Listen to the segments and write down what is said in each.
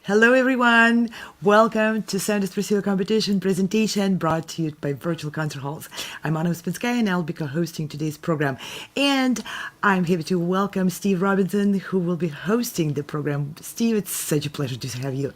Hello, everyone. Welcome to Sound Espressivo competition presentation brought to you by Virtual Concert Halls. I'm Anna Ouspenskaya, and I'll be co-hosting today's program. And I'm happy to welcome Steve Robinson, who will be hosting the program. Steve, it's such a pleasure to have you.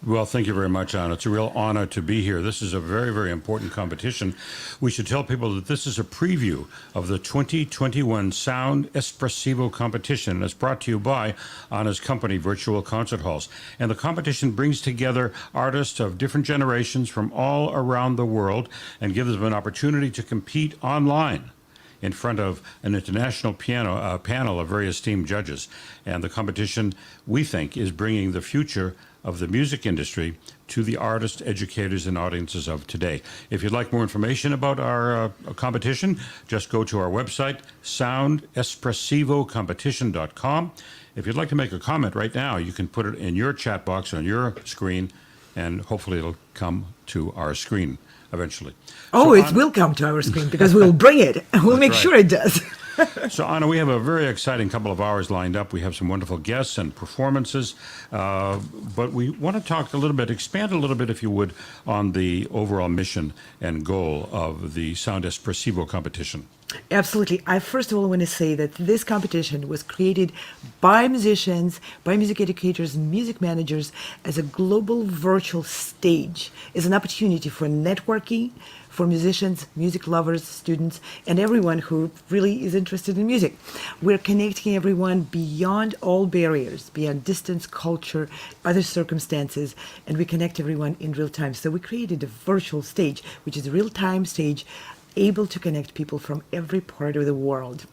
Well, thank you very much, Anna. It's a real honor to be here. This is a very, very important competition. We should tell people that this is a preview of the 2021 Sound Espressivo competition. It's brought to you by Anna's company, Virtual Concert Halls. And the competition brings together artists of different generations from all around the world and gives them an opportunity to compete online in front of an international panel of very esteemed judges. And the competition, we think, is bringing the future of the music industry to the artists, educators, and audiences of today. If you'd like more information about our competition, just go to our website, soundespressivocompetition.com. If you'd like to make a comment right now, you can put it in your chat box on your screen, and hopefully it'll come to our screen eventually. Oh, it will come to our screen because we'll bring it. We'll make sure it does. So, Anna, we have a very exciting couple of hours lined up. We have some wonderful guests and performances, but we want to talk a little bit, expand a little bit, if you would, on the overall mission and goal of the Sound Espressivo competition. Absolutely. I first of all want to say that this competition was created by musicians, by music educators, music managers as a global virtual stage, as an opportunity for networking, for musicians, music lovers, students, and everyone who really is interested in music. We're connecting everyone beyond all barriers, beyond distance, culture, other circumstances, and we connect everyone in real time. So we created a virtual stage, which is a real-time stage, able to connect people from every part of the world.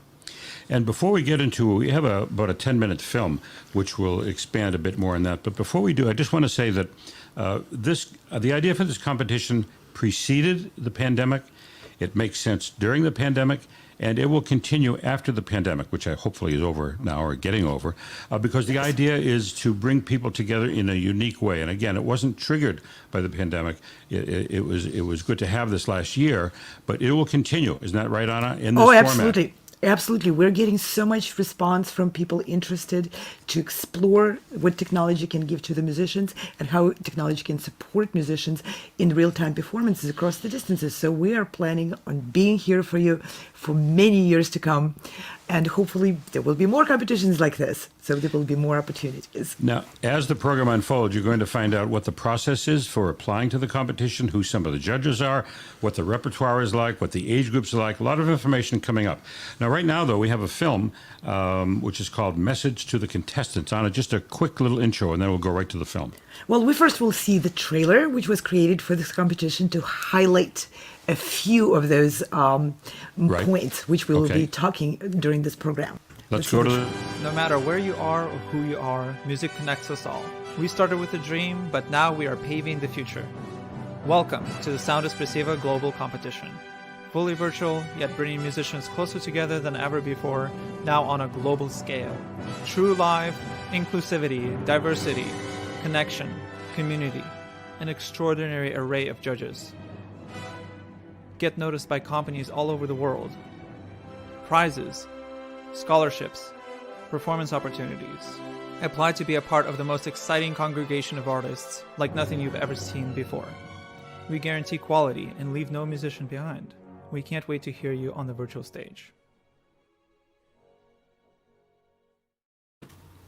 And before we get into, we have about a 10-minute film, which will expand a bit more on that. But before we do, I just want to say that the idea for this competition preceded the pandemic. It makes sense during the pandemic, and it will continue after the pandemic, which I hopefully is over now or getting over, because the idea is to bring people together in a unique way. And again, it wasn't triggered by the pandemic. It was good to have this last year, but it will continue. Isn't that right, Anna? In this format. Absolutely. Absolutely. We're getting so much response from people interested to explore what technology can give to the musicians and how technology can support musicians in real-time performances across the distances. So we are planning on being here for you for many years to come. And hopefully there will be more competitions like this, so there will be more opportunities. Now, as the program unfolds, you're going to find out what the process is for applying to the competition, who some of the judges are, what the repertoire is like, what the age groups are like, a lot of information coming up. Now, right now, though, we have a film which is called Message to the Contestants. Anna, just a quick little intro, and then we'll go right to the film. Well, we first will see the trailer, which was created for this competition to highlight a few of those points, which we will be talking during this program. Let's go to the... No matter where you are or who you are, music connects us all. We started with a dream, but now we are paving the future. Welcome to the Sound Espressivo Global Competition. Fully virtual, yet bringing musicians closer together than ever before, now on a global scale. True live, inclusivity, diversity, connection, community, an extraordinary array of judges. Get noticed by companies all over the world. Prizes, scholarships, performance opportunities. Apply to be a part of the most exciting congregation of artists like nothing you've ever seen before. We guarantee quality and leave no musician behind. We can't wait to hear you on the virtual stage.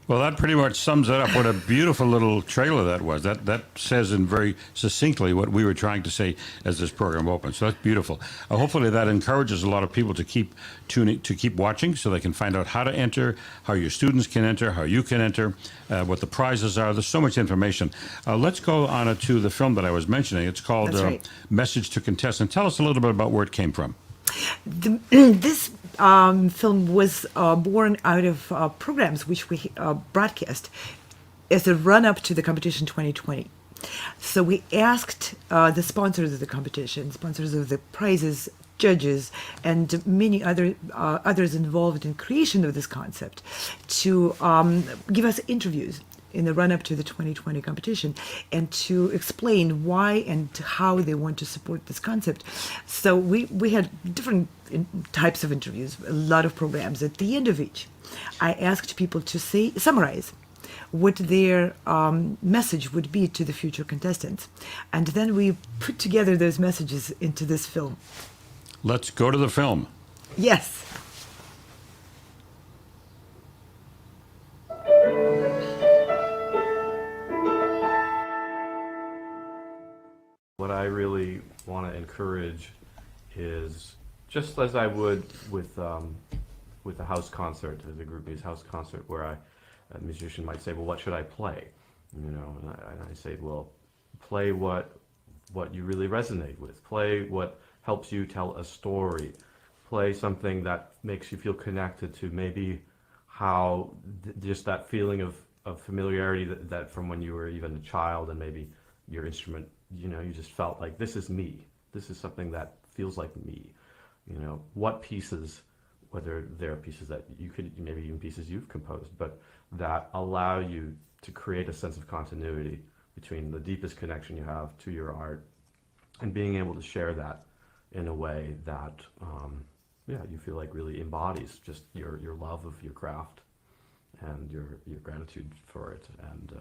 Well, that pretty much sums it up. What a beautiful little trailer that was. That says in very succinctly what we were trying to say as this program opened. So that's beautiful. Hopefully that encourages a lot of people to keep tuning, to keep watching, so they can find out how to enter, how your students can enter, how you can enter, what the prizes are. There's so much information. Let's go on to the film that I was mentioning. It's called Message to Contestants. Tell us a little bit about where it came from. This film was born out of programs which we broadcast as a run-up to the competition 2020. So we asked the sponsors of the competition, sponsors of the prizes, judges, and many others involved in creation of this concept to give us interviews in the run-up to the 2020 competition and to explain why and how they want to support this concept. So we had different types of interviews, a lot of programs. At the end of each, I asked people to summarize what their message would be to the future contestants. And then we put together those messages into this film. Let's go to the film. Yes. What I really want to encourage is, just as I would with a house concert, as a group music house concert, where a musician might say, well, what should I play? You know, and I say, well, play what you really resonate with. Play what helps you tell a story. Play something that makes you feel connected to maybe how just that feeling of familiarity that from when you were even a child, and maybe your instrument, you know, you just felt like, this is me. This is something that feels like me. You know, what pieces, whether they're pieces that you could, maybe even pieces you've composed, but that allow you to create a sense of continuity between the deepest connection you have to your art and being able to share that in a way that, you feel like really embodies just your love of your craft and your gratitude for it. And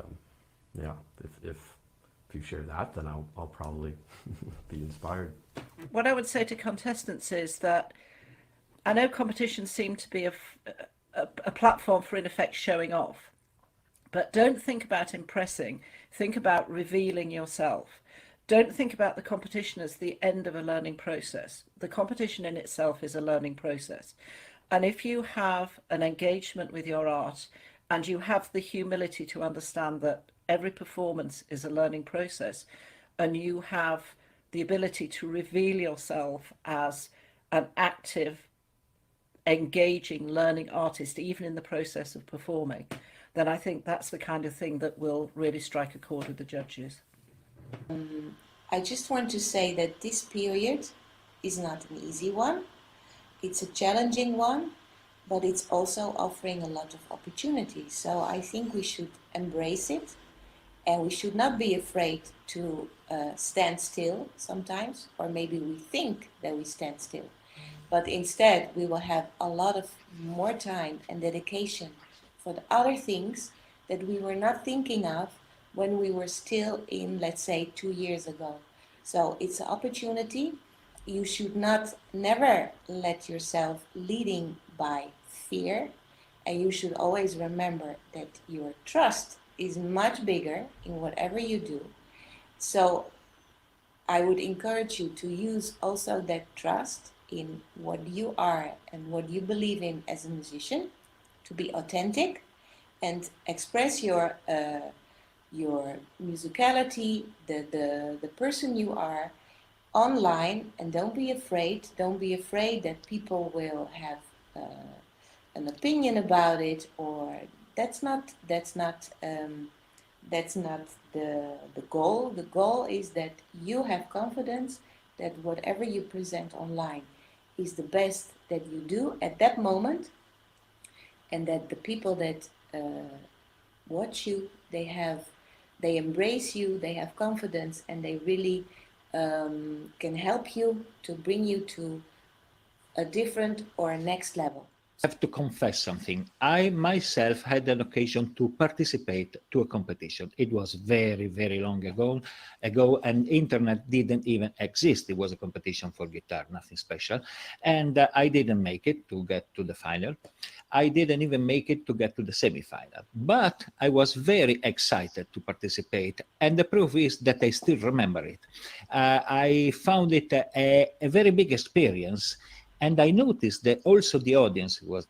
if you share that, then I'll probably be inspired. What I would say to contestants is that I know competitions seem to be a platform for, in effect, showing off. But don't think about impressing. Think about revealing yourself. Don't think about the competition as the end of a learning process. The competition in itself is a learning process. And if you have an engagement with your art and you have the humility to understand that every performance is a learning process, and you have the ability to reveal yourself as an active, engaging, learning artist, even in the process of performing, then I think that's the kind of thing that will really strike a chord with the judges. I just want to say that this period is not an easy one. It's a challenging one, but it's also offering a lot of opportunities. So I think we should embrace it, and we should not be afraid to stand still sometimes, or maybe we think that we stand still. But instead, we will have a lot of more time and dedication for the other things that we were not thinking of when we were still in, let's say, 2 years ago. So it's an opportunity. You should never let yourself leading by fear. And you should always remember that your trust is much bigger in whatever you do. So I would encourage you to use also that trust in what you are and what you believe in as a musician, to be authentic and express your musicality, the person you are online, and don't be afraid. Don't be afraid that people will have an opinion about it, or that's not the goal. The goal is that you have confidence that whatever you present online is the best that you do at that moment, and that the people that watch you, they embrace you, they have confidence, and they really can help you to bring you to a different or a next level. I have to confess something. I myself had an occasion to participate to a competition. It was very, very long ago, and internet didn't even exist. It was a competition for guitar, nothing special. And I didn't make it to get to the final. I didn't even make it to get to the semi-final. But I was very excited to participate, and the proof is that I still remember it. I found it a very big experience. And I noticed that also the audience was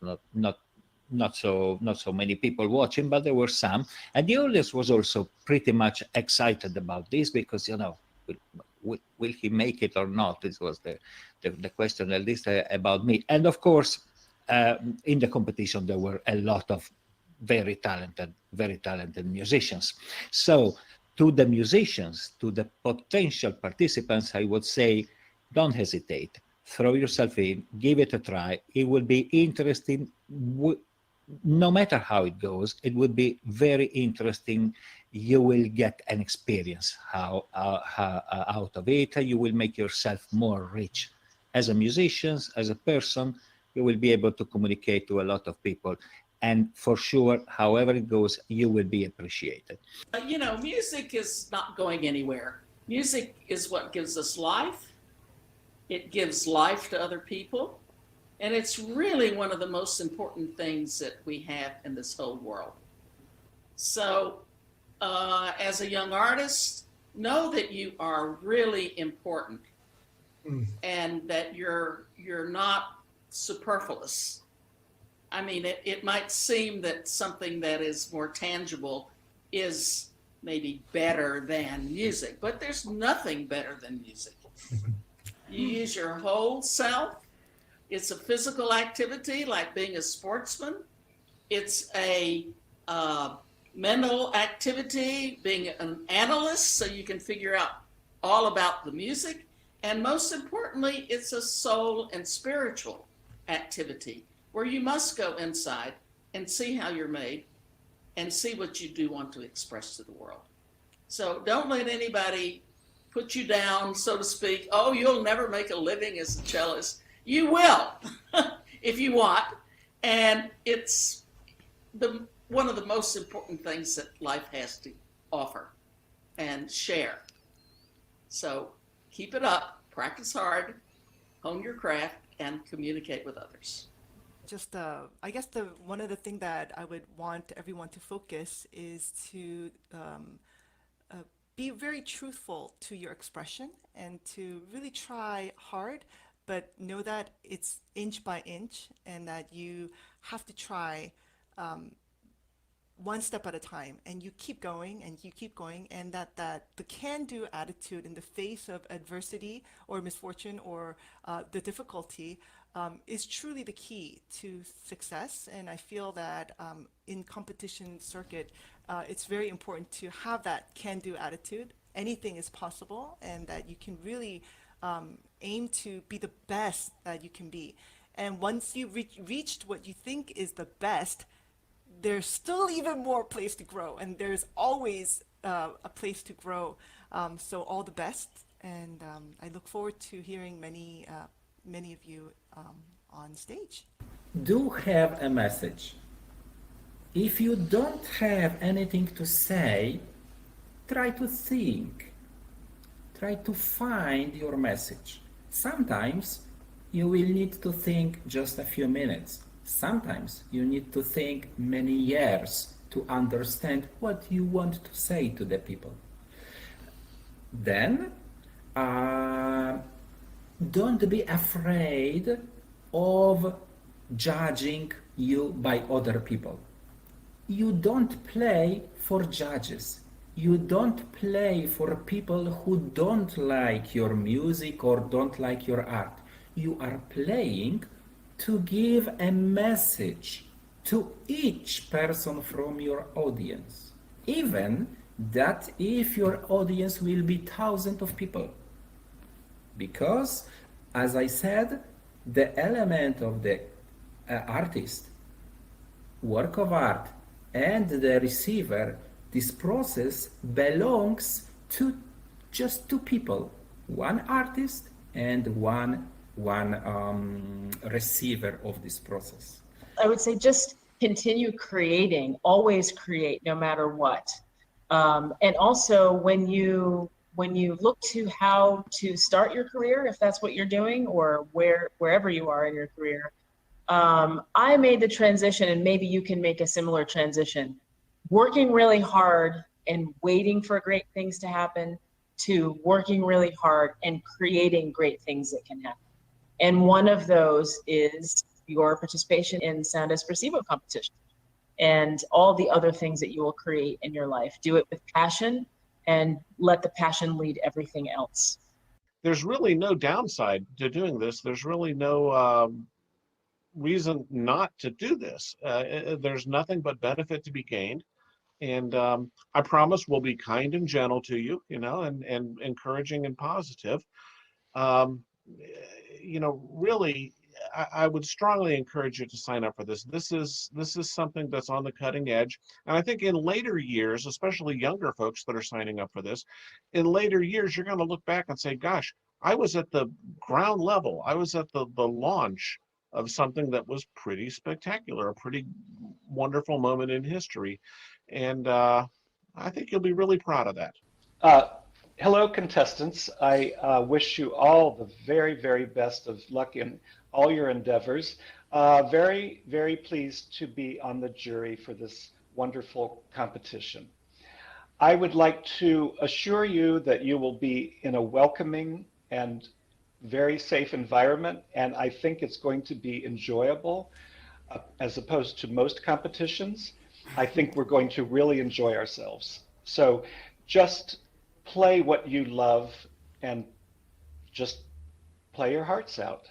not so many people watching, but there were some, and the audience was also pretty much excited about this, because, you know, will he make it or not? This was the question, at least about me. And of course, in the competition there were a lot of very talented musicians. So to the musicians, to the potential participants, I would say, don't hesitate. Throw yourself in, give it a try. It will be interesting. No matter how it goes, it will be very interesting. You will get an experience out of it. You will make yourself more rich as a musician, as a person. You will be able to communicate to a lot of people. And for sure, however it goes, you will be appreciated. You know, music is not going anywhere. Music is what gives us life. It gives life to other people. And it's really one of the most important things that we have in this whole world. So, as a young artist, know that you are really important and that you're not superfluous. I mean, it might seem that something that is more tangible is maybe better than music, but there's nothing better than music. You use your whole self. It's a physical activity like being a sportsman. It's a mental activity, being an analyst, so you can figure out all about the music. And most importantly, it's a soul and spiritual activity where you must go inside and see how you're made and see what you do want to express to the world. So don't let anybody put you down, so to speak. Oh, you'll never make a living as a cellist. You will, if you want. And it's one of the most important things that life has to offer and share. So keep it up, practice hard, hone your craft, and communicate with others. Just, I guess one of the things that I would want everyone to focus is to be very truthful to your expression and to really try hard, but know that it's inch by inch and that you have to try one step at a time, and you keep going and you keep going, and that the can-do attitude in the face of adversity or misfortune or the difficulty is truly the key to success. And I feel that in competition circuit, it's very important to have that can-do attitude. Anything is possible, and that you can really aim to be the best that you can be. And once you reached what you think is the best, there's still even more place to grow, and there's always a place to grow. So all the best, and I look forward to hearing many of you on stage. Do have a message. If you don't have anything to say, try to think. Try to find your message. Sometimes you will need to think just a few minutes. Sometimes you need to think many years to understand what you want to say to the people. Then, don't be afraid of judging you by other people. You don't play for judges. You don't play for people who don't like your music or don't like your art. You are playing to give a message to each person from your audience, even that if your audience will be thousands of people. Because, as I said, the element of the artist, work of art, and the receiver, this process belongs to just two people, one artist and one receiver of this process. I would say just continue creating, always create no matter what. And also when you look to how to start your career, if that's what you're doing, or wherever you are in your career, I made the transition, and maybe you can make a similar transition, working really hard and waiting for great things to happen to working really hard and creating great things that can happen. And one of those is your participation in Sound Espressivo competition and all the other things that you will create in your life. Do it with passion and let the passion lead everything else. There's really no downside to doing this. There's really no reason not to do this. There's nothing but benefit to be gained. And I promise we'll be kind and gentle to you, and encouraging and positive. Really, I would strongly encourage you to sign up for this. This is something that's on the cutting edge. And I think in later years, especially younger folks that are signing up for this, in later years, you're going to look back and say, gosh, I was at the ground level. I was at the launch of something that was pretty spectacular, a pretty wonderful moment in history. And I think you'll be really proud of that. Hello, contestants. I wish you all the very, very best of luck in all your endeavors. Very, very pleased to be on the jury for this wonderful competition. I would like to assure you that you will be in a welcoming and very safe environment, and I think it's going to be enjoyable as opposed to most competitions. I think we're going to really enjoy ourselves. So just play what you love and just play your hearts out.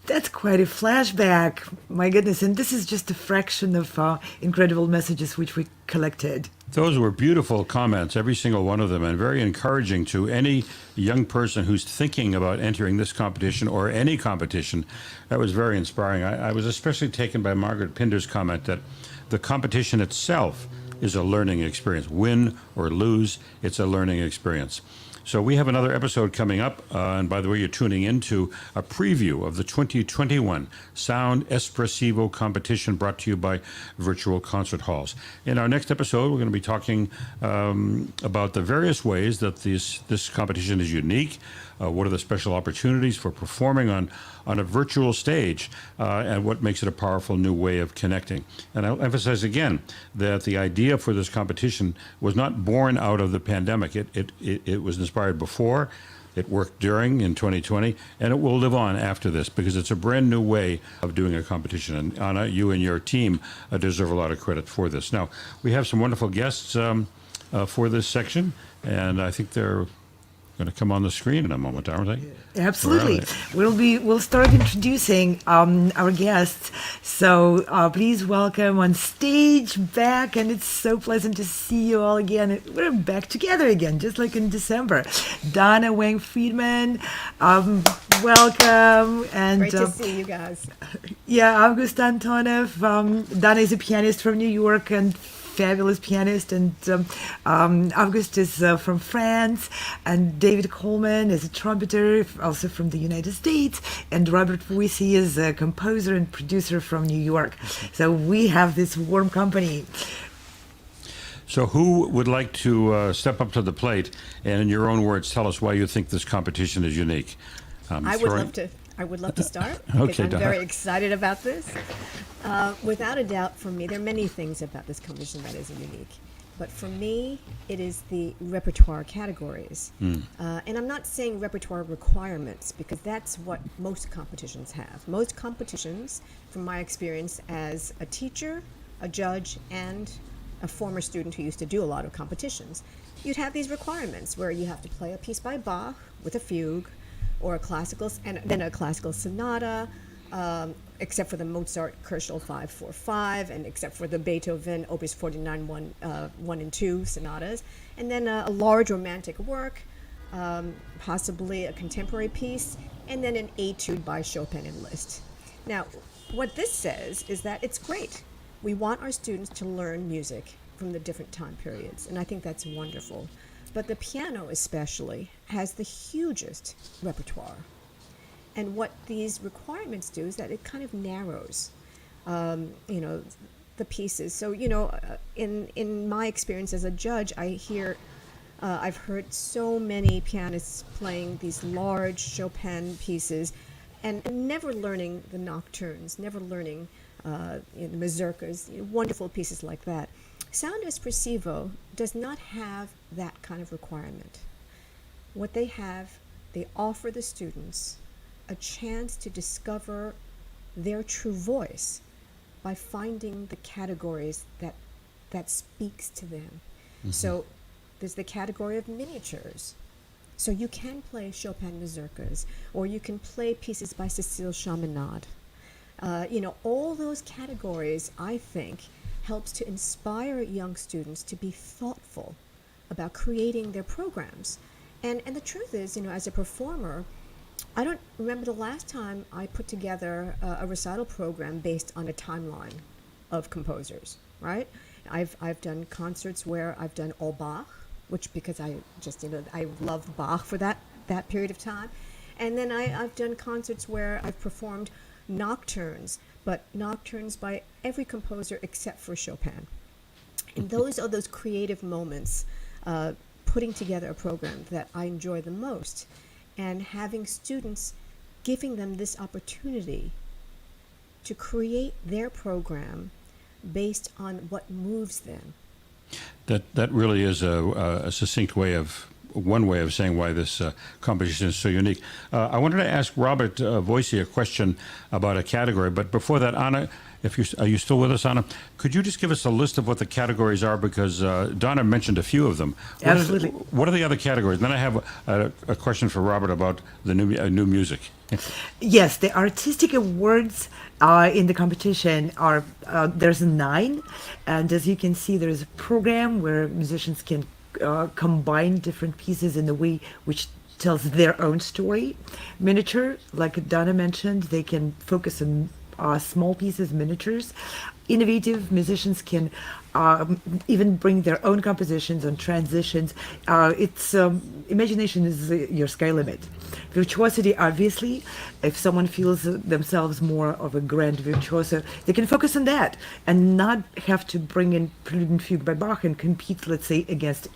That's quite a flashback. My goodness. And this is just a fraction of incredible messages which we collected. Those were beautiful comments, every single one of them, and very encouraging to any young person who's thinking about entering this competition or any competition. That was very inspiring. I was especially taken by Margaret Pinder's comment that the competition itself is a learning experience. Win or lose, it's a learning experience. So we have another episode coming up, and by the way, you're tuning into a preview of the 2021 Sound Espressivo competition brought to you by Virtual Concert Halls. In our next episode, we're going to be talking about the various ways that this competition is unique. What are the special opportunities for performing on a virtual stage, and what makes it a powerful new way of connecting. And I'll emphasize again that the idea for this competition was not born out of the pandemic. It was inspired before, it worked during in 2020, and it will live on after this because it's a brand new way of doing a competition. And Anna, you and your team deserve a lot of credit for this. Now, we have some wonderful guests for this section, and I think they're going to come on the screen in a moment, aren't they? Absolutely. We'll start introducing our guests. So please welcome on stage back, and it's so pleasant to see you all again. We're back together again, just like in December. Donna, Weng, Friedman, welcome. And great to see you guys. Yeah, Avguste, Antonov. Donna is a pianist from New York and fabulous pianist, and Avguste is from France, and David Coleman is a trumpeter, also from the United States, and Robert Puisi is a composer and producer from New York. So we have this warm company. So who would like to step up to the plate and, in your own words, tell us why you think this competition is unique? I would love to start, because I'm very excited about this. Without a doubt, for me, there are many things about this competition that is unique. But for me, it is the repertoire categories. And I'm not saying repertoire requirements, because that's what most competitions have. Most competitions, from my experience as a teacher, a judge, and a former student who used to do a lot of competitions, you'd have these requirements where you have to play a piece by Bach with a fugue, or a classical, and then a classical sonata, except for the Mozart Kerschel 545, and except for the Beethoven Opus 49 1 and 2 sonatas, and then a large romantic work, possibly a contemporary piece, and then an etude by Chopin and Liszt. Now, what this says is that it's great. We want our students to learn music from the different time periods, and I think that's wonderful. But the piano especially has the hugest repertoire. And what these requirements do is that it kind of narrows, the pieces. So, in my experience as a judge, I've heard so many pianists playing these large Chopin pieces and never learning the nocturnes, never learning the mazurkas, wonderful pieces like that. Sound Espressivo does not have that kind of requirement. What they have, they offer the students a chance to discover their true voice by finding the categories that speaks to them. Mm-hmm. So there's the category of miniatures. So you can play Chopin mazurkas, or you can play pieces by Cécile Chaminade. All those categories, I think, helps to inspire young students to be thoughtful about creating their programs. And the truth is, as a performer, I don't remember the last time I put together a recital program based on a timeline. of composers, right? I've done concerts where I've done all Bach, which because I just, I loved Bach for that period of time. And then I've done concerts where I've performed nocturnes, but nocturnes by every composer except for Chopin. And those are those creative moments, putting together a program that I enjoy the most, and having students, giving them this opportunity to create their program based on what moves them. That really is a succinct one way of saying why this competition is so unique. I wanted to ask Robert Voisey a question about a category, but before that, Anna, are you still with us, Anna? Could you just give us a list of what the categories are? Because Donna mentioned a few of them. Absolutely. What are the other categories? Then I have a question for Robert about the new music. Yes, the artistic awards in the competition are, there's 9. And as you can see, there's a program where musicians can combine different pieces in a way which tells their own story. Miniature, like Donna mentioned, they can focus on small pieces, miniatures. Innovative musicians can even bring their own compositions on transitions. It's imagination is your sky limit. Virtuosity, obviously, if someone feels themselves more of a grand virtuoso, they can focus on that and not have to bring in Prelude and Fugue by Bach and compete, let's say, against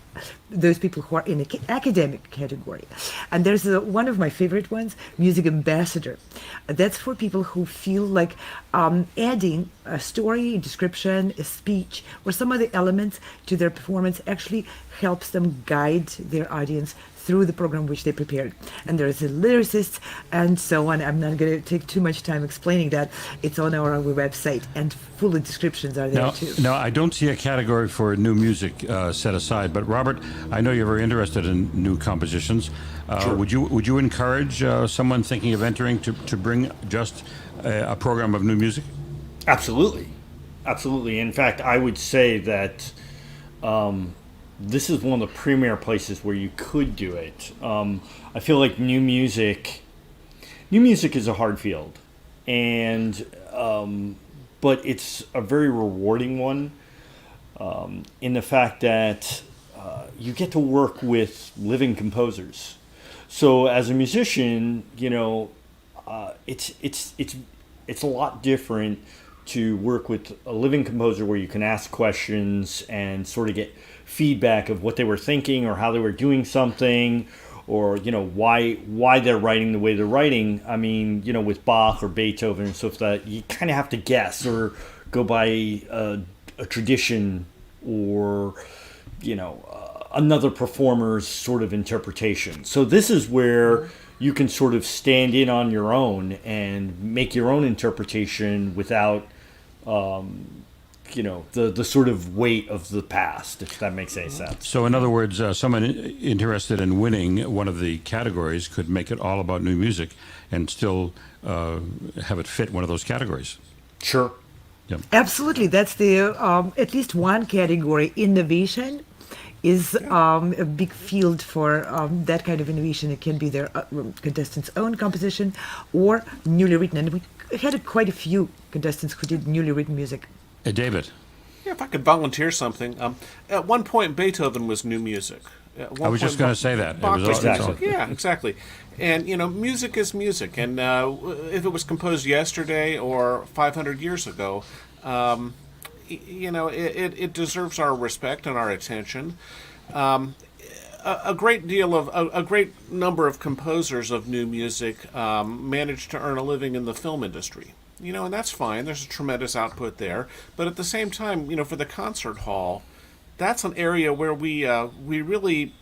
those people who are in the academic category. And there's one of my favorite ones, Music Ambassador. That's for people who feel like adding a story, a description, a speech, or some other elements to their performance actually helps them guide their audience through the program which they prepared. And there's a lyricist and so on. I'm not going to take too much time explaining that. It's on our website, and full descriptions are there too. Now, I don't see a category for new music set aside, but Robert, I know you're very interested in new compositions. Sure. Would you encourage someone thinking of entering to bring just a program of new music? Absolutely. Absolutely. In fact, I would say that this is one of the premier places where you could do it. I feel like new music is a hard field, and but it's a very rewarding one in the fact that you get to work with living composers. So as a musician, it's a lot different to work with a living composer where you can ask questions and sort of get feedback of what they were thinking or how they were doing something, or why they're writing the way they're writing. I mean, with Bach or Beethoven and stuff, that you kind of have to guess or go by a tradition or another performer's sort of interpretation. So this is where you can sort of stand in on your own and make your own interpretation without the sort of weight of the past, if that makes any sense. So in other words, someone interested in winning one of the categories could make it all about new music and still have it fit one of those categories. Sure. Yep. Absolutely. That's the at least one category. Innovation is a big field for that kind of innovation. It can be their contestants' own composition or newly written. And we had quite a few contestants who did newly written music. David. Yeah, if I could volunteer something. At one point, Beethoven was new music. I was just going to say that. Exactly. Yeah, exactly. And, music is music. And if it was composed yesterday or 500 years ago, it deserves our respect and our attention. A great number of composers of new music managed to earn a living in the film industry. And that's fine. There's a tremendous output there. But at the same time, for the concert hall, that's an area where we really,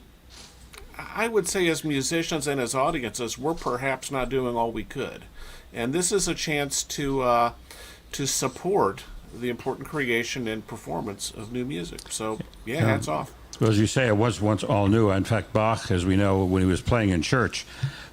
I would say, as musicians and as audiences, we're perhaps not doing all we could. And this is a chance to support the important creation and performance of new music. So, hats off. Well, as you say, it was once all new. In fact, Bach, as we know, when he was playing in church,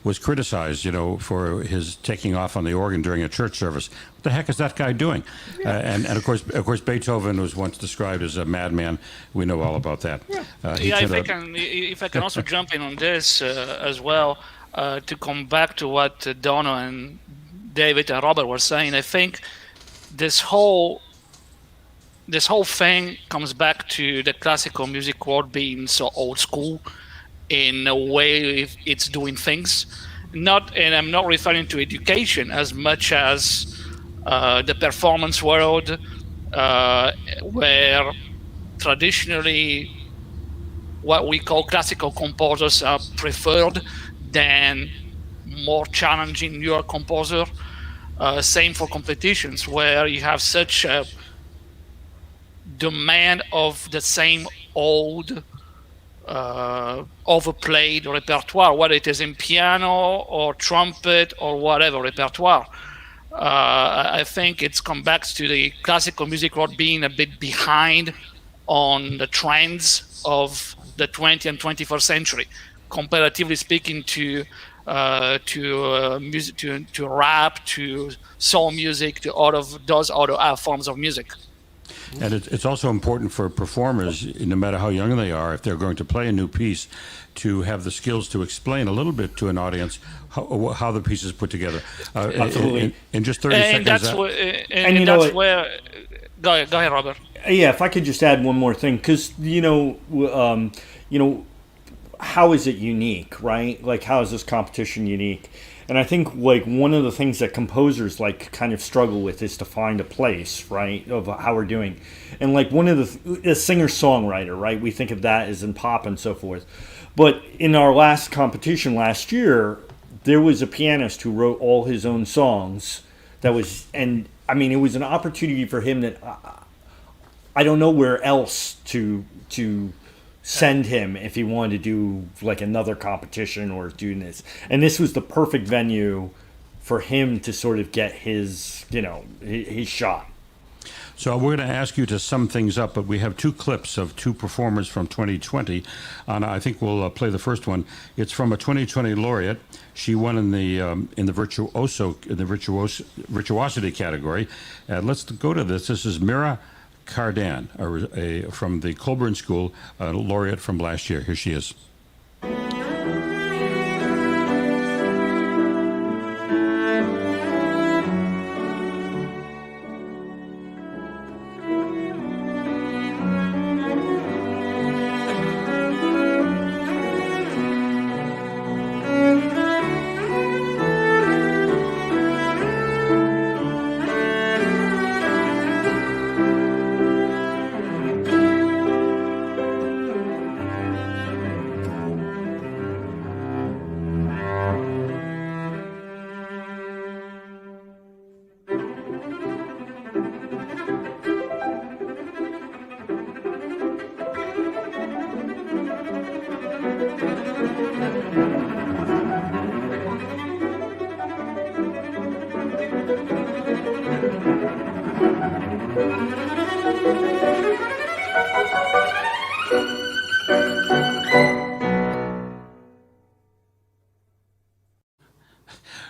was criticized, for his taking off on the organ during a church service. What the heck is that guy doing? Yeah. And of course, Beethoven was once described as a madman. We know all about that. Yeah, if I can also jump in on this as well, to come back to what Donna and David and Robert were saying, I think this whole this whole thing comes back to the classical music world being so old school in a way it's doing things. And I'm not referring to education as much as the performance world, where traditionally what we call classical composers are preferred than more challenging newer composer. Same for competitions, where you have such a demand of the same old overplayed repertoire, whether it is in piano or trumpet or whatever repertoire. I think it's come back to the classical music world being a bit behind on the trends of the 20th and 21st century, comparatively speaking to music, to rap, to soul music, to all of those other forms of music. And it's also important for performers, no matter how young they are, if they're going to play a new piece, to have the skills to explain a little bit to an audience how the piece is put together. Absolutely. In just 30 seconds. That's where. Go ahead, Robert. Yeah, if I could just add one more thing, because how is it unique, right? Like, how is this competition unique? And I think like one of the things that composers like kind of struggle with is to find a place, right, of how we're doing. And like one of the singer-songwriter, right, we think of that as in pop and so forth. But in our last competition last year, there was a pianist who wrote all his own songs. It was an opportunity for him that I don't know where else to send him if he wanted to do like another competition or doing this. And this was the perfect venue for him to sort of get his shot. So we're going to ask you to sum things up, but we have two clips of two performers from 2020. And I think we'll play the first one. It's from a 2020 laureate. She won in the virtuosity category. Let's go to this. This is Mira Kardan, from the Coleman School, a laureate from last year. Here she is.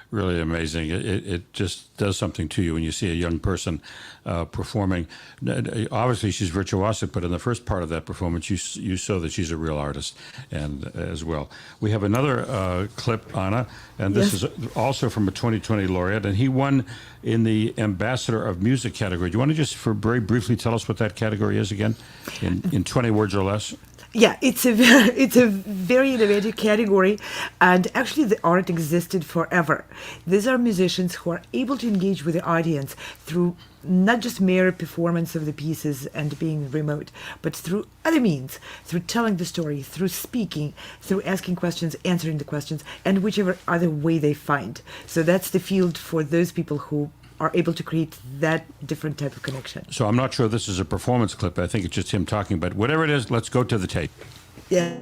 Really amazing. It just does something to you when you see a young person performing. Obviously, she's virtuosic, but in the first part of that performance, you saw that she's a real artist, and as well. We have another clip, Anna, and this is also from a 2020 laureate, and he won in the Ambassador of Music category. Do you want to just very briefly tell us what that category is again, in 20 words or less? Yeah, it's a very innovative category, and actually the art existed forever. These are musicians who are able to engage with the audience through not just mere performance of the pieces and being remote, but through other means, through telling the story, through speaking, through asking questions, answering the questions, and whichever other way they find. So that's the field for those people who are able to create that different type of connection. So I'm not sure this is a performance clip. I think it's just him talking, but whatever it is, let's go to the tape. Yeah.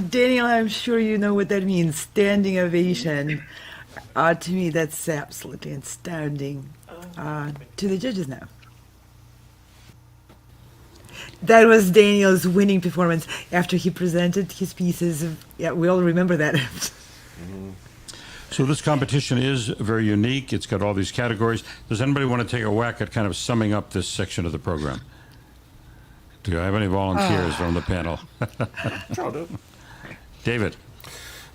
Daniel, I'm sure you know what that means. Standing ovation. To me, that's absolutely astounding. To the judges now. That was Daniel's winning performance after he presented his pieces. Yeah, we all remember that. So this competition is very unique. It's got all these categories. Does anybody want to take a whack at kind of summing up this section of the program? Do I have any volunteers from the panel? Sure, I'll do it. David.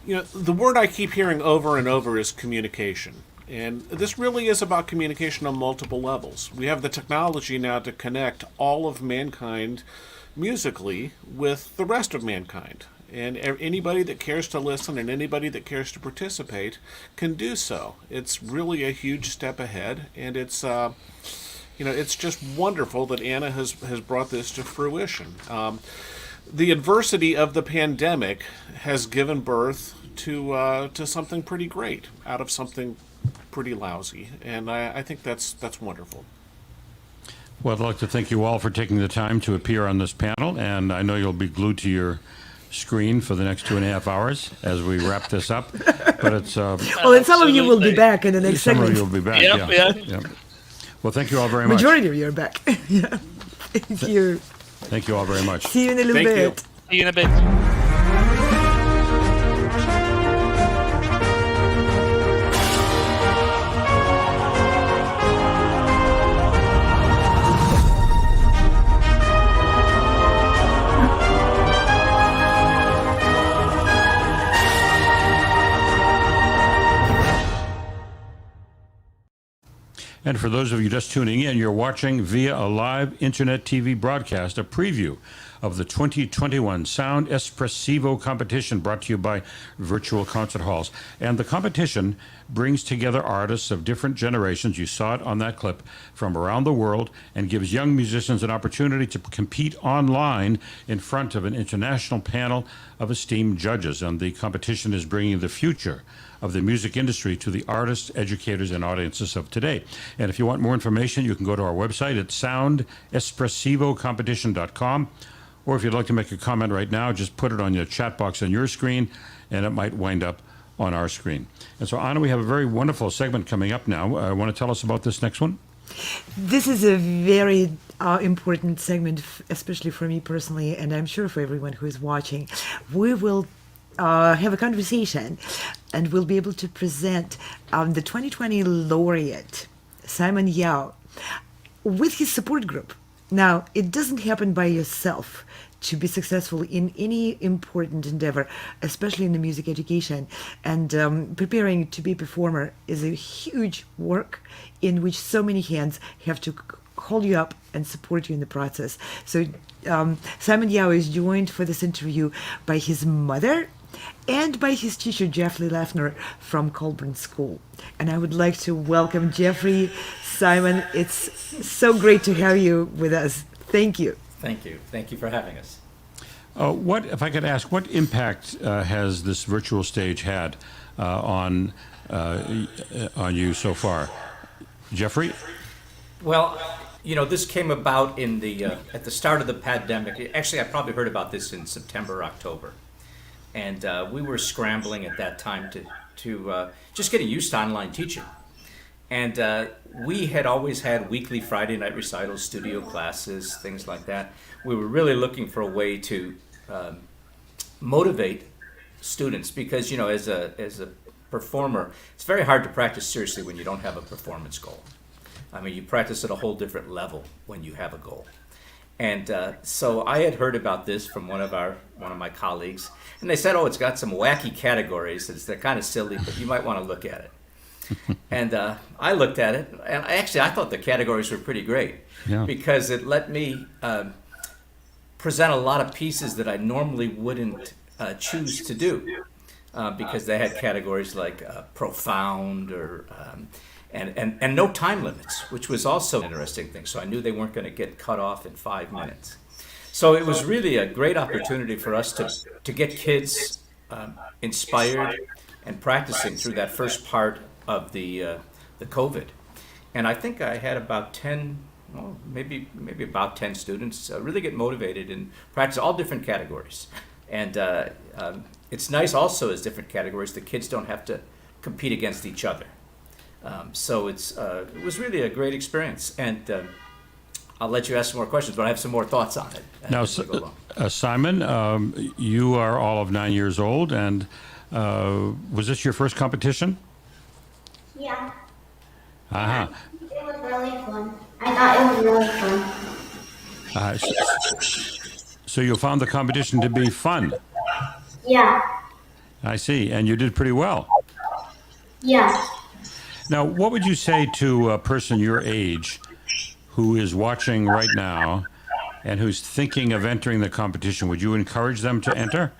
You know, the word I keep hearing over and over is communication. And this really is about communication on multiple levels. We have the technology now to connect all of mankind musically with the rest of mankind. And anybody that cares to listen and anybody that cares to participate can do so. It's really a huge step ahead, and it's it's just wonderful that Anna has brought this to fruition. The adversity of the pandemic has given birth to something pretty great out of something pretty lousy, and I think that's wonderful. Well, I'd like to thank you all for taking the time to appear on this panel, and I know you'll be glued to your screen for the next 2.5 hours as we wrap this up. But it's well, and some of you will be back in the next segment. Some of you will be back. Yep. Well, thank you all very much. Majority of you are back. Yeah. Thank you. Thank you all very much. See you in a little bit. See you in a bit. And for those of you just tuning in, you're watching via a live internet TV broadcast, a preview of the 2021 Sound Espressivo competition brought to you by Virtual Concert Halls. And the competition brings together artists of different generations, you saw it on that clip, from around the world, and gives young musicians an opportunity to compete online in front of an international panel of esteemed judges. And the competition is bringing the future of the music industry to the artists, educators, and audiences of today. And if you want more information, you can go to our website at soundespressivocompetition.com. Or if you'd like to make a comment right now, just put it on your chat box on your screen, and it might wind up on our screen. And so, Anna, we have a very wonderful segment coming up now. Want to tell us about this next one? This is a very important segment, especially for me personally, and I'm sure for everyone who is watching. We will have a conversation, and we'll be able to present the 2020 laureate, Simon Yao, with his support group. Now, it doesn't happen by yourself to be successful in any important endeavor, especially in the music education. And preparing to be a performer is a huge work in which so many hands have to hold you up and support you in the process. So Simon Yao is joined for this interview by his mother and by his teacher, Jeffrey Lavner from Colburn School. And I would like to welcome Jeffrey. Simon, it's so great to have you with us. Thank you. Thank you. Thank you for having us. What, if I could ask, what impact has this virtual stage had on you so far? Jeffrey? Well, you know, this came about in the at the start of the pandemic. Actually, I probably heard about this in September, October. And we were scrambling at that time to just getting used to online teaching. And we had always had weekly Friday night recitals, studio classes, things like that. We were really looking for a way to motivate students because, you know, as a performer, it's very hard to practice seriously when you don't have a performance goal. I mean, you practice at a whole different level when you have a goal. And so I had heard about this from one of my colleagues, and they said, "Oh, it's got some wacky categories. They're kind of silly, but you might want to look at it." And I looked at it, and I thought the categories were pretty great because it let me present a lot of pieces that I normally wouldn't choose to do because they had categories like profound or and no time limits, which was also an interesting thing. So I knew they weren't going to get cut off in 5 minutes. So it was really a great opportunity for us to get kids inspired and practicing through that first part of the COVID. And I think I had about 10, well, maybe about 10 students really get motivated and practice all different categories. And it's nice also as different categories, the kids don't have to compete against each other. So it was really a great experience. And I'll let you ask some more questions, but I have some more thoughts on it. Now, Simon, you are all of 9 years old, and was this your first competition? Yeah. Uh-huh. It was really fun. I thought it was really fun. So you found the competition to be fun? Yeah. I see. And you did pretty well? Yeah. Now, what would you say to a person your age who is watching right now and who's thinking of entering the competition? Would you encourage them to enter?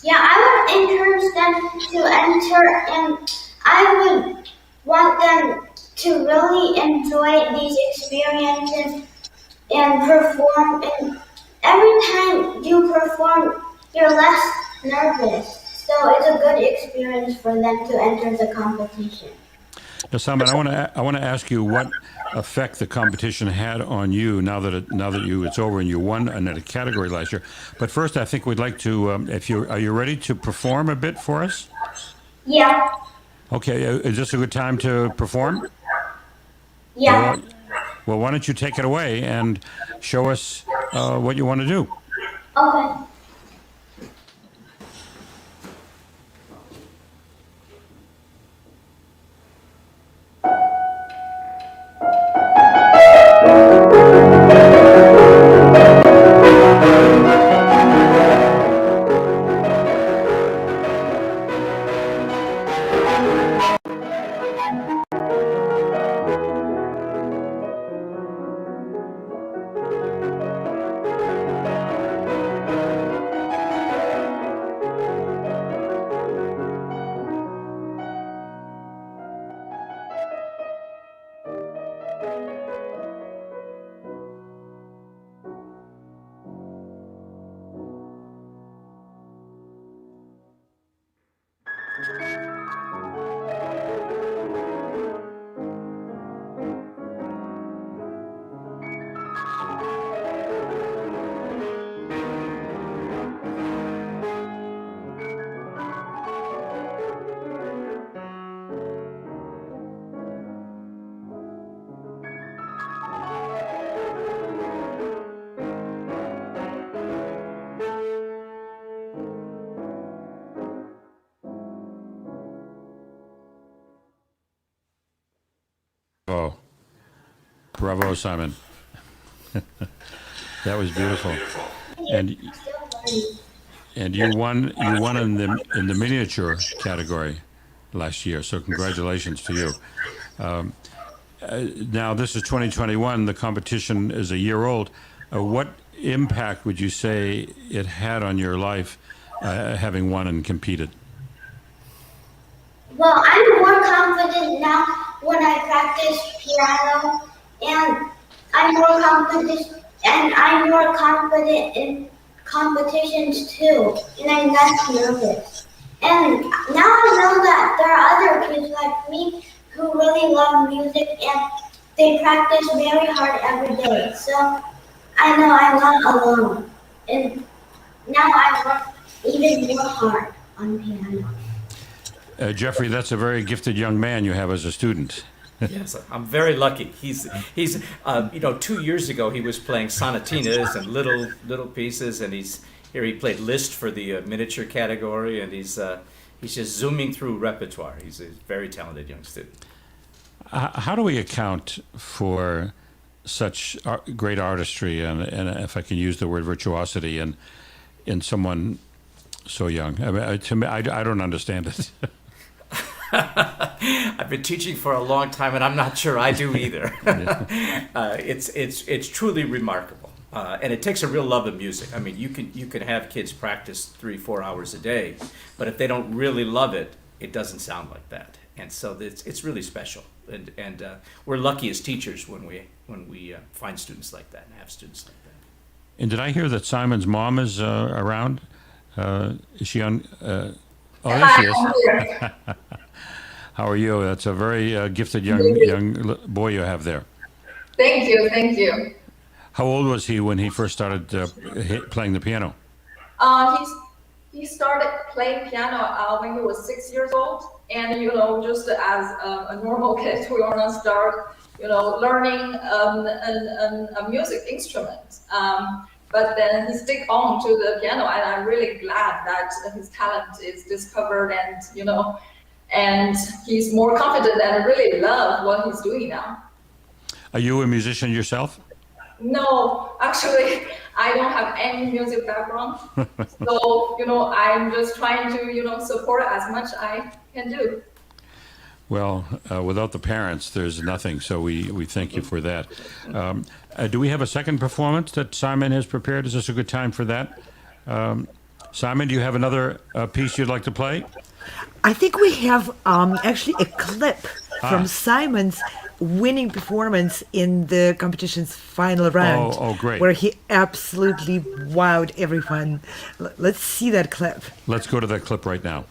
Yeah, I would encourage them to enter, and I would want them to really enjoy these experiences and perform. And every time you perform, you're less nervous. So it's a good experience for them to enter the competition. Now, Simon, I want to ask you what effect the competition had on you now that it's over and you won in a category last year. But first, I think we'd like to, are you ready to perform a bit for us? Yeah. Okay, is this a good time to perform? Yeah. Well, why don't you take it away and show us what you want to do? Okay. Oh, bravo, Simon. That was beautiful. And you won in the miniature category last year. So congratulations to you. Now, this is 2021. The competition is a year old. What impact would you say it had on your life, having won and competed? Well, I'm more confident now when I practice piano, and I'm more confident in competitions too, and I'm less nervous. And now I know that there are other kids like me who really love music, and they practice very hard every day. So I know I'm not alone. And now I work even more hard on piano. Jeffrey, that's a very gifted young man you have as a student. Yes, I'm very lucky. He's 2 years ago he was playing sonatinas and little pieces, and he played Liszt for the miniature category, and he's just zooming through repertoire. He's a very talented young student. How do we account for such great artistry and if I can use the word virtuosity in someone so young? I mean, to me, I don't understand it. I've been teaching for a long time, and I'm not sure I do either. It's truly remarkable, and it takes a real love of music. I mean, you can have kids practice 3-4 hours a day, but if they don't really love it, it doesn't sound like that. And so it's really special, and we're lucky as teachers when we find students like that and have students like that. And did I hear that Simon's mom is around? Is she on? Oh, there she is. How are you? That's a very gifted young boy you have there. Thank you. How old was he when he first started playing the piano? He started playing piano when he was 6 years old, and just as a normal kid, we want to start learning a music instrument. But then he stick on to the piano, and I'm really glad that his talent is discovered, and he's more confident and really love what he's doing now. Are you a musician yourself? No, actually, I don't have any music background. So, I'm just trying to, support as much I can do. Well, without the parents, there's nothing. So we thank you for that. Do we have a second performance that Simon has prepared? Is this a good time for that? Simon, do you have another piece you'd like to play? I think we have actually a clip from Simon's winning performance in the competition's final round. Oh, great. Where he absolutely wowed everyone. Let's see that clip. Let's go to that clip right now.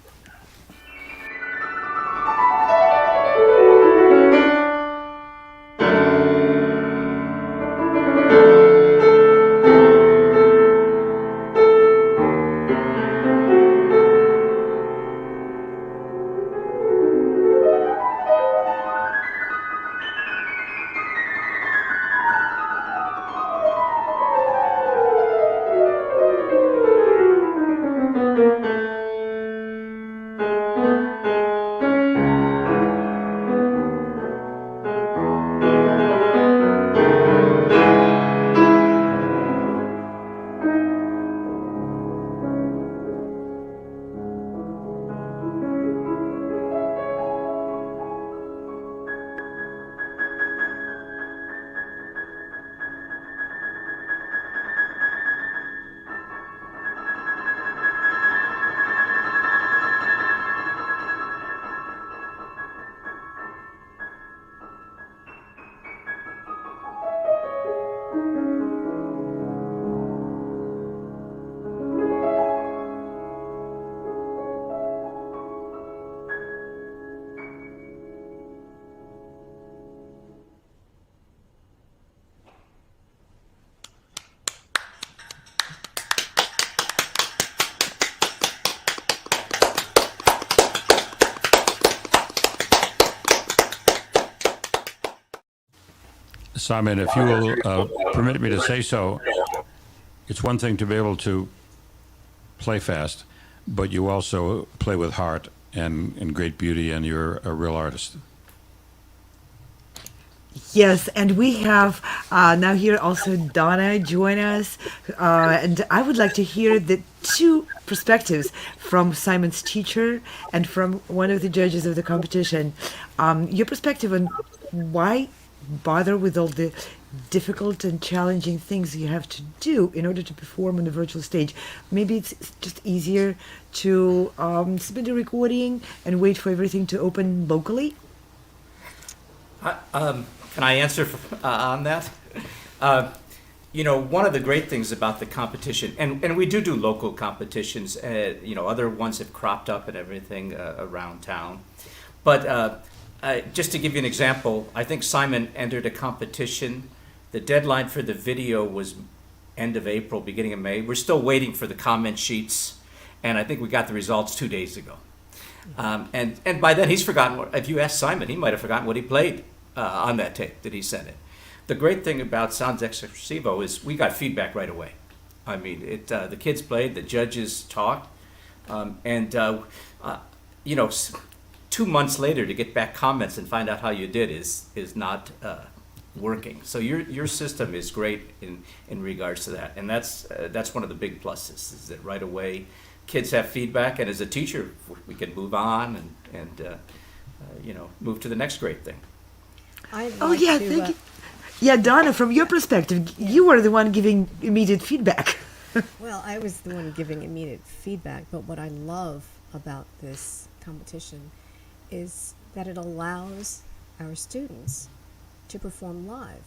Simon, if you will permit me to say so, it's one thing to be able to play fast, but you also play with heart and great beauty, and you're a real artist. Yes, and we have now here also Donna join us, and I would like to hear the two perspectives from Simon's teacher and from one of the judges of the competition. Your perspective on why bother with all the difficult and challenging things you have to do in order to perform on a virtual stage. Maybe it's just easier to submit a recording and wait for everything to open locally. Can I answer on that? You know, one of the great things about the competition, and we do local competitions, you know, other ones have cropped up and everything around town. But just to give you an example, I think Simon entered a competition. The deadline for the video was end of April, beginning of May. We're still waiting for the comment sheets, and I think we got the results 2 days ago. And by then he's forgotten, if you ask Simon, he might have forgotten what he played on that tape that he sent it. The great thing about Sound Espressivo is we got feedback right away. I mean, the kids played, the judges talked, you know, 2 months later to get back comments and find out how you did is not working. So your system is great in regards to that, and that's one of the big pluses, is that right away kids have feedback, and as a teacher we can move on and you know, move to the next great thing. Thank you. Yeah, Donna, from your perspective, you were the one giving immediate feedback. Well, I was the one giving immediate feedback, but what I love about this competition is that it allows our students to perform live.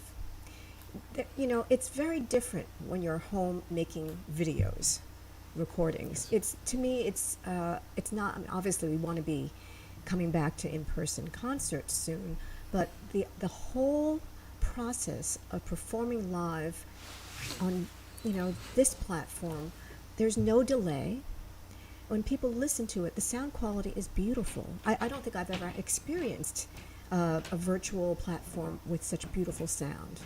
You know, it's very different when you're home making videos, recordings. It's, to me, it's not, I mean, obviously we want to be coming back to in-person concerts soon, but the whole process of performing live on, you know, this platform, there's no delay. When people listen to it, the sound quality is beautiful. I don't think I've ever experienced a virtual platform with such beautiful sound.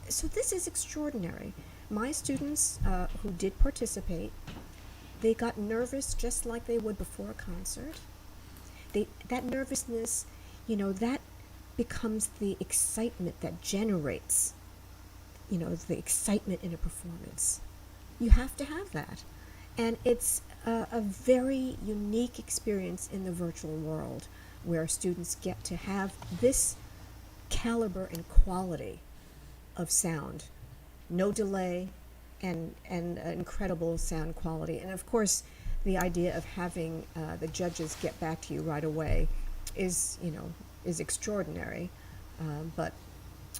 So this is extraordinary. My students who did participate, they got nervous just like they would before a concert. That nervousness, you know, that becomes the excitement that generates, you know, the excitement in a performance. You have to have that. And it's a very unique experience in the virtual world where students get to have this caliber and quality of sound, no delay, and incredible sound quality. And of course, the idea of having the judges get back to you right away is, you know, is extraordinary. But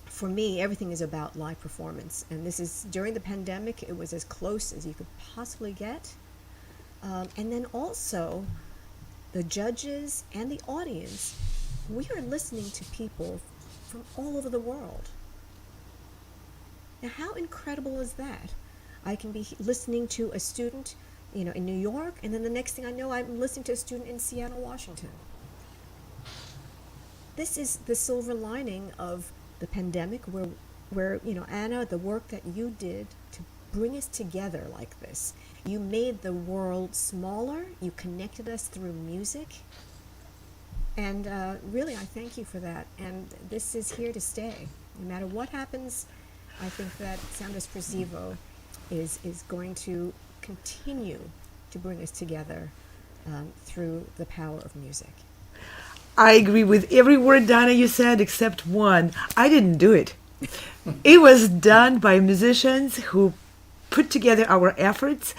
for me, everything is about live performance. And this is, during the pandemic, it was as close as you could possibly get. And then also, the judges and the audience, we are listening to people from all over the world. Now, how incredible is that? I can be listening to a student, you know, in New York, and then the next thing I know, I'm listening to a student in Seattle, Washington. This is the silver lining of the pandemic, where you know, Anna, the work that you did to bring us together like this. You made the world smaller. You connected us through music. And really, I thank you for that. And this is here to stay. No matter what happens, I think that Sound Espressivo is going to continue to bring us together through the power of music. I agree with every word, Donna, you said, except one. I didn't do it. It was done by musicians who put together our efforts,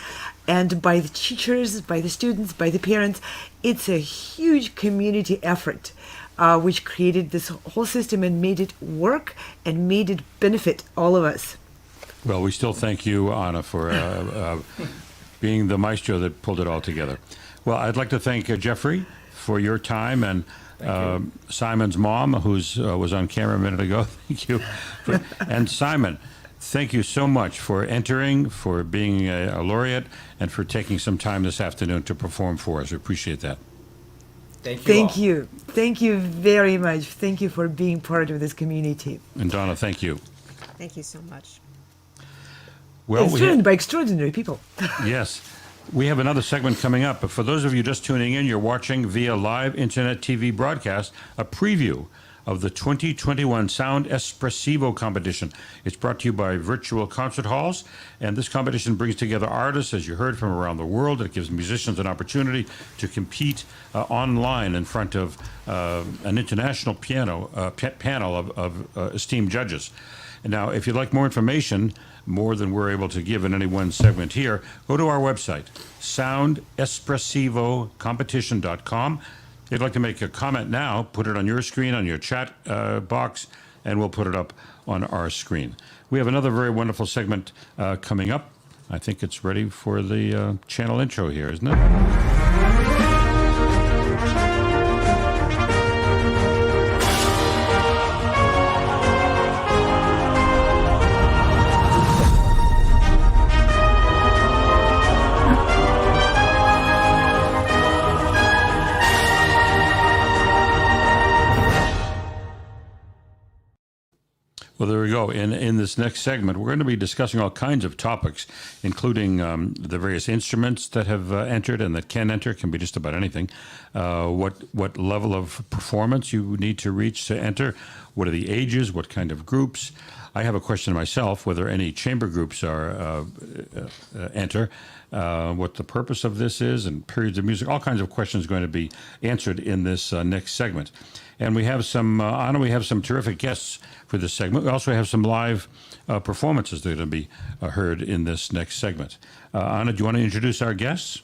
and by the teachers, by the students, by the parents. It's a huge community effort which created this whole system and made it work and made it benefit all of us. Well, we still thank you, Anna, for being the maestro that pulled it all together. Well, I'd like to thank Jeffrey for your time, and Simon's mom, who was on camera a minute ago. Thank you. And Simon, thank you so much for entering, for being a laureate, and for taking some time this afternoon to perform for us. We appreciate that. Thank you. Thank you very much. Thank you for being part of this community. And Donna, thank you. Thank you so much. Well, it's joined by extraordinary people. Yes. We have another segment coming up, but for those of you just tuning in, you're watching via live internet TV broadcast a preview of the 2021 Sound Espressivo competition. It's brought to you by Virtual Concert Halls, and this competition brings together artists, as you heard, from around the world. It gives musicians an opportunity to compete online in front of an international panel of esteemed judges. And now, if you'd like more information, more than we're able to give in any one segment here, go to our website, soundespressivocompetition.com. If you'd like to make a comment now, put it on your screen, on your chat box, and we'll put it up on our screen. We have another very wonderful segment coming up. I think it's ready for the channel intro here, isn't it? Well, there we go. In this next segment, we're going to be discussing all kinds of topics, including the various instruments that have entered and that can enter. Can be just about anything. What level of performance you need to reach to enter. What are the ages? What kind of groups? I have a question myself, whether any chamber groups are enter, what the purpose of this is, and periods of music. All kinds of questions going to be answered in this next segment. And we have some, Anna, we have some terrific guests for this segment. We also have some live performances that are going to be heard in this next segment. Anna, do you want to introduce our guests?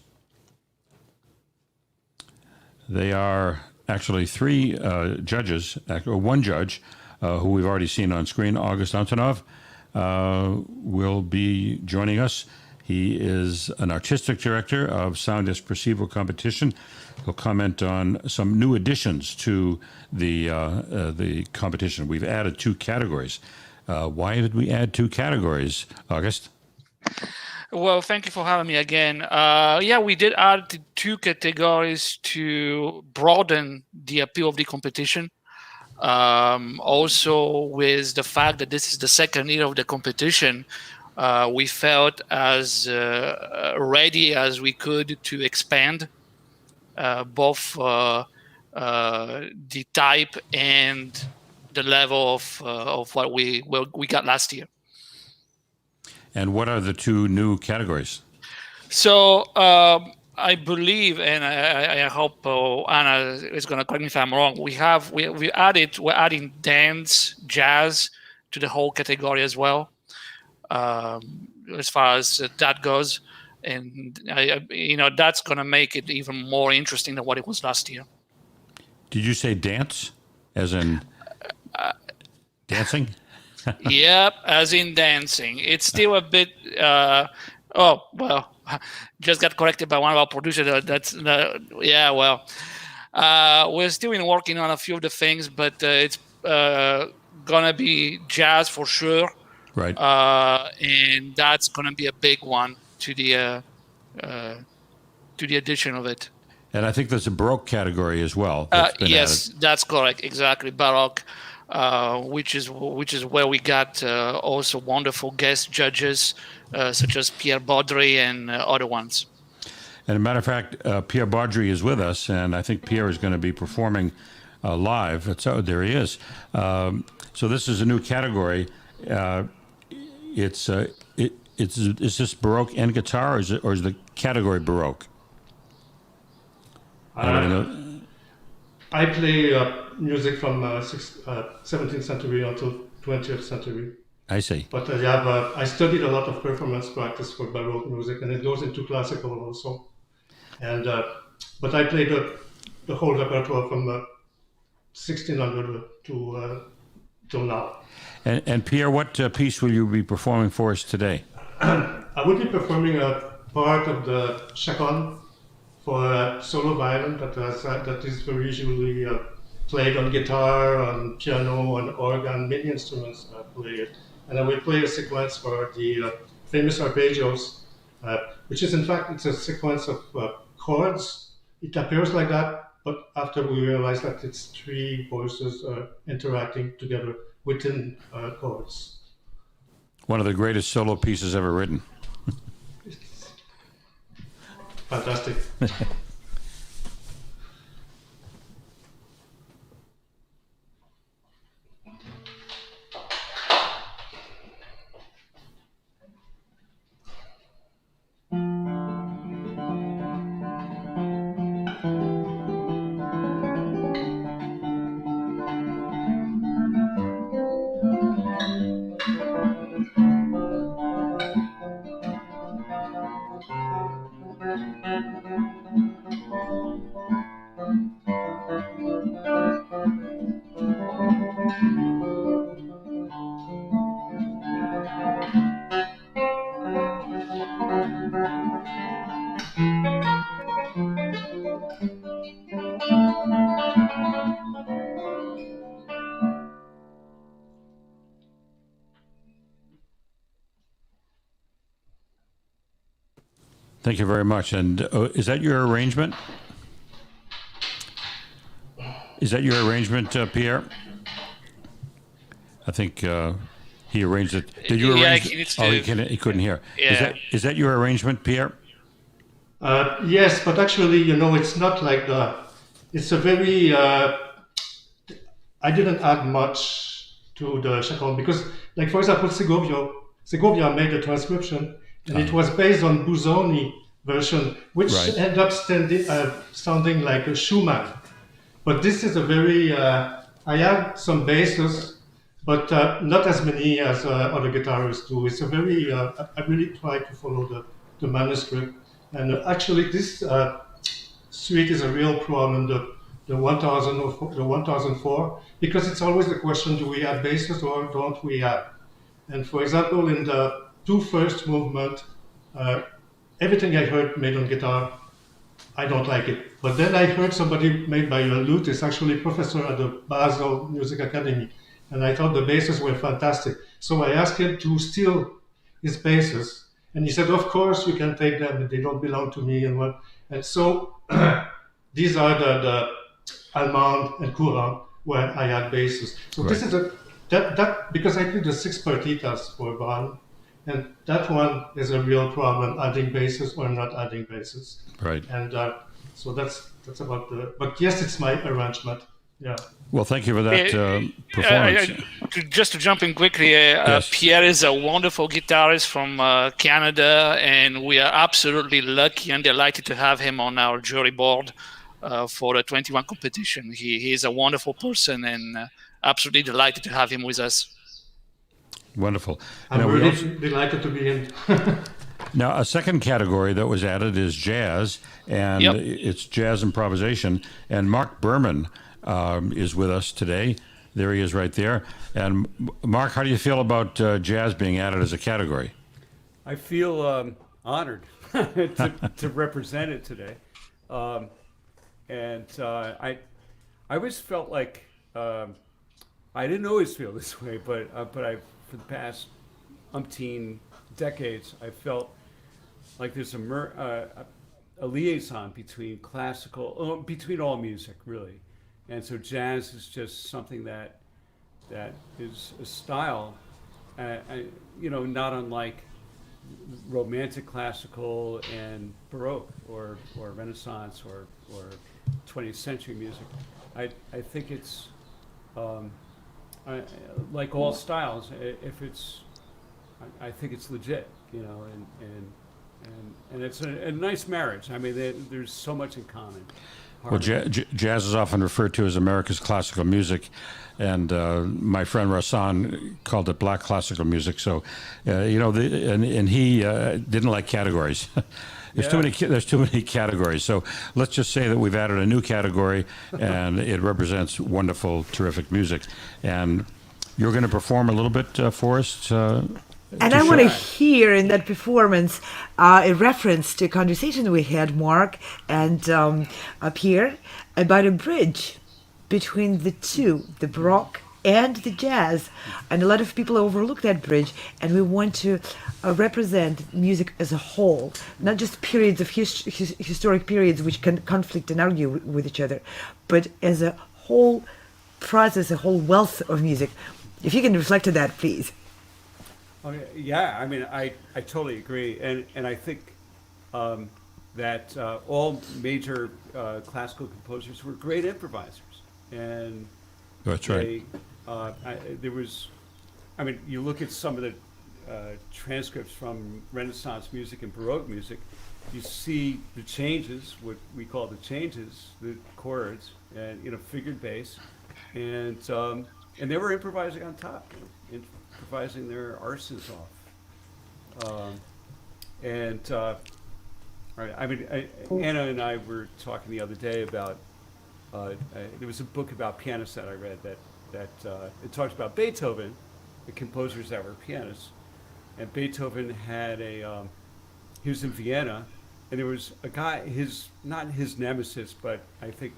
They are actually three judges, or one judge, who we've already seen on screen. Auguste Antonov will be joining us. He is an artistic director of Sound Espressivo competition. He'll comment on some new additions to the competition. We've added 2 categories. Why did we add 2 categories, Auguste? Well, thank you for having me again. Yeah, we did add 2 categories to broaden the appeal of the competition. Also, with the fact that this is the second year of the competition, we felt as ready as we could to expand both the type and the level of what we got last year. And what are the 2 new categories? So I believe, and I hope Anna is going to correct me if I'm wrong. We're adding dance, jazz to the whole category as well, as far as that goes, and that's going to make it even more interesting than what it was last year. Did you say dance, as in dancing? Yep, as in dancing. It's still a bit. Just got corrected by one of our producers. We're still working on a few of the things, but it's gonna be jazz for sure. Right. And that's gonna be a big one to the addition of it. And I think there's a Baroque category as well. Yes, that's correct. Exactly, Baroque, which is where we got also wonderful guest judges such as Pierre Beaudry and other ones. And as a matter of fact, Pierre Beaudry is with us, and I think Pierre is going to be performing live. There he is. So this is a new category. Is this Baroque and guitar, or is the category Baroque? I play music from 17th century until 20th century. I see. But I studied a lot of performance practice for Baroque music, and it goes into classical also. And but I played the whole repertoire from 1600 till now. And Pierre, what piece will you be performing for us today? I will be performing a part of the Chaconne for solo violin that is very usually played on guitar, on piano, on organ, many instruments play it. And I will play a sequence for the famous arpeggios, which is in fact, it's a sequence of chords. It appears like that, but after we realize that it's 3 voices interacting together within chords. One of the greatest solo pieces ever written. Fantastic. Thank you very much. And is that your arrangement? Is that your arrangement, Pierre? I think he arranged it. Did you arrange it? Oh, he couldn't hear. Yeah. Is that your arrangement, Pierre? Yes, but actually, it's not like it's a very, I didn't add much to the Chaconne because, like, for example, Segovia made a transcription and it was based on Busoni version, which ended up sounding like a Schumann. But this is a very, I have some basses, but not as many as other guitarists do. It's a very, I really try to follow the manuscript. And actually this suite is a real problem, the 1004, because it's always the question, do we have basses or don't we have? And for example, in the two first movement, everything I heard made on guitar, I don't like it. But then I heard somebody made by a lutist, actually professor at the Basel Music Academy, and I thought the basses were fantastic. So I asked him to steal his basses, and he said, of course you can take them, but they don't belong to me. And so these are the Allemande and Courant where I had basses. So this is that because I did the 6 partitas for Brahms, and that one is a real problem, adding basses or not adding basses. Right. And so that's about but yes, it's my arrangement. Yeah. Well, thank you for that performance. Just to jump in quickly, Yes. Pierre is a wonderful guitarist from Canada, and we are absolutely lucky and delighted to have him on our jury board for the 21 competition. He is a wonderful person, and absolutely delighted to have him with us. Wonderful. I'm really delighted to be in. Now, a second category that was added is jazz, and it's jazz improvisation. And Mark Berman is with us today. There he is right there. And Mark, how do you feel about jazz being added as a category? I feel honored to represent it today. I always felt like, I didn't always feel this way, but for the past umpteen decades, I felt like there's a liaison between classical, between all music, really. And so jazz is just something that is a style, not unlike romantic classical and Baroque or Renaissance or 20th century music. I think it's like all styles. I think it's legit, and it's a nice marriage. I mean, there's so much in common. Well, jazz is often referred to as America's classical music, and my friend Rassan called it black classical music. So, and he didn't like categories. There's too many categories. So let's just say that we've added a new category, and it represents wonderful, terrific music. And you're going to perform a little bit for us. And I want to hear in that performance a reference to a conversation we had, Mark and Pierre, about a bridge between the two, the Baroque and the jazz. And a lot of people overlook that bridge, and we want to represent music as a whole, not just periods of historic periods which can conflict and argue with each other, but as a whole process, a whole wealth of music. If you can reflect to that, please. Oh, yeah, I mean, I totally agree. And I think that all major classical composers were great improvisers. And that's right. You look at some of the transcripts from Renaissance music and Baroque music, you see the changes, what we call the changes, the chords, and figured bass, and they were improvising on top, improvising their arses off, Right. I mean, Anna and I were talking the other day about there was a book about pianists that I read that it talks about Beethoven, the composers that were pianists, and Beethoven had he was in Vienna, and there was a guy, not his nemesis, but I think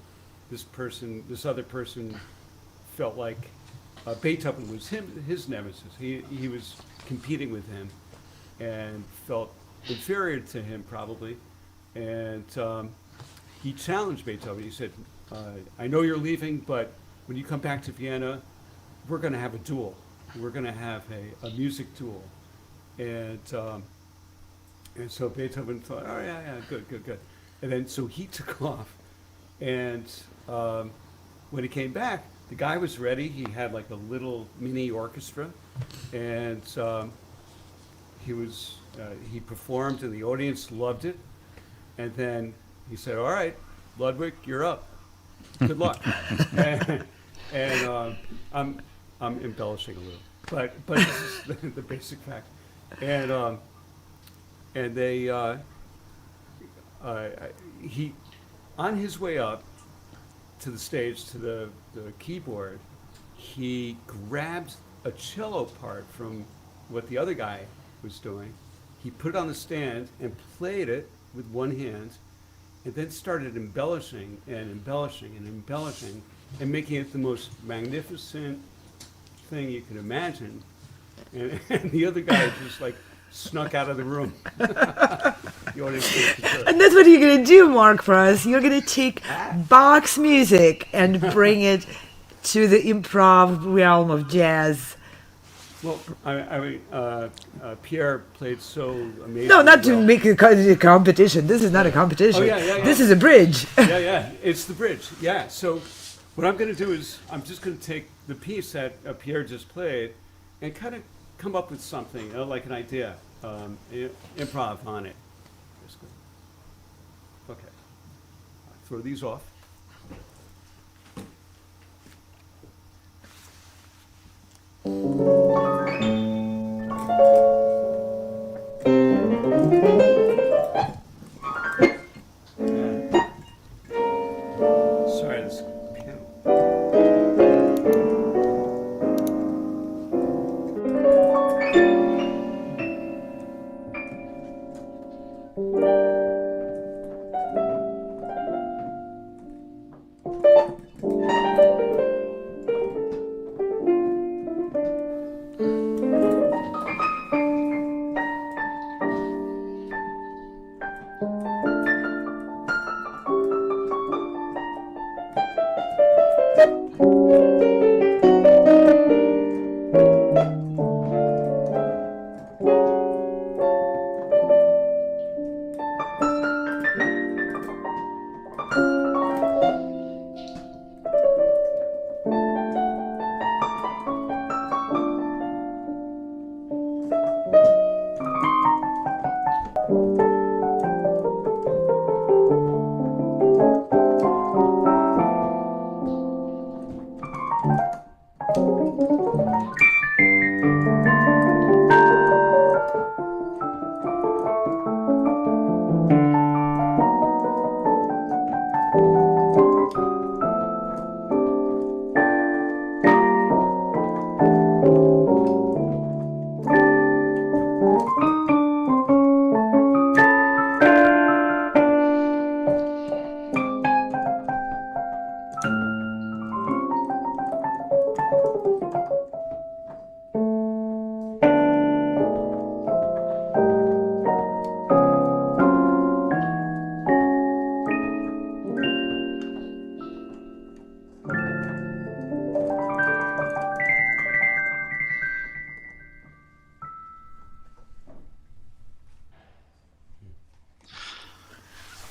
this other person felt like Beethoven was his nemesis. He was competing with him and felt inferior to him probably, and he challenged Beethoven. He said, I know you're leaving, but when you come back to Vienna, we're going to have a duel. We're going to have a music duel. And so Beethoven thought, oh, yeah, good. And then so he took off. And when he came back, the guy was ready. He had like a little mini orchestra. And he performed, and the audience loved it. And then he said, all right, Ludwig, you're up. Good luck. and I'm embellishing a little, but this is the basic fact. And they he on his way up to the stage to the keyboard, he grabbed a cello part from what the other guy was doing. He put it on the stand and played it with one hand, and then started embellishing and making it the most magnificent thing you can imagine. And the other guy just like snuck out of the room. The audience and that's what you're going to do, Mark, for us. You're going to take Bach's music and bring it to the improv realm of jazz. Well, I mean, Pierre played so amazingly. No, not to make a competition. This is not a competition. Oh, yeah. This is a bridge. Yeah, it's the bridge. Yeah, so what I'm going to do is I'm just going to take the piece that Pierre just played and kind of come up with something, like an idea, improv on it. Okay. Throw these off. Sorry, this piano.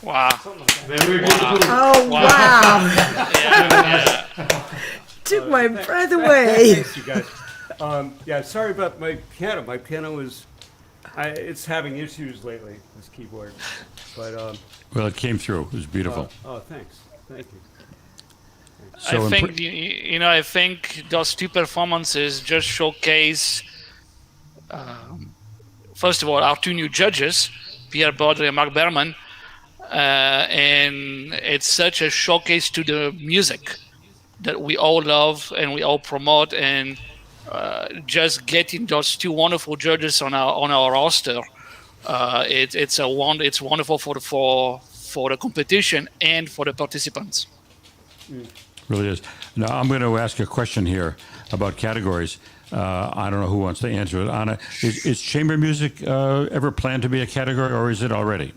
Wow. Very beautiful. Oh, wow. Yeah. Took my breath away. Thanks, you guys. Yeah, sorry about my piano. My piano it's having issues lately, this keyboard. But well, it came through. It was beautiful. Oh, thanks. Thank you. So I think I think those two performances just showcase, first of all, our two new judges, Pierre Beaudry and Mark Berman, and it's such a showcase to the music that we all love and we all promote. And just getting those two wonderful judges on our roster, it's wonderful for the competition and for the participants. Really is. Now, I'm going to ask a question here about categories. I don't know who wants to answer it. Anna, is chamber music ever planned to be a category, or is it already?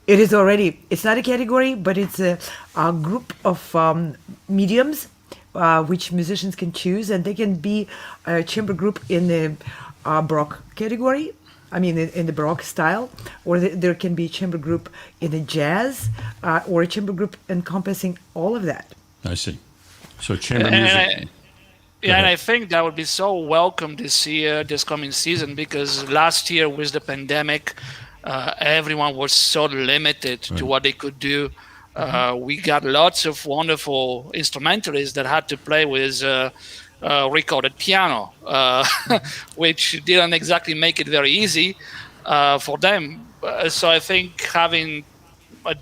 It is already. It's not a category, but it's a group of mediums which musicians can choose, and they can be a chamber group in the Baroque category. I mean, in the Baroque style, or there can be a chamber group in the jazz, or a chamber group encompassing all of that. I see. So chamber music. And I think that would be so welcome this year, this coming season, because last year with the pandemic, everyone was so limited to what they could do. We got lots of wonderful instrumentalists that had to play with recorded piano, which didn't exactly make it very easy for them. So I think having a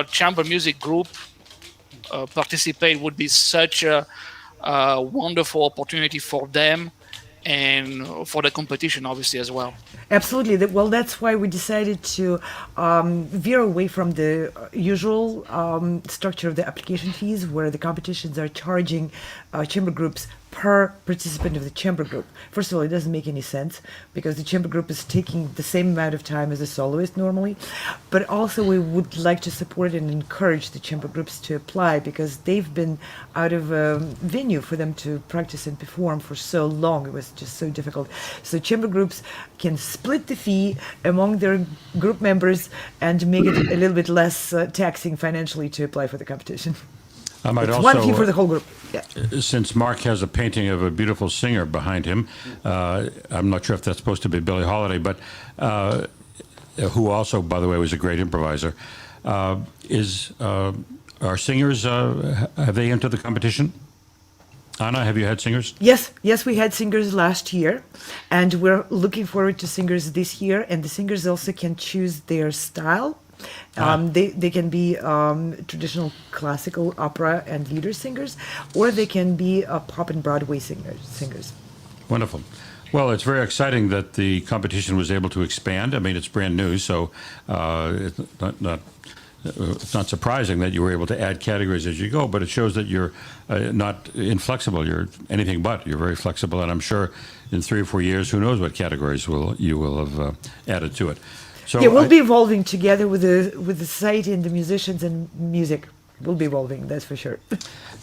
chamber music group participate would be such a wonderful opportunity for them and for the competition, obviously, as well. Absolutely. Well, that's why we decided to veer away from the usual structure of the application fees, where the competitions are charging chamber groups per participant of the chamber group. First of all, it doesn't make any sense because the chamber group is taking the same amount of time as a soloist normally. But also we would like to support and encourage the chamber groups to apply, because they've been out of a venue for them to practice and perform for so long. It was just so difficult. So chamber groups can split the fee among their group members and make it a little bit less taxing financially to apply for the competition. I might It's also, one fee for the whole group. Yeah. Since Mark has a painting of a beautiful singer behind him, I'm not sure if that's supposed to be Billie Holiday, but who also, by the way, was a great improviser. Are singers, have they entered the competition? Anna, have you had singers? Yes, we had singers last year, and we're looking forward to singers this year. And the singers also can choose their style. They can be traditional classical opera and lieder singers, or they can be pop and Broadway singers. Wonderful. Well, it's very exciting that the competition was able to expand. I mean, it's brand new, so it's not surprising that you were able to add categories as you go, but it shows that you're not inflexible. You're anything but. You're very flexible, and I'm sure in 3 or 4 years, who knows what categories you will have added to it. So yeah, we'll be evolving together with the society and the musicians and music. We'll be evolving, that's for sure.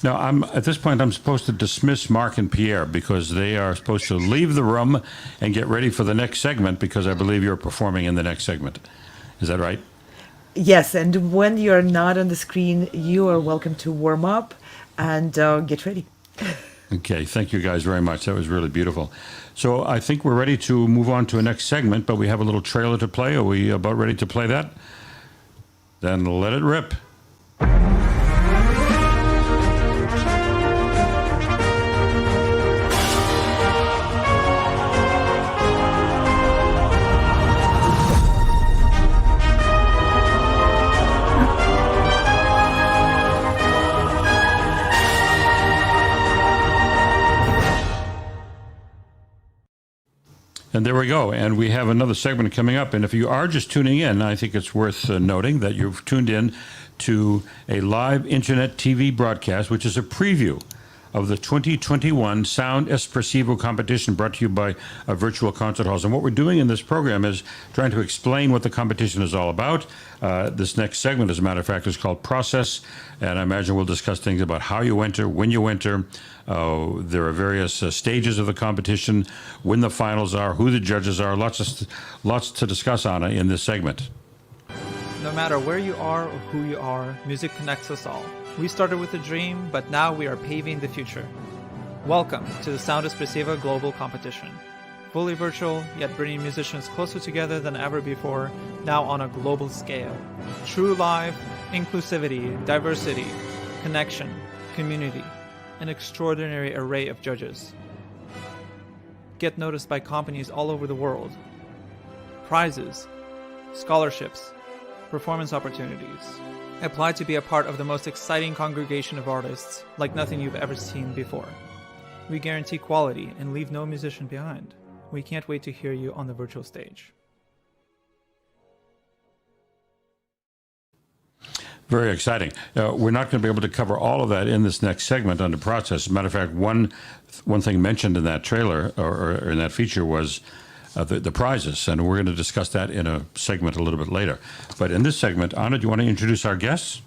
Now, at this point, I'm supposed to dismiss Mark and Pierre because they are supposed to leave the room and get ready for the next segment, because I believe you're performing in the next segment. Is that right? Yes, and when you're not on the screen, you are welcome to warm up and get ready. Okay, thank you guys very much. That was really beautiful. So I think we're ready to move on to a next segment, but we have a little trailer to play. Are we about ready to play that? Then let it rip. And there we go. And we have another segment coming up. And if you are just tuning in, I think it's worth noting that you've tuned in to a live internet TV broadcast, which is a preview of the 2021 Sound Espressivo competition brought to you by Virtual Concert Halls. And what we're doing in this program is trying to explain what the competition is all about. This next segment, as a matter of fact, is called Process. And I imagine we'll discuss things about how you enter, when you enter. There are various stages of the competition, when the finals are, who the judges are, lots to discuss, Anna, in this segment. No matter where you are or who you are, music connects us all. We started with a dream, but now we are paving the future. Welcome to the Sound Espressivo Global Competition. Fully virtual, yet bringing musicians closer together than ever before, now on a global scale. True live, inclusivity, diversity, connection, community, an extraordinary array of judges. Get noticed by companies all over the world. Prizes, scholarships, performance opportunities. Apply to be a part of the most exciting congregation of artists like nothing you've ever seen before. We guarantee quality and leave no musician behind. We can't wait to hear you on the virtual stage. Very exciting. We're not going to be able to cover all of that in this next segment under process. As a matter of fact, one thing mentioned in that trailer or in that feature was the prizes, and we're going to discuss that in a segment a little bit later. But in this segment, Anna, do you want to introduce our guests?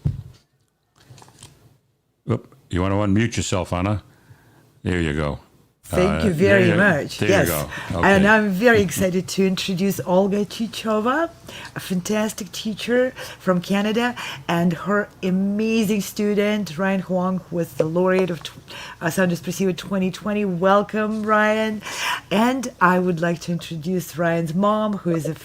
Oop, you want to unmute yourself, Anna? There you go. Thank you very much. There yes. you go. Okay. And I'm very excited to introduce Olga Chichova, a fantastic teacher from Canada, and her amazing student, Ryan Huang, who was the laureate of Sound Espressivo 2020. Welcome, Ryan. And I would like to introduce Ryan's mom, who is a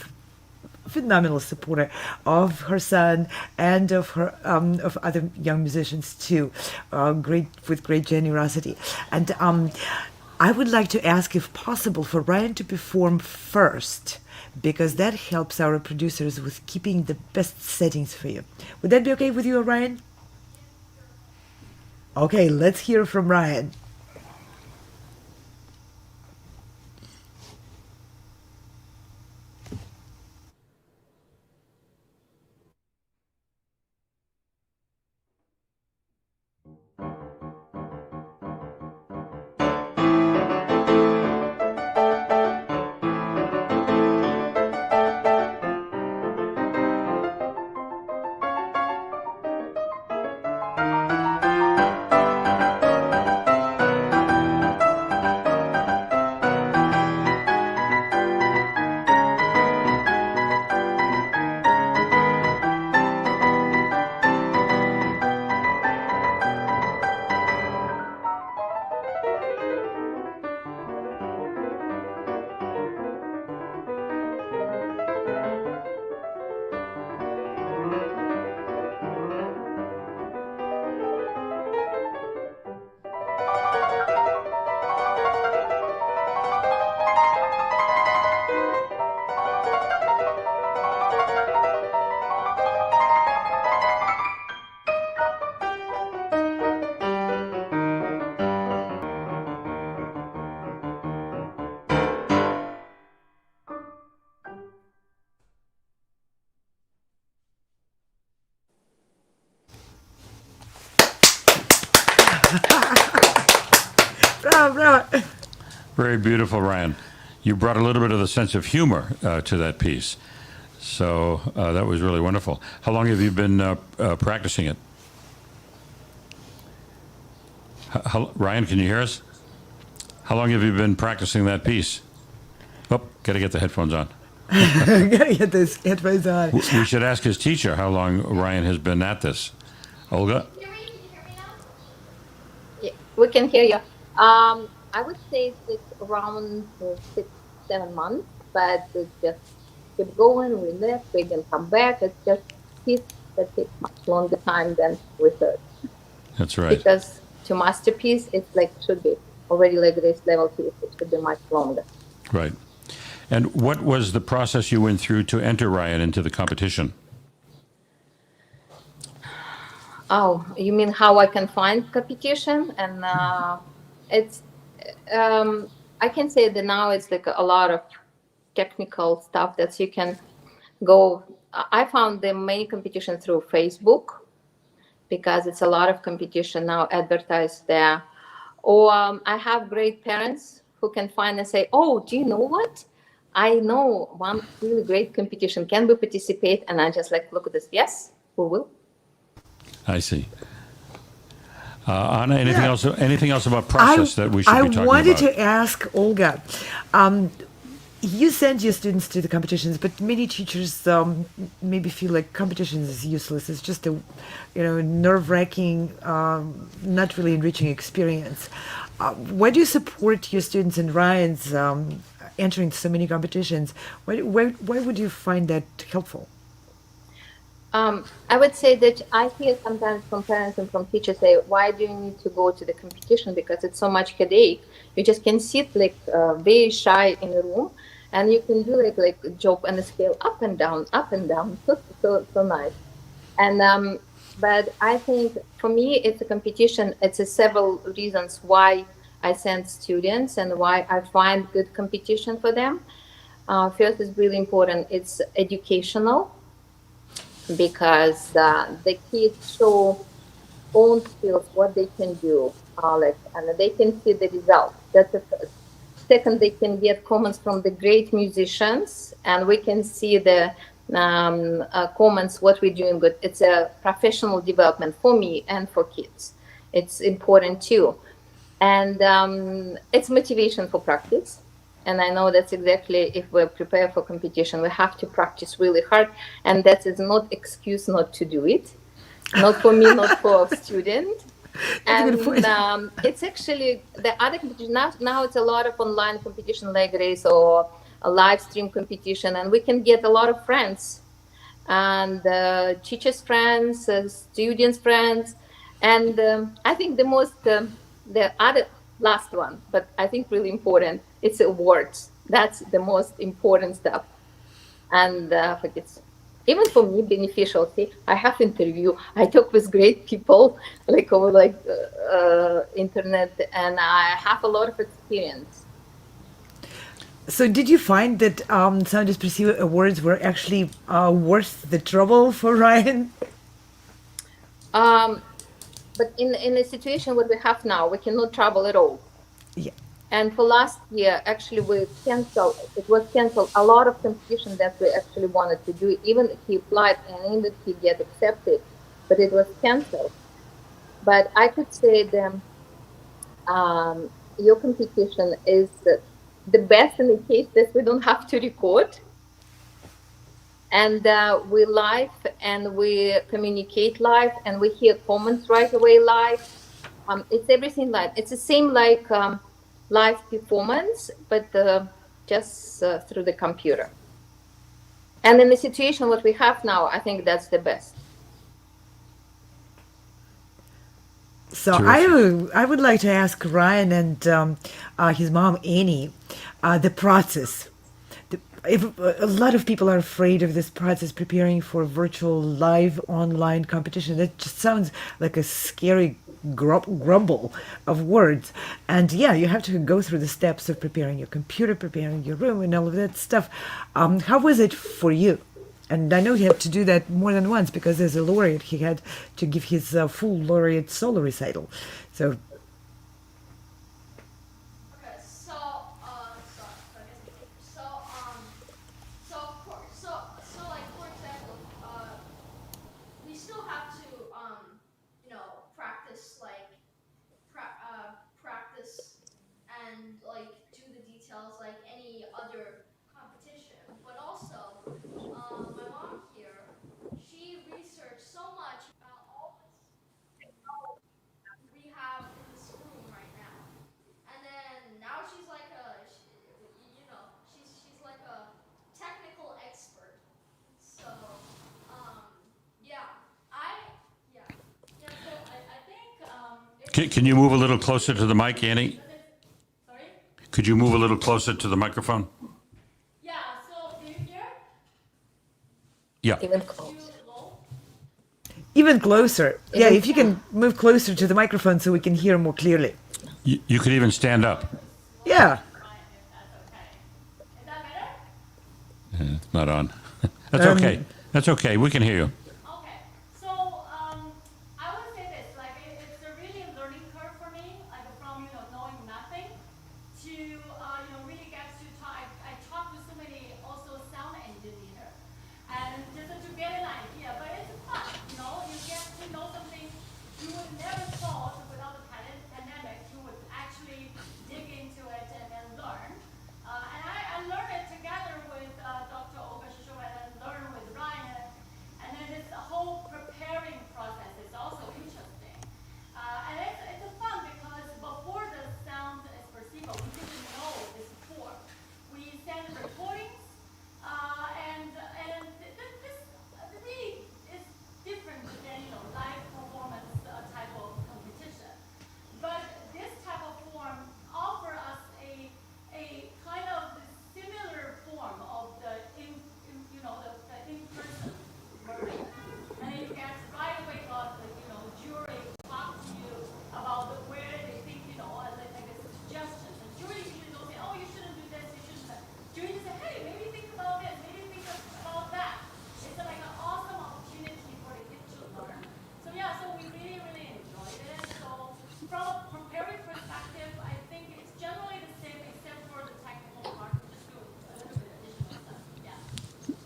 phenomenal supporter of her son and of her of other young musicians too, with great generosity. And I would like to ask, if possible, for Ryan to perform first, because that helps our producers with keeping the best settings for you. Would that be okay with you, Ryan? Okay, let's hear from Ryan. Bravo, bravo. Very beautiful, Ryan. You brought a little bit of the sense of humor to that piece. So that was really wonderful. How long have you been practicing it? Ryan, can you hear us? How long have you been practicing that piece? Oh, got to get the headphones on. Gotta get those headphones on. We should ask his teacher how long Ryan has been at this. Olga? Yeah, we can hear you. I would say it's around 6-7 months, but it's just keep going, we left, we can come back. It's just piece that takes much longer time than research. That's right. Because to masterpiece, it's like should be already like this level piece. It should be much longer. Right. And what was the process you went through to enter Ryan into the competition? Oh, you mean how I can find competition? And it's, I can say that now it's like a lot of technical stuff that you can go. I found the main competition through Facebook because it's a lot of competition now advertised there. Or I have great parents who can find and say, oh, do you know what? I know one really great competition. Can we participate? And I just like, look at this. Yes, we will. I see. Anna, anything else about process that we should be talking about? I wanted to ask Olga. You send your students to the competitions, but many teachers maybe feel like competitions is useless. It's just a, nerve-wracking, not really enriching experience. Why do you support your students and Ryan's entering so many competitions? Why would you find that helpful? I would say that I hear sometimes from parents and from teachers say, why do you need to go to the competition? Because it's so much headache. You just can sit like very shy in a room and you can do it like a job and a scale up and down, so nice. And but I think for me, it's a competition. It's a several reasons why I send students and why I find good competition for them. First is really important. It's educational because the kids show own skills, what they can do, and they can see the results. That's the first. Second, they can get comments from the great musicians, and we can see the comments what we're doing good. It's a professional development for me and for kids. It's important too, and it's motivation for practice. And I know that's exactly, if we're prepared for competition, we have to practice really hard, and that is not excuse not to do it. Not for me, not for a student. And it's actually the other competition. Now it's a lot of online competition like race or a live stream competition, and we can get a lot of friends and teachers' friends, students' friends. And I think the other last one, but I think really important, it's awards. That's the most important stuff. And for kids, even for me, beneficial. See, I have interview. I talk with great people, like over internet, and I have a lot of experience. So, did you find that Sound Espressivo awards were actually worth the trouble for Ryan? But in a situation what we have now, we cannot travel at all. Yeah. And for last year, actually, it was canceled. A lot of competition that we actually wanted to do, even if he applied and even he get accepted, but it was canceled. But I could say that your competition is the best in the case that we don't have to record. And we live and we communicate live and we hear comments right away live. It's everything live. It's the same like live performance, but just through the computer. And in the situation what we have now, I think that's the best. So I would like to ask Ryan and his mom Annie the process. If a lot of people are afraid of this process, preparing for virtual live online competition, that just sounds like a scary grumble of words. And yeah, you have to go through the steps of preparing your computer, preparing your room, and all of that stuff. How was it for you? And I know you have to do that more than once because as a laureate, he had to give his full laureate solo recital. So Can you move a little closer to the mic, Annie? Sorry? Could you move a little closer to the microphone? Yeah, so do you hear? Yeah. Even closer. Even closer. Yeah, if you can move closer to the microphone so we can hear more clearly. You could even stand up. Yeah. It's not on. That's okay. That's okay. We can hear you. And then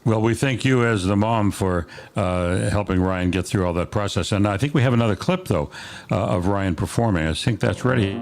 Well, we thank you as the mom for helping Ryan get through all that process. And I think we have another clip, though, of Ryan performing. I think that's ready.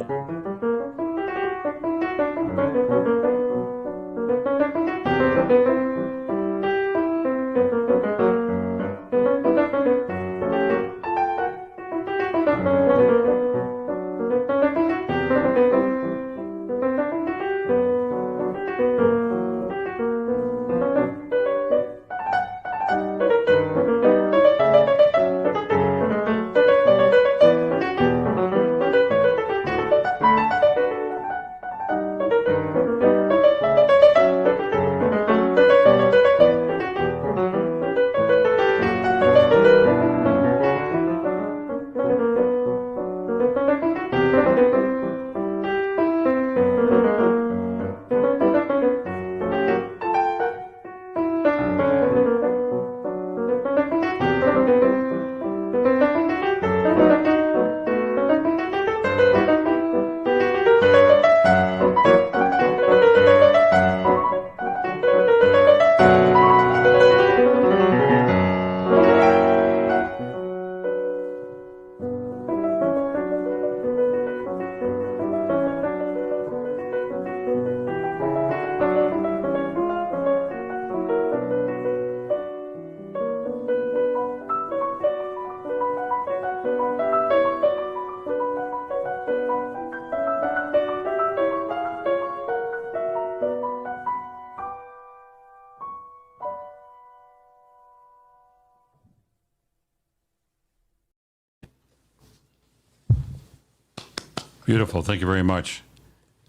Beautiful. Thank you very much.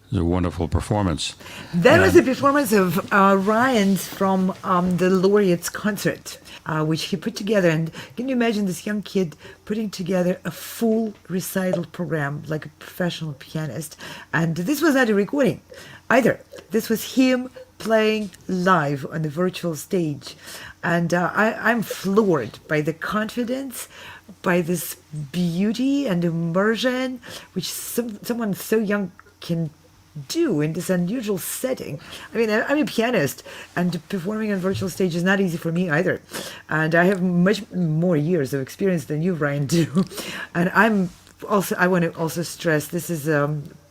It was a wonderful performance. That was a performance of Ryan's from the Laureate's concert, which he put together. And can you imagine this young kid putting together a full recital program like a professional pianist? And this was not a recording either. This was him playing live on the virtual stage. And I'm floored by the confidence, by this beauty and immersion, which someone so young can do in this unusual setting. I mean, I'm a pianist, and performing on virtual stage is not easy for me either. And I have much more years of experience than you, Ryan, do. And I want to also stress, this is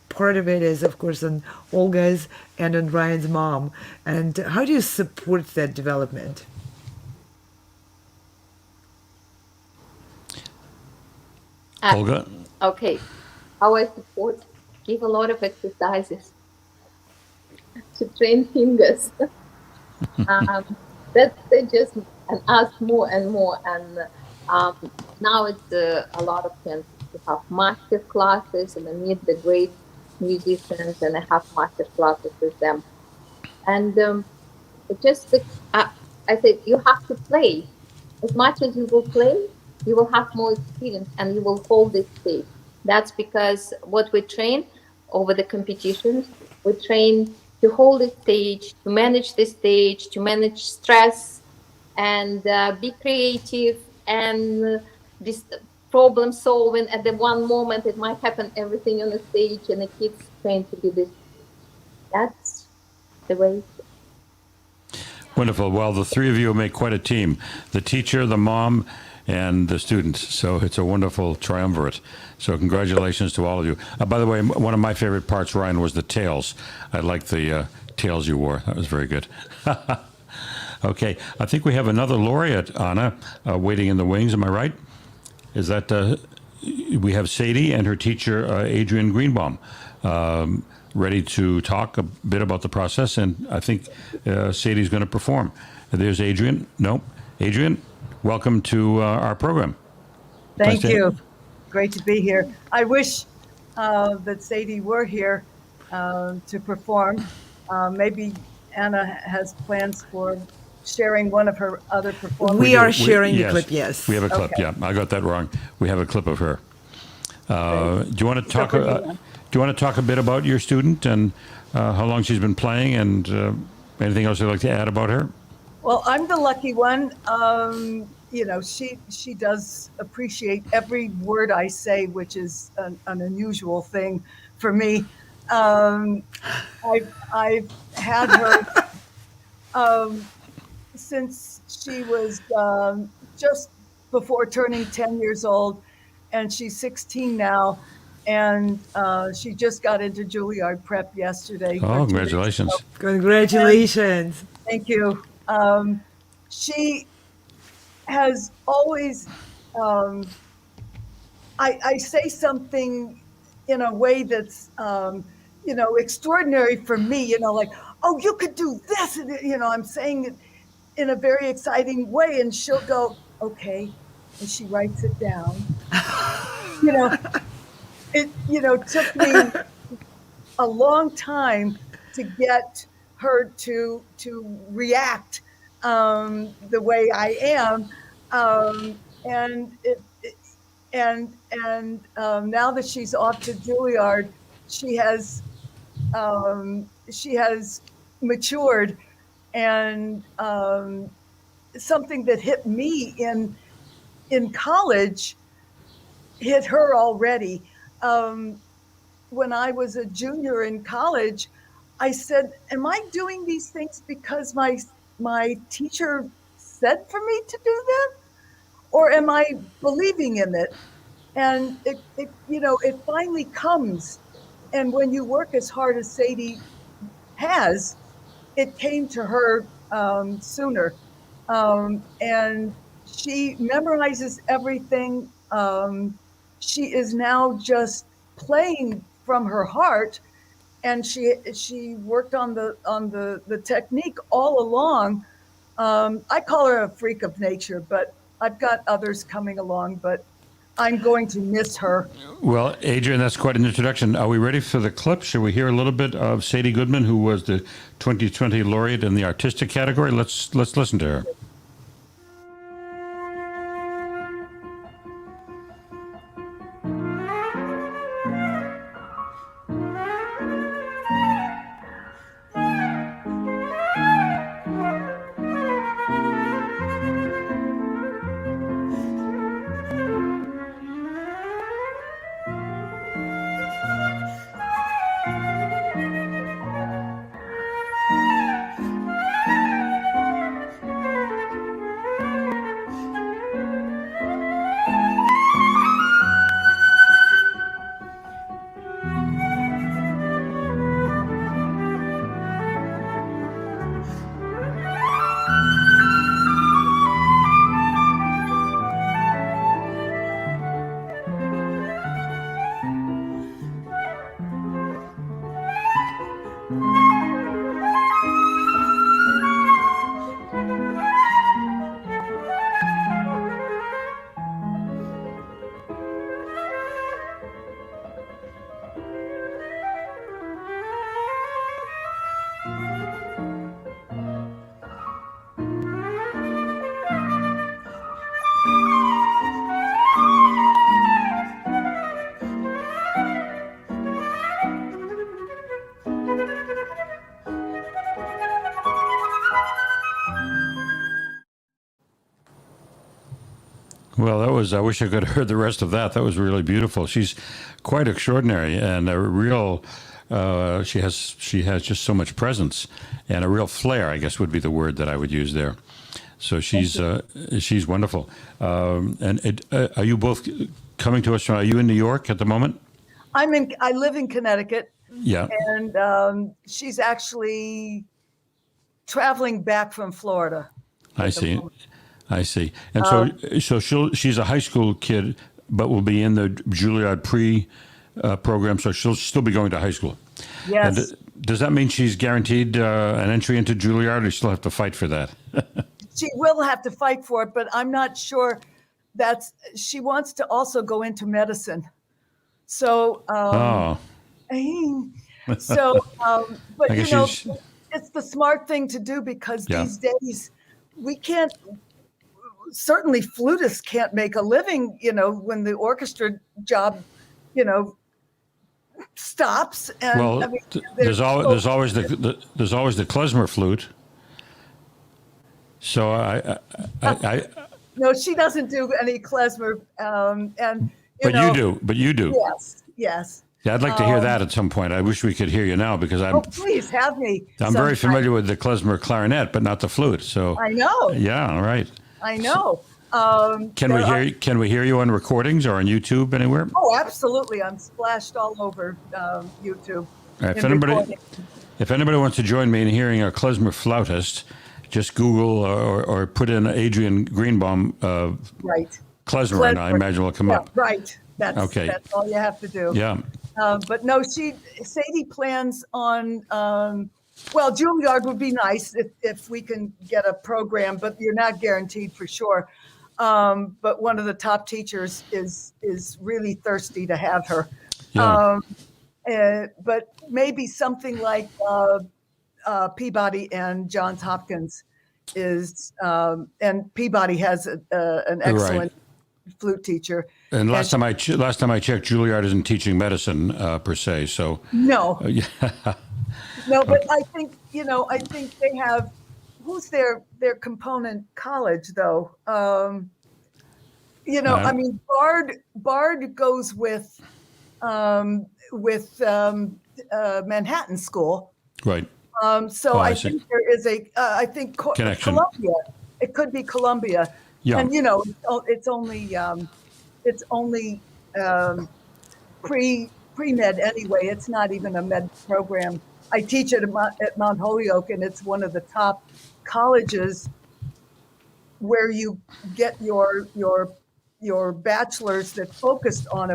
part of it is, of course, on Olga's and on Ryan's mom. And how do you support that development? Olga? Okay. How I support? Give a lot of exercises to train fingers. That's just, and ask more and more. And now it's a lot of chance to have master classes and I meet the great musicians and I have master classes with them. And it just, I said, you have to play. As much as you will play, you will have more experience and you will hold this stage. That's because what we train over the competitions, we train to hold the stage, to manage the stage, to manage stress, and be creative and this problem solving. At the one moment, it might happen everything on the stage, and the kids train to do this. That's the way. Wonderful. Well, the three of you make quite a team. The teacher, the mom, and the students. So it's a wonderful triumvirate. So congratulations to all of you. By the way, one of my favorite parts, Ryan, was the tails. I liked the tails you wore. That was very good. Okay, I think we have another laureate, Anna, waiting in the wings. Am I right? Is that, we have Sadie and her teacher, Adrian Greenbaum, ready to talk a bit about the process. And I think Sadie's going to perform. There's Adrian. No, Adrian. Welcome to our program. Thank you. Great to be here. I wish that Sadie were here to perform. Maybe Anna has plans for sharing one of her other performances. We are sharing the clip, yes. We have a clip, yeah. I got that wrong. We have a clip of her. Do you want to talk? Do you want to talk a bit about your student and how long she's been playing, and anything else you'd like to add about her? Well, I'm the lucky one. You know, she does appreciate every word I say, which is an unusual thing for me. I've had her since she was just before turning 10 years old, and she's 16 now. And she just got into Juilliard prep yesterday. Oh, congratulations. Congratulations. And thank you. She has always, I say something in a way that's, extraordinary for me, like, oh, you could do this. And, I'm saying it in a very exciting way. And she'll go, okay. And she writes it down. It took me a long time to get her to react the way I am, and now that she's off to Juilliard, she has matured, and something that hit me in college hit her already. When I was a junior in college, I said, am I doing these things because my teacher said for me to do them? Or am I believing in it? And it finally comes. And when you work as hard as Sadie has, it came to her sooner. And she memorizes everything. She is now just playing from her heart, and she worked on the technique all along. I call her a freak of nature, but I've got others coming along, but I'm going to miss her. Well, Adrian, that's quite an introduction. Are we ready for the clip? Should we hear a little bit of Sadie Goodman, who was the 2020 laureate in the artistic category? Let's listen to her. Well, that was, I wish I could have heard the rest of that. That was really beautiful. She's quite extraordinary and a real, she has just so much presence and a real flair, I guess would be the word that I would use there. So she's wonderful. Are you both coming to us from, are you in New York at the moment? I live in Connecticut. Yeah. And she's actually traveling back from Florida. I see. I see. And she's a high school kid, but will be in the Juilliard program, so she'll still be going to high school. Yes. And does that mean she's guaranteed an entry into Juilliard, or she'll have to fight for that? She will have to fight for it, but I'm not sure she wants to also go into medicine. So, but it's the smart thing to do because these days we can't, certainly flutists can't make a living, when the orchestra job, stops. And well, there's always the klezmer flute. So I no, she doesn't do any klezmer. But you do. Yes. Yeah, I'd like to hear that at some point. I wish we could hear you now because Oh, please have me. I'm very sometime. familiar with the klezmer clarinet, but not the flute. So I know. Yeah, right. I know. Can we hear you on recordings or on YouTube anywhere? Oh, absolutely. I'm splashed all over YouTube. If anybody wants to join me in hearing a klezmer flautist, just Google or put in Adrian Greenbaum right. klezmer, and I imagine will come up. Right. That's all you have to do. Yeah. But no, Sadie plans on, well, Juilliard would be nice if we can get a program, but you're not guaranteed for sure. But one of the top teachers is really thirsty to have her. Yeah. But maybe something like Peabody and Johns Hopkins is, and Peabody has an excellent flute teacher. And last time I checked, Juilliard isn't teaching medicine per se. So no, yeah. No, but I think they have. Who's their component college though? I mean, Bard goes with Manhattan School. Right. So I think there is I think connection. Columbia. It could be Columbia. Yeah. And it's only pre-med anyway. It's not even a med program. I teach at Mount Holyoke, and it's one of the top colleges where you get your bachelor's that focused on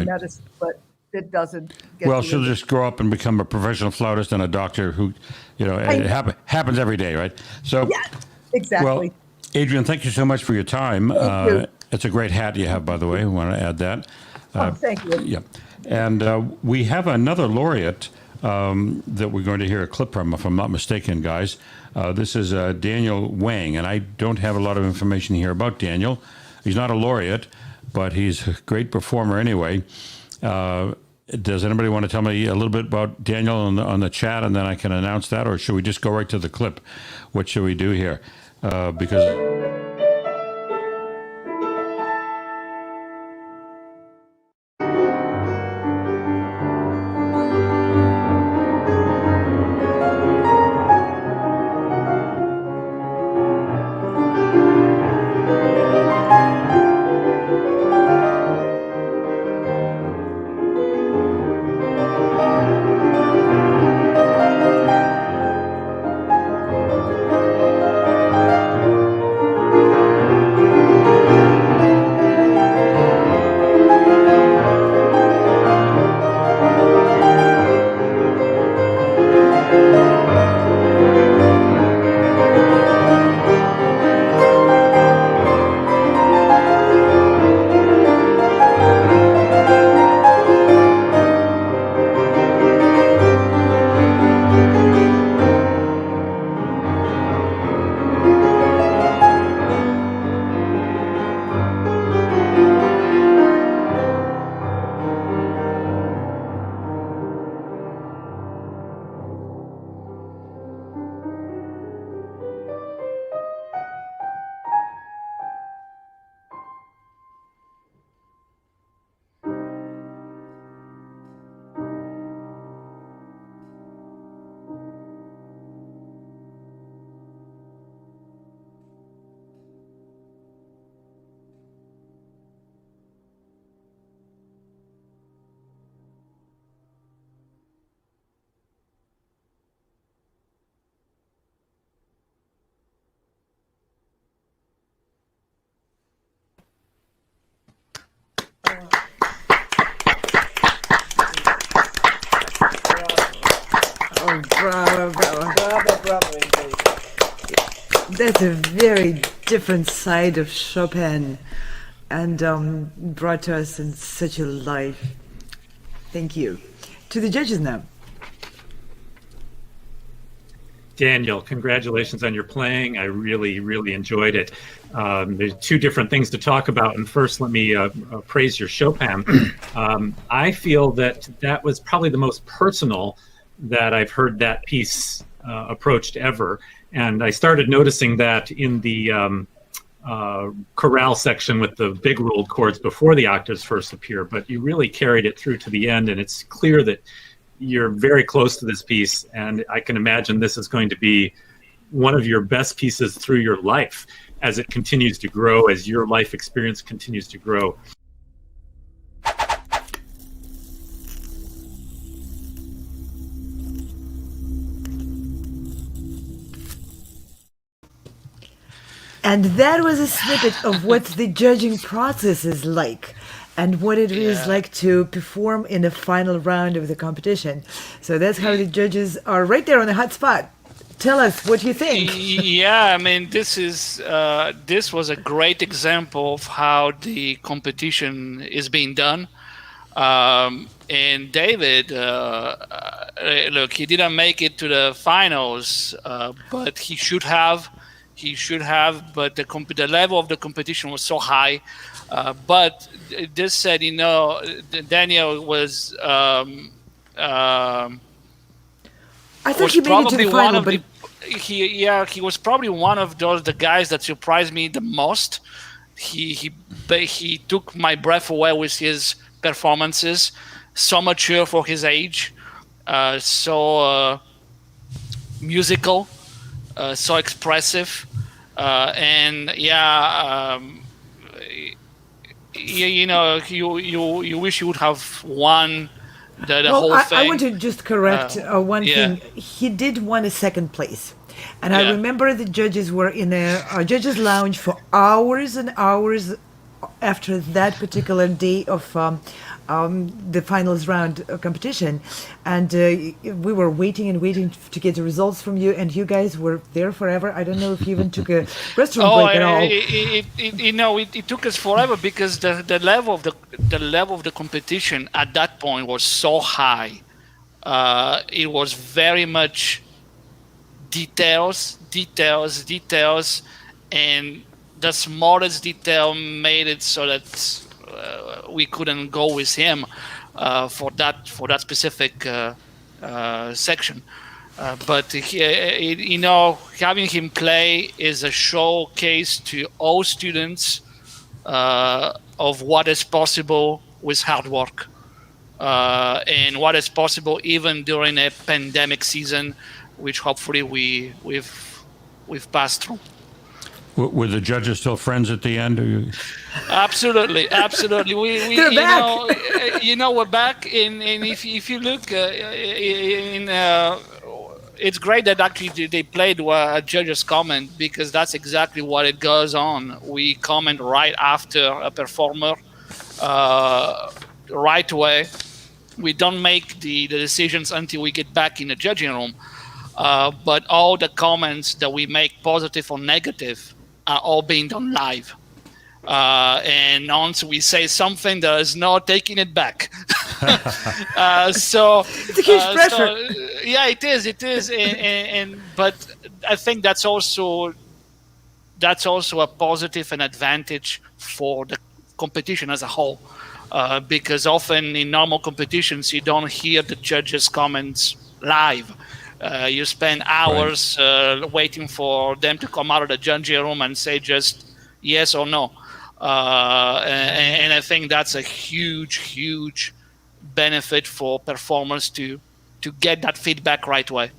medicine, but it doesn't get well, she'll just grow up and become a professional flautist and a doctor who, it happens every day, right? So, yeah, exactly. Well, Adrian, thank you so much for your time. Thank you. It's a great hat you have, by the way. I want to add that. Thank you. Yeah. And we have another laureate that we're going to hear a clip from, if I'm not mistaken, guys. This is Daniel Weng, and I don't have a lot of information here about Daniel. He's not a laureate, but he's a great performer anyway. Does anybody want to tell me a little bit about Daniel on the chat, and then I can announce that, or should we just go right to the clip? What should we do here? Because... Bravo, indeed. That's a very different side of Chopin, and brought to us in such a life. Thank you. To the judges now. Daniel, congratulations on your playing. I really, really enjoyed it. There's two different things to talk about. And first, let me praise your Chopin. I feel that was probably the most personal that I've heard that piece approached ever. And I started noticing that in the chorale section with the big ruled chords before the octaves first appear, but you really carried it through to the end, and it's clear that you're very close to this piece, and I can imagine this is going to be one of your best pieces through your life as it continues to grow, as your life experience continues to grow. And that was a snippet of what the judging process is like and what it is like to perform in the final round of the competition. So that's how the judges are right there on the hot spot. Tell us what you think. Yeah, I mean, this was a great example of how the competition is being done. And David, look, he didn't make it to the finals, but he should have. But the level of the competition was so high. But this said, Daniel was. I thought he made it to the final, but he was probably one of the guys that surprised me the most. He took my breath away with his performances. So mature for his age, so musical. So expressive, and you wish you would have won the whole thing. I want to just correct one thing. He did win a second place, and I remember the judges were in a judges' lounge for hours and hours after that particular day of the finals round competition, and we were waiting and waiting to get the results from you, and you guys were there forever. I don't know if you even took a restroom break at all. It took us forever because the level of the competition at that point was so high. It was very much details, and the smallest detail made it so that we couldn't go with him for that specific section. But having him play is a showcase to all students of what is possible with hard work and what is possible even during a pandemic season, which hopefully we've passed through. Were the judges still friends at the end? Absolutely. They're back. We're back. And if you look, it's great that actually they played a judge's comment, because that's exactly what it goes on. We comment right after a performer, right away. We don't make the decisions until we get back in the judging room. But all the comments that we make, positive or negative, are all being done live. And once we say something, there is no taking it back. So it's a huge pressure. It is. But I think that's also a positive and advantage for the competition as a whole. Because often in normal competitions, you don't hear the judges' comments live. You spend hours waiting for them to come out of the judging room and say just yes or no. And I think that's a huge benefit for performers to get that feedback right away.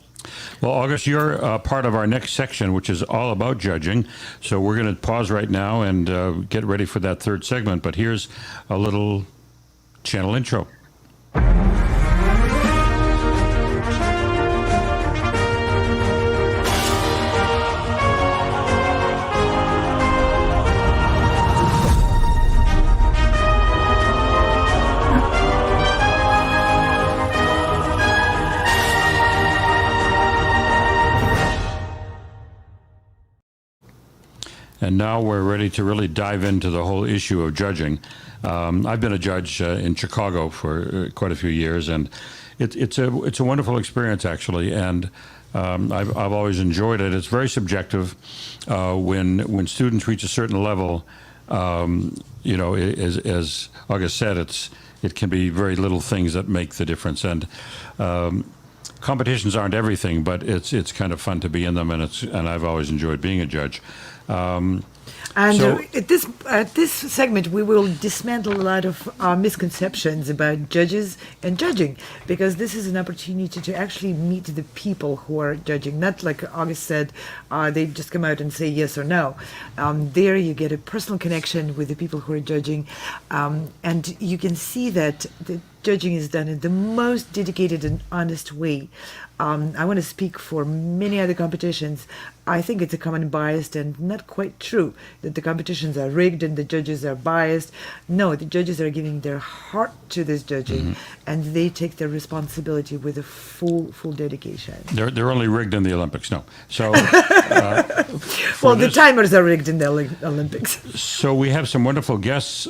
Well, August, you're part of our next section, which is all about judging. So we're going to pause right now and get ready for that third segment. But here's a little channel intro. And now we're ready to really dive into the whole issue of judging. I've been a judge in Chicago for quite a few years, and it's a wonderful experience, actually. And I've always enjoyed it. It's very subjective. When students reach a certain level, as August said, it can be very little things that make the difference. And competitions aren't everything, but it's kind of fun to be in them, and I've always enjoyed being a judge. And So- at this segment, we will dismantle a lot of misconceptions about judges and judging, because this is an opportunity to actually meet the people who are judging. Not like August said, they just come out and say yes or no. There you get a personal connection with the people who are judging, and you can see that the judging is done in the most dedicated and honest way. I want to speak for many other competitions. I think it's a common bias and not quite true that the competitions are rigged and the judges are biased. No, the judges are giving their heart to this judging, and they take their responsibility with a full dedication. They're only rigged in the Olympics. No. So. Well, the timers are rigged in the Olympics. So we have some wonderful guests.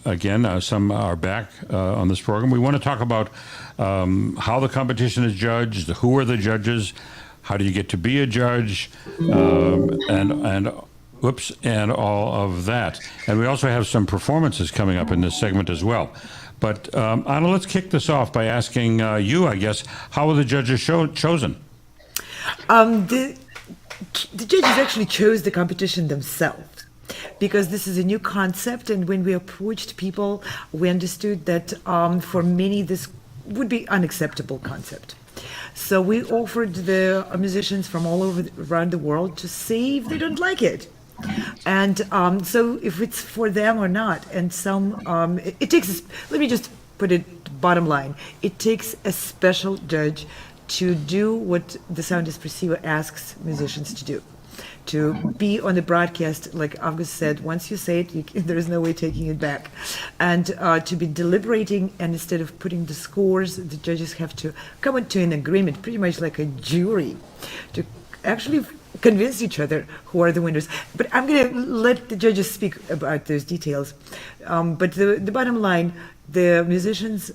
Again, some are back on this program. We want to talk about how the competition is judged, who are the judges, how do you get to be a judge, and all of that. And we also have some performances coming up in this segment as well. But Anna, let's kick this off by asking you, I guess, how were the judges chosen? The judges actually chose the competition themselves, because this is a new concept, and when we approached people, we understood that for many this would be unacceptable concept. So we offered the musicians from all around the world to see if they don't like it. And so if it's for them or not. And some, it takes, let me just put it bottom line, it takes a special judge to do what the Sound Espressivo asks musicians to do. To be on the broadcast, like Avguste said, once you say it, there is no way taking it back. And to be deliberating, and instead of putting the scores, the judges have to come into an agreement, pretty much like a jury, to actually convince each other who are the winners. But I'm going to let the judges speak about those details. But the bottom line, the musicians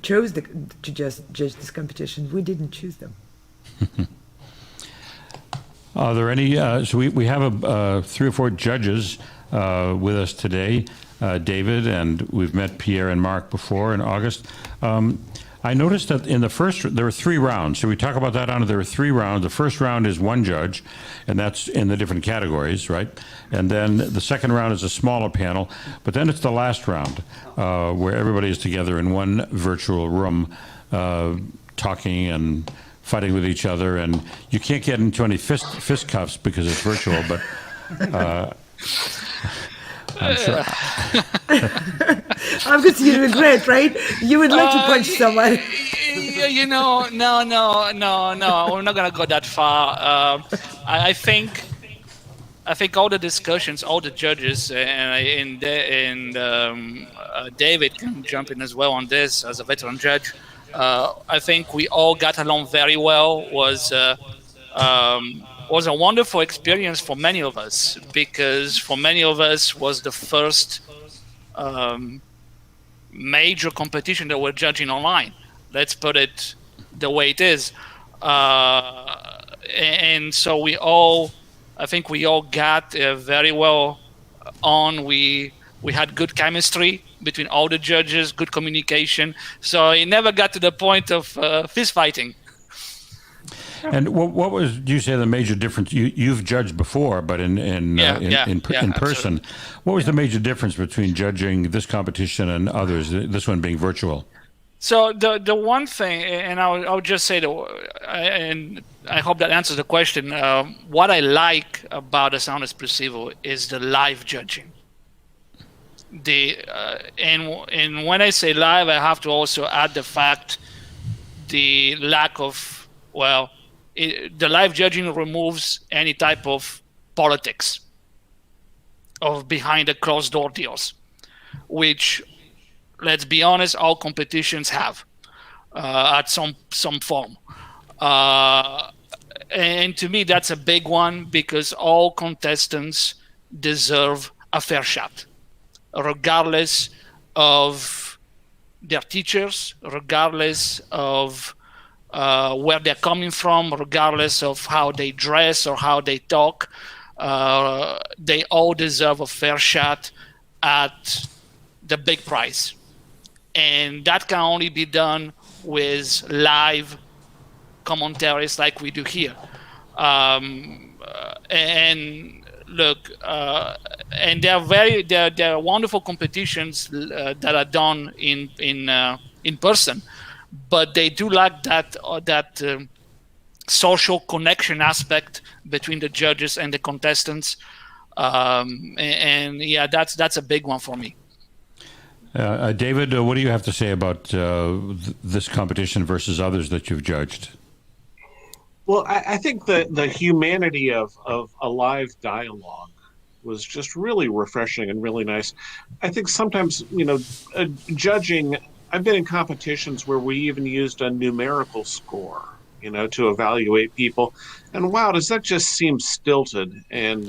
chose to just judge this competition. We didn't choose them. Are there any, so we have 3 or 4 judges with us today, David, and we've met Pierre and Mark before in August. I noticed that in the first, there were 3 rounds. So we talk about that, Anna. There were 3 rounds. The first round is 1 judge, and that's in the different categories, right? And then the second round is a smaller panel, but then it's the last round where everybody is together in one virtual room talking and fighting with each other, and you can't get into any fistcuffs because it's virtual, but I'm sure. I'm just you regret, right? You would like to punch someone. You know, no, we're not gonna go that far. I think all the discussions, all the judges, and David can jump in as well on this as a veteran judge. I think we all got along very well. Was a wonderful experience for many of us, because for many of us was the first major competition that we're judging online. Let's put it the way it is. And so I think we all got very well on. We had good chemistry between all the judges, good communication. So it never got to the point of fist fighting. And what was, you say, the major difference? You've judged before, but in person. Absolutely. What was the major difference between judging this competition and others, this one being virtual? So the one thing, and I'll just say, and I hope that answers the question, what I like about the Sound Espressivo is the live judging. And when I say live, I have to also add the fact, the lack of, the live judging removes any type of politics of behind the closed door deals, which, let's be honest, all competitions have at some form. And to me, that's a big one, because all contestants deserve a fair shot, regardless of their teachers, regardless of where they're coming from, regardless of how they dress or how they talk. They all deserve a fair shot at the big prize. And that can only be done with live commentaries like we do here. And look, and there are wonderful competitions that are done in person, but they do lack that social connection aspect between the judges and the contestants. And yeah, that's a big one for me. David, what do you have to say about this competition versus others that you've judged? Well, I think the humanity of a live dialogue was just really refreshing and really nice. I think sometimes, judging, I've been in competitions where we even used a numerical score, to evaluate people. And wow, does that just seem stilted? And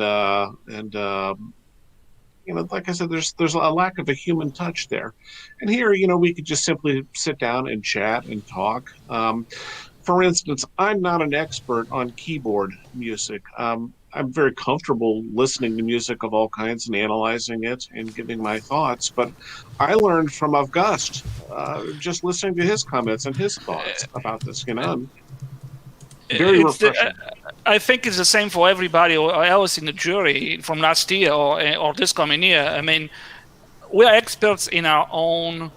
like I said, there's a lack of a human touch there. And here, we could just simply sit down and chat and talk. For instance, I'm not an expert on keyboard music. I'm very comfortable listening to music of all kinds and analyzing it and giving my thoughts. But I learned from Avguste, just listening to his comments and his thoughts about this. Very refreshing. I think it's the same for everybody else in the jury from last year or this coming year. I mean, we are experts in our own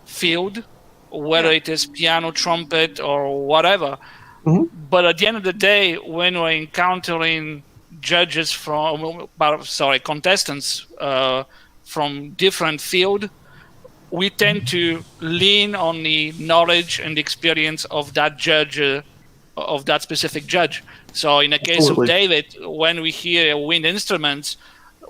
field, whether it is piano, trumpet, or whatever. Mm-hmm. But at the end of the day, when we're encountering contestants from different field, we tend to lean on the knowledge and experience of that judge, of that specific judge. So in the case of David, when we hear wind instruments,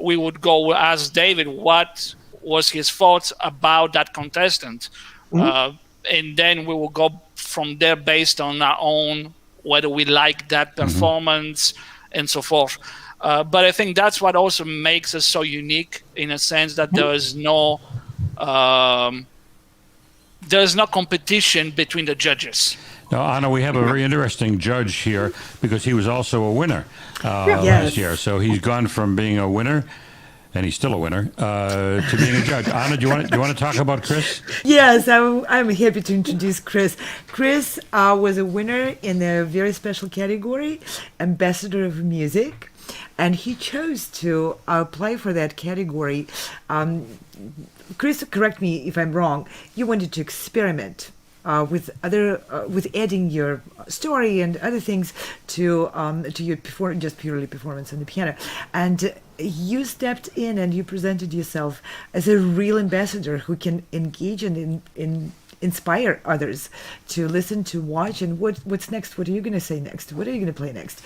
we would go ask David what was his thoughts about that contestant. Mm-hmm. And then we will go from there based on our own, whether we like that performance and so forth. But I think that's what also makes us so unique, in a sense that there is no competition between the judges. Now, Anna, we have a very interesting judge here because he was also a winner last year. So he's gone from being a winner, and he's still a winner, to being a judge. Anna, do you want to talk about Chris? Yes, I'm happy to introduce Chris. Chris was a winner in a very special category, Ambassador of Music, and he chose to apply for that category. Chris, correct me if I'm wrong. You wanted to experiment with adding your story and other things to your just purely performance on the piano, and you stepped in and you presented yourself as a real ambassador who can engage and inspire others to listen, to watch, and what's next? What are you going to say next? What are you going to play next?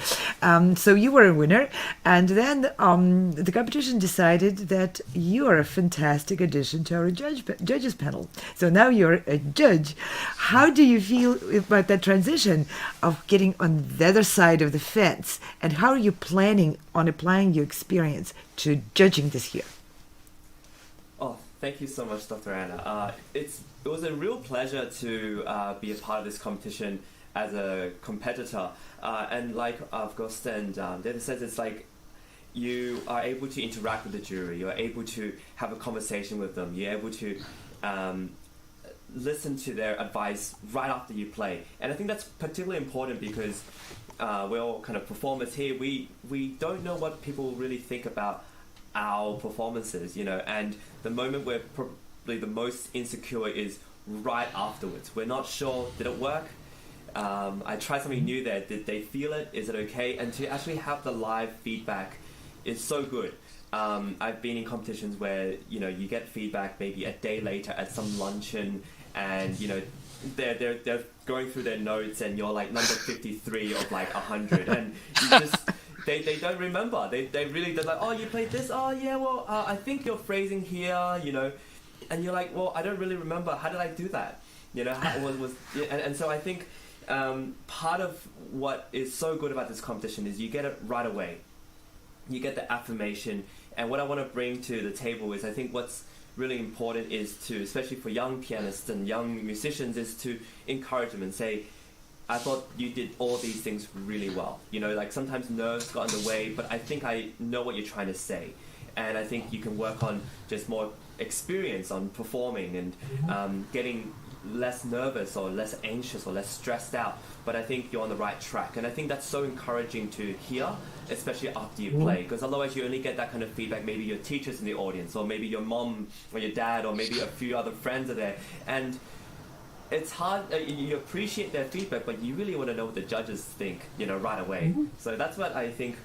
So you were a winner, and then the competition decided that you are a fantastic addition to our judges panel. So now you're a judge. How do you feel about that transition of getting on the other side of the fence, and how are you planning on applying your experience to judging this year? Oh, thank you so much, Dr. Anna. It was a real pleasure to be a part of this competition as a competitor. And like Avguste and David says, it's like you are able to interact with the jury. You're able to have a conversation with them. You're able to listen to their advice right after you play. And I think that's particularly important because we're all kind of performers here. We don't know what people really think about our performances, and the moment we're probably the most insecure is right afterwards. We're not sure, did it work? I tried something new there. Did they feel it? Is it okay? And to actually have the live feedback is so good. I've been in competitions where, you get feedback maybe a day later at some luncheon, and, they're going through their notes and you're like number 53 of like 100, and you just... They don't remember. They're like, oh, you played this? Oh, yeah, well, I think you're phrasing here, and you're like, well, I don't really remember. How did I do that? And so I think part of what is so good about this competition is you get it right away. You get the affirmation. And what I want to bring to the table is I think what's really important is to, especially for young pianists and young musicians, is to encourage them and say, I thought you did all these things really well. Like sometimes nerves got in the way, but I think I know what you're trying to say. And I think you can work on just more experience on performing and getting less nervous or less anxious or less stressed out, but I think you're on the right track. And I think that's so encouraging to hear, especially after you play, because otherwise you only get that kind of feedback. Maybe your teachers in the audience, or maybe your mom or your dad, or maybe a few other friends are there. And it's hard, you appreciate their feedback, but you really want to know what the judges think, right away. So that's what I think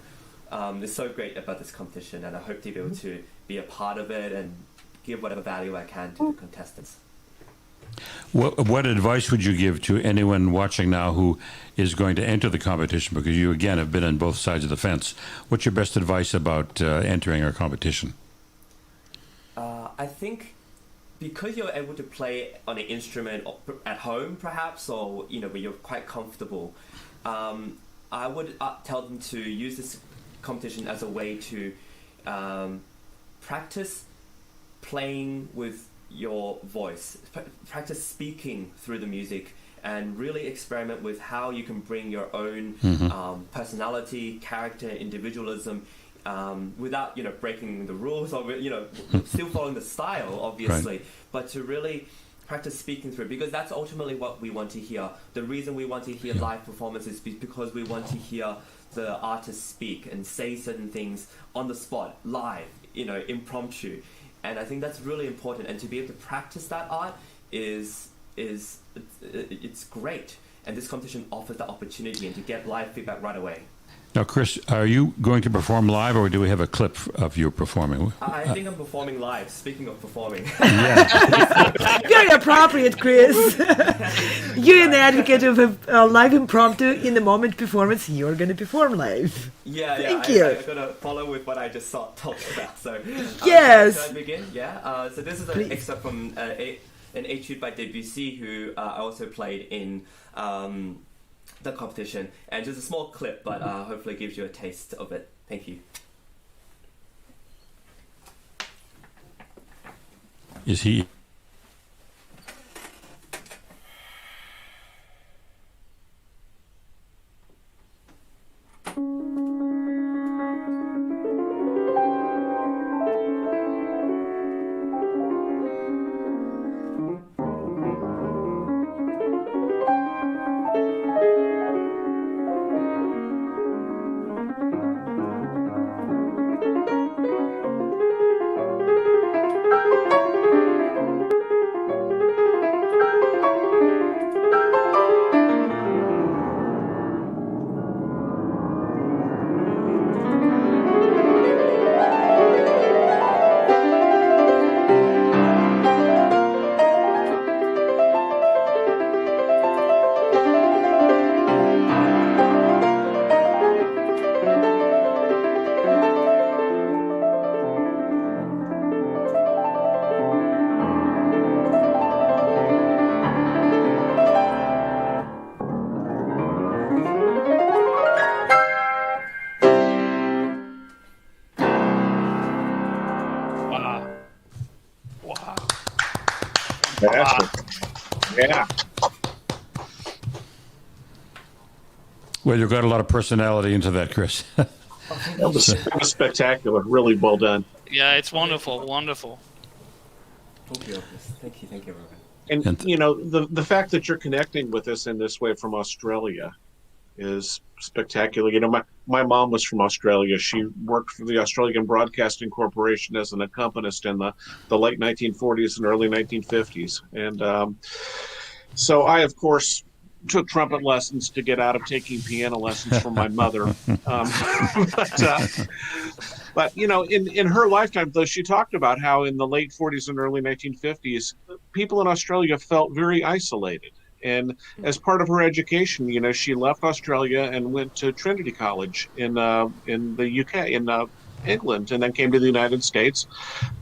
is so great about this competition, and I hope to be able to be a part of it and give whatever value I can to the contestants. What advice would you give to anyone watching now who is going to enter the competition? Because you, again, have been on both sides of the fence. What's your best advice about entering our competition? I think because you're able to play on an instrument at home, perhaps, or where you're quite comfortable, I would tell them to use this competition as a way to practice playing with your voice, practice speaking through the music, and really experiment with how you can bring your own personality, character, individualism, without breaking the rules, or still following the style, obviously, right. But to really practice speaking through it, because that's ultimately what we want to hear. The reason we want to hear live performances is because we want to hear the artist speak and say certain things on the spot, live, impromptu. And I think that's really important, and to be able to practice that art it's great. And this competition offers the opportunity and to get live feedback right away. Now, Chris, are you going to perform live, or do we have a clip of you performing? I think I'm performing live. Speaking of performing. Very appropriate, Chris. You're an advocate of a live impromptu in the moment performance. You're going to perform live. Thank you. I'm going to follow with what I just talked about. So, yes. Should I begin? Yeah. So this is an excerpt from an Etude by Debussy, who I also played in the competition, and just a small clip, but hopefully gives you a taste of it. Thank you. Is he? Yeah. Well, you've got a lot of personality into that, Chris. That was spectacular. Really well done. Yeah, it's wonderful, wonderful. Thank you, everyone. And the fact that you're connecting with us in this way from Australia is spectacular. My mom was from Australia. She worked for the Australian Broadcasting Corporation as an accompanist in the late 1940s and early 1950s. And so I, of course, took trumpet lessons to get out of taking piano lessons from my mother. But in her lifetime, though, she talked about how in the late 40s and early 1950s, people in Australia felt very isolated. And as part of her education, she left Australia and went to Trinity College in the UK, in England, and then came to the United States.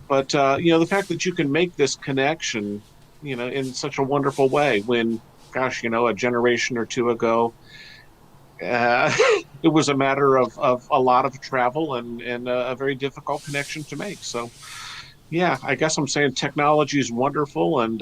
But the fact that you can make this connection, in such a wonderful way, when, gosh, a generation or two ago, it was a matter of a lot of travel and a very difficult connection to make. So, yeah, I guess I'm saying technology is wonderful, and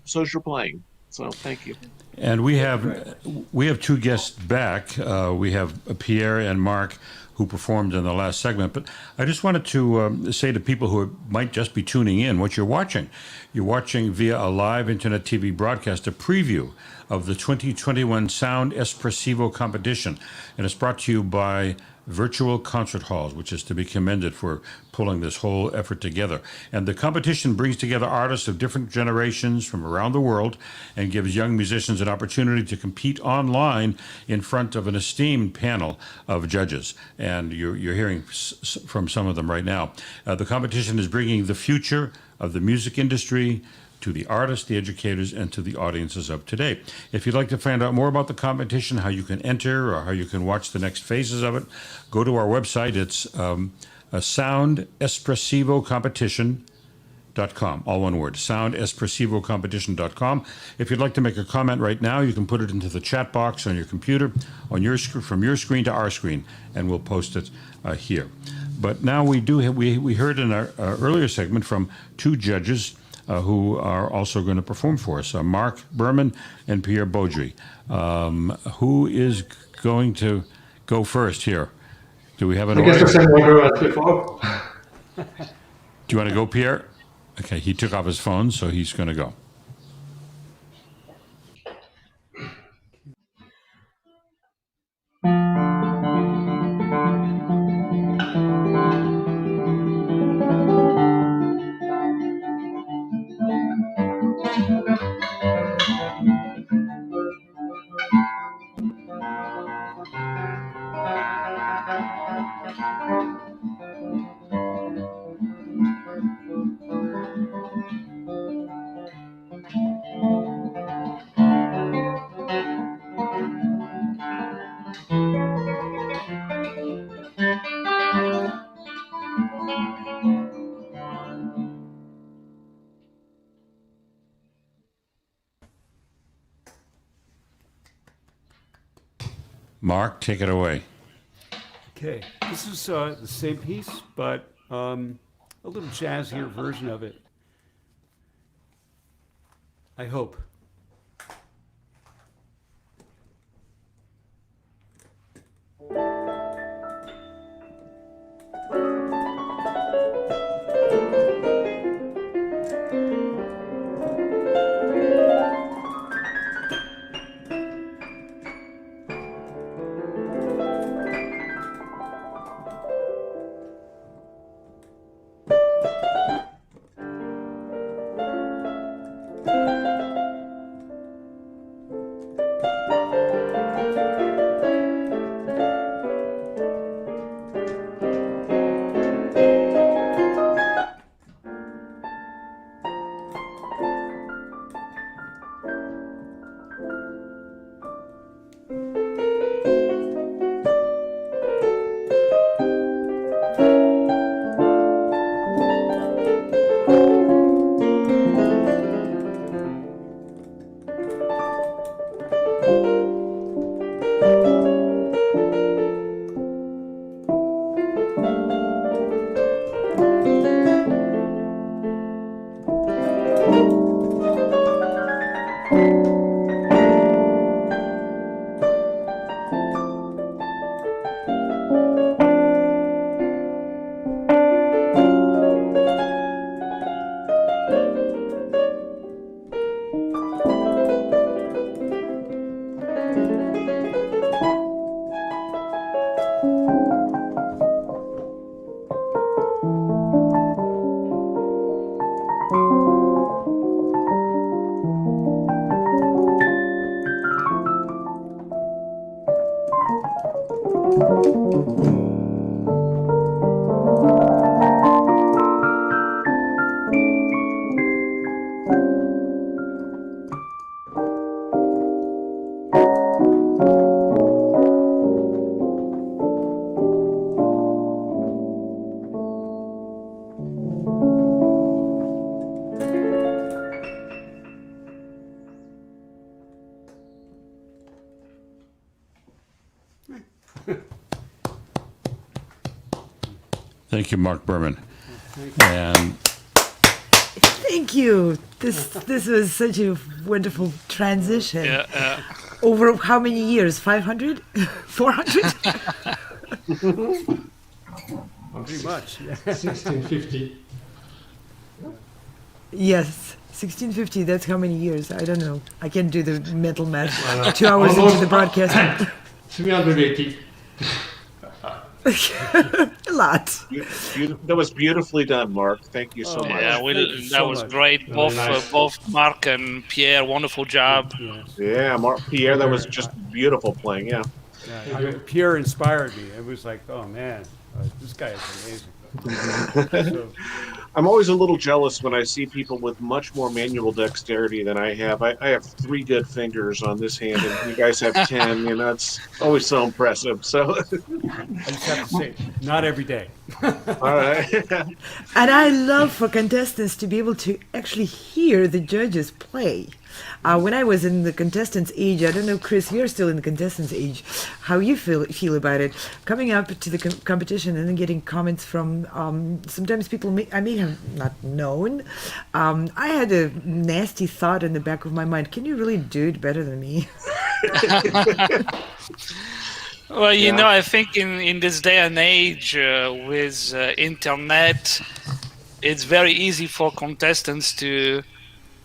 so is your playing. So thank you. And we have two guests back. We have Pierre and Mark, who performed in the last segment. But I just wanted to say to people who might just be tuning in what you're watching. You're watching via a live internet TV broadcast a preview of the 2021 Sound Espressivo competition. And it's brought to you by Virtual Concert Halls, which is to be commended for pulling this whole effort together. And the competition brings together artists of different generations from around the world and gives young musicians an opportunity to compete online in front of an esteemed panel of judges. And you're hearing from some of them right now. The competition is bringing the future of the music industry to the artists, the educators, and to the audiences of today. If you'd like to find out more about the competition, how you can enter, or how you can watch the next phases of it, go to our website. It's soundespressivocompetition.com, all one word, soundespressivocompetition.com. If you'd like to make a comment right now, you can put it into the chat box on your computer, on your from your screen to our screen, and we'll post it here. But now we heard in our earlier segment from two judges who are also going to perform for us, Mark Berman and Pierre Beaudry. Who is going to go first here? Do we have an order? I guess the same order as before. Do you want to go, Pierre? Okay, he took off his phone, so he's going to go. Mark, take it away. Okay, this is the same piece, but a little jazzier version of it. I hope. Thank you, Mark Berman. And thank you. This was such a wonderful transition. Yeah. Over how many years? 500? 400? Pretty much. 1650. Yes, 1650. That's how many years? I don't know. I can't do the mental math. 2 hours into the broadcast. 380. A lot. That was beautifully done, Mark. Thank you so much. Yeah, that was great. Both Mark and Pierre, wonderful job. Yeah, Mark, Pierre, that was just beautiful playing. Yeah. Pierre inspired me. It was like, oh man, this guy is amazing. I'm always a little jealous when I see people with much more manual dexterity than I have. I have 3 good fingers on this hand, and you guys have 10. You know, it's always so impressive. So I just have to say, not every day. All right. And I love for contestants to be able to actually hear the judges play. When I was in the contestants age, I don't know, Chris, you're still in the contestants age, how you feel about it, coming up to the competition and then getting comments from sometimes people I may have not known. I had a nasty thought in the back of my mind, can you really do it better than me? Well, you know, I think in this day and age with internet, it's very easy for contestants to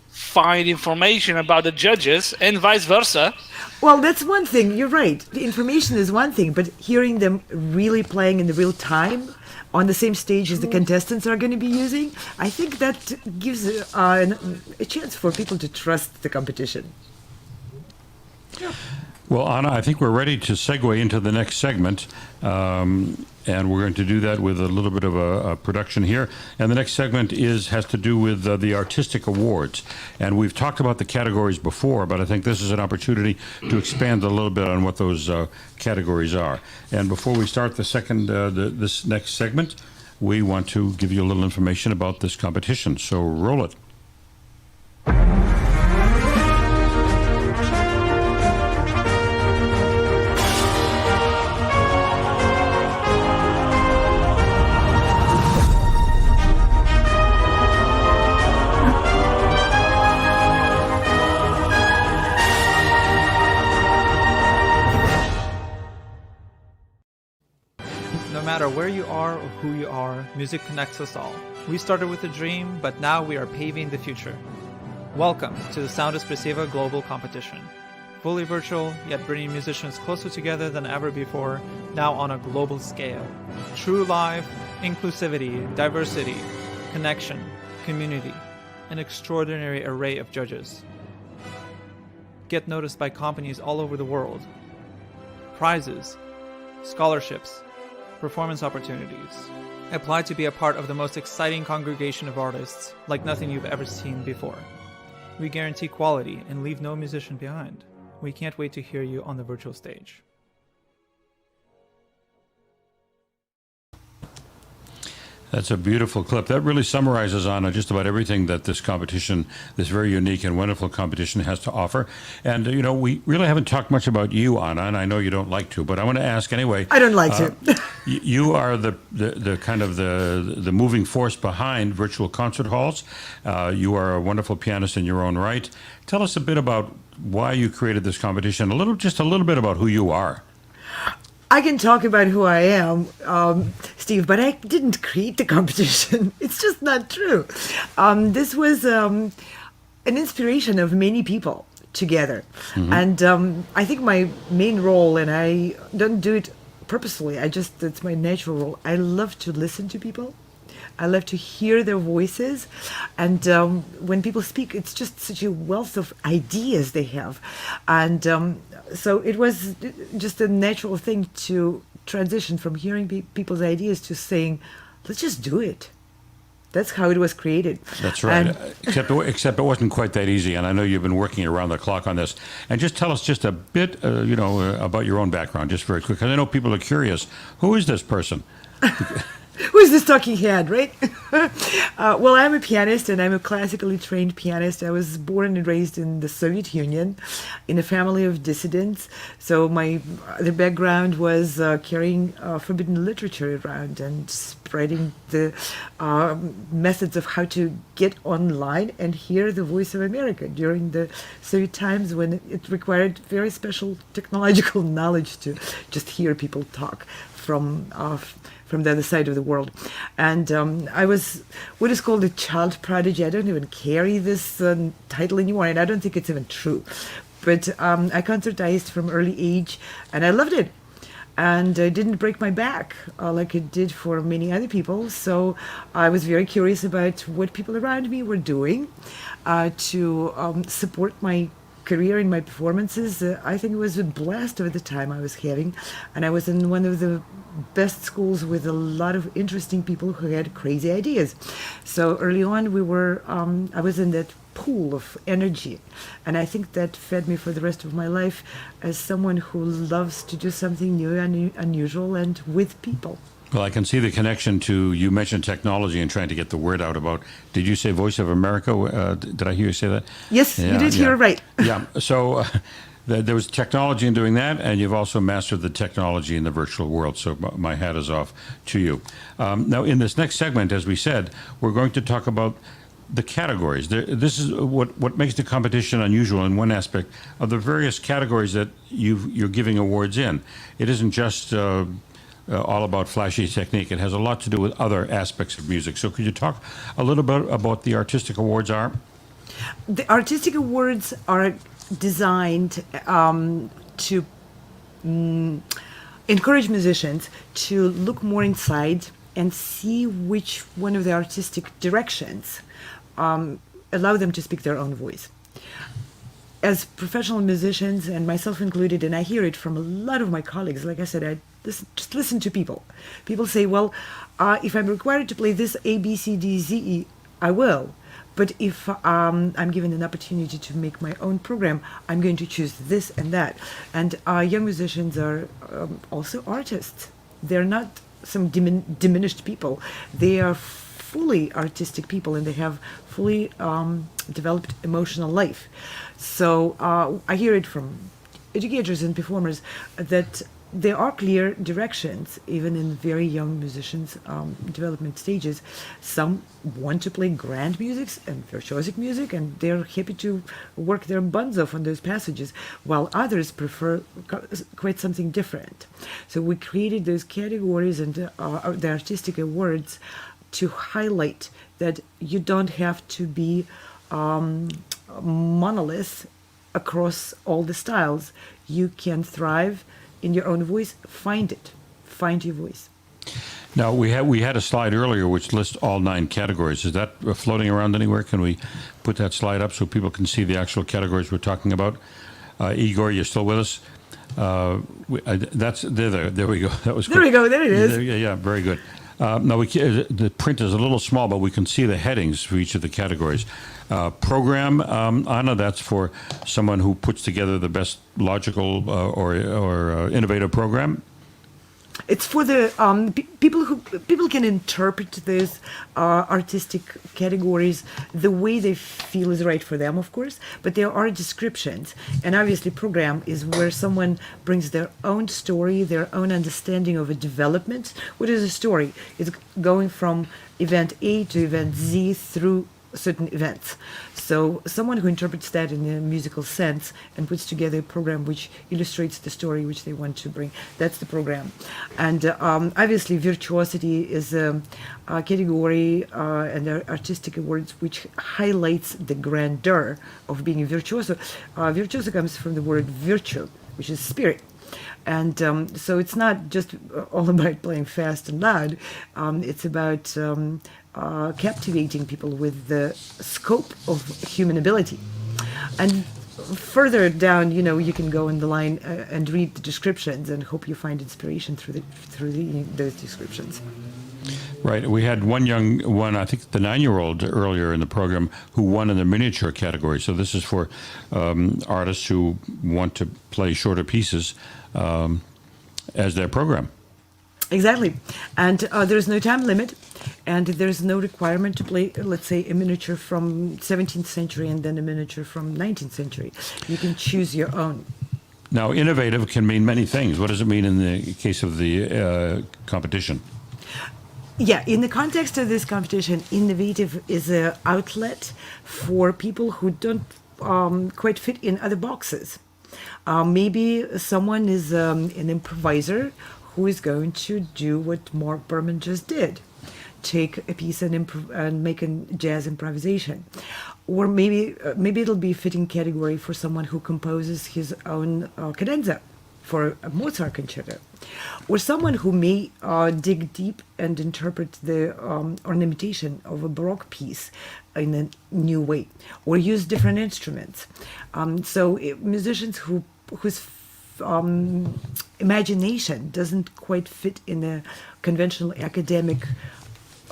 find information about the judges and vice versa. Well, that's one thing. You're right. The information is one thing, but hearing them really playing in the real time on the same stage as the contestants are going to be using, I think that gives a chance for people to trust the competition. Yeah. Well, Anna, I think we're ready to segue into the next segment, and we're going to do that with a little bit of a production here. And the next segment has to do with the artistic awards. And we've talked about the categories before, but I think this is an opportunity to expand a little bit on what those categories are. And before we start this next segment, we want to give you a little information about this competition. So roll it. No matter where you are or who you are, music connects us all. We started with a dream, but now we are paving the future. Welcome to the Sound Espressivo Global Competition. Fully virtual, yet bringing musicians closer together than ever before, now on a global scale. True live, inclusivity, diversity, connection, community, an extraordinary array of judges. Get noticed by companies all over the world. Prizes, scholarships, performance opportunities. Apply to be a part of the most exciting congregation of artists like nothing you've ever seen before. We guarantee quality and leave no musician behind. We can't wait to hear you on the virtual stage. That's a beautiful clip. That really summarizes, Anna, just about everything that this competition, this very unique and wonderful competition, has to offer. And, you know, we really haven't talked much about you, Anna, and I know you don't like to, but I want to ask anyway. I don't like to. You are the kind of the moving force behind virtual concert halls. You are a wonderful pianist in your own right. Tell us a bit about why you created this competition, just a little bit about who you are. I can talk about who I am, Steve, but I didn't create the competition. It's just not true. This was an inspiration of many people together. Mm-hmm. And I think my main role, and I don't do it purposefully, it's my natural role. I love to listen to people. I love to hear their voices. And when people speak, it's just such a wealth of ideas they have. And so it was just a natural thing to transition from hearing people's ideas to saying, let's just do it. That's how it was created. That's right. Except it wasn't quite that easy. And I know you've been working around the clock on this. And just tell us just a bit, about your own background, just very quick. Because I know people are curious. Who is this person? Who's this talking head, right? Well, I'm a pianist, and I'm a classically trained pianist. I was born and raised in the Soviet Union in a family of dissidents. So the background was carrying forbidden literature around and spreading the methods of how to get online and hear the voice of America during the Soviet times, when it required very special technological knowledge to just hear people talk from the other side of the world. And I was what is called a child prodigy. I don't even carry this title anymore, and I don't think it's even true. But I concertized from early age, and I loved it. And I didn't break my back like it did for many other people. So I was very curious about what people around me were doing to support my career in my performances. I think it was a blast of the time I was having, and I was in one of the best schools with a lot of interesting people who had crazy ideas. So early on, I was in that pool of energy, and I think that fed me for the rest of my life as someone who loves to do something new and unusual and with people. Well, I can see the connection to, you mentioned technology and trying to get the word out about, did you say Voice of America? Did I hear you say that? Yes, you did hear right. Yeah, so there was technology in doing that, and you've also mastered the technology in the virtual world, so my hat is off to you. Now, in this next segment, as we said, we're going to talk about the categories. This is what makes the competition unusual in one aspect of the various categories that you're giving awards in. It isn't just all about flashy technique. It has a lot to do with other aspects of music. So could you talk a little bit about the artistic awards are? The artistic awards are designed to encourage musicians to look more inside and see which one of the artistic directions allow them to speak their own voice. As professional musicians, and myself included, and I hear it from a lot of my colleagues, like I said, I just listen to people. People say, well, if I'm required to play this A, B, C, D, Z, E, I will. But if I'm given an opportunity to make my own program, I'm going to choose this and that. And young musicians are also artists. They're not some diminished people. They are fully artistic people, and they have fully developed emotional life. So I hear it from educators and performers that there are clear directions, even in very young musicians' development stages. Some want to play grand music and virtuosic music, and they're happy to work their buns off on those passages, while others prefer quite something different. So we created those categories and the artistic awards to highlight that you don't have to be monolith across all the styles. You can thrive in your own voice. Find your voice. Now, we had a slide earlier which lists all 9 categories. Is that floating around anywhere? Can we put that slide up so people can see the actual categories we're talking about? Igor, you're still with us? That's there we go. That was there. We go. There it is. Yeah, very good. Now, the print is a little small, but we can see the headings for each of the categories. Program, Anna, that's for someone who puts together the best logical or innovative program. It's for the people can interpret these artistic categories the way they feel is right for them, of course. But there are descriptions, and obviously, program is where someone brings their own story, their own understanding of a development. What is a story? It's going from event A to event Z through certain events. So someone who interprets that in a musical sense and puts together a program which illustrates the story which they want to bring, that's the program. And obviously virtuosity is a category and artistic awards which highlights the grandeur of being a virtuoso. Virtuoso comes from the word virtue, which is spirit. And so it's not just all about playing fast and loud. It's about captivating people with the scope of human ability. And further down, you can go in the line and read the descriptions and hope you find inspiration through those descriptions. Right. We had one, I think the 9-year-old earlier in the program, who won in the miniature category. So this is for artists who want to play shorter pieces as their program. Exactly. And there's no time limit, and there's no requirement to play, let's say, a miniature from 17th century and then a miniature from 19th century. You can choose your own. Now, innovative can mean many things. What does it mean in the case of the competition? Yeah, in the context of this competition, innovative is an outlet for people who don't quite fit in other boxes. Maybe someone is an improviser who is going to do what Mark Berman just did. Take a piece and make a jazz improvisation. Or maybe it'll be a fitting category for someone who composes his own cadenza for a Mozart concerto. Or someone who may dig deep and interpret the ornamentation of a Baroque piece in a new way, or use different instruments. Musicians whose imagination doesn't quite fit in a conventional academic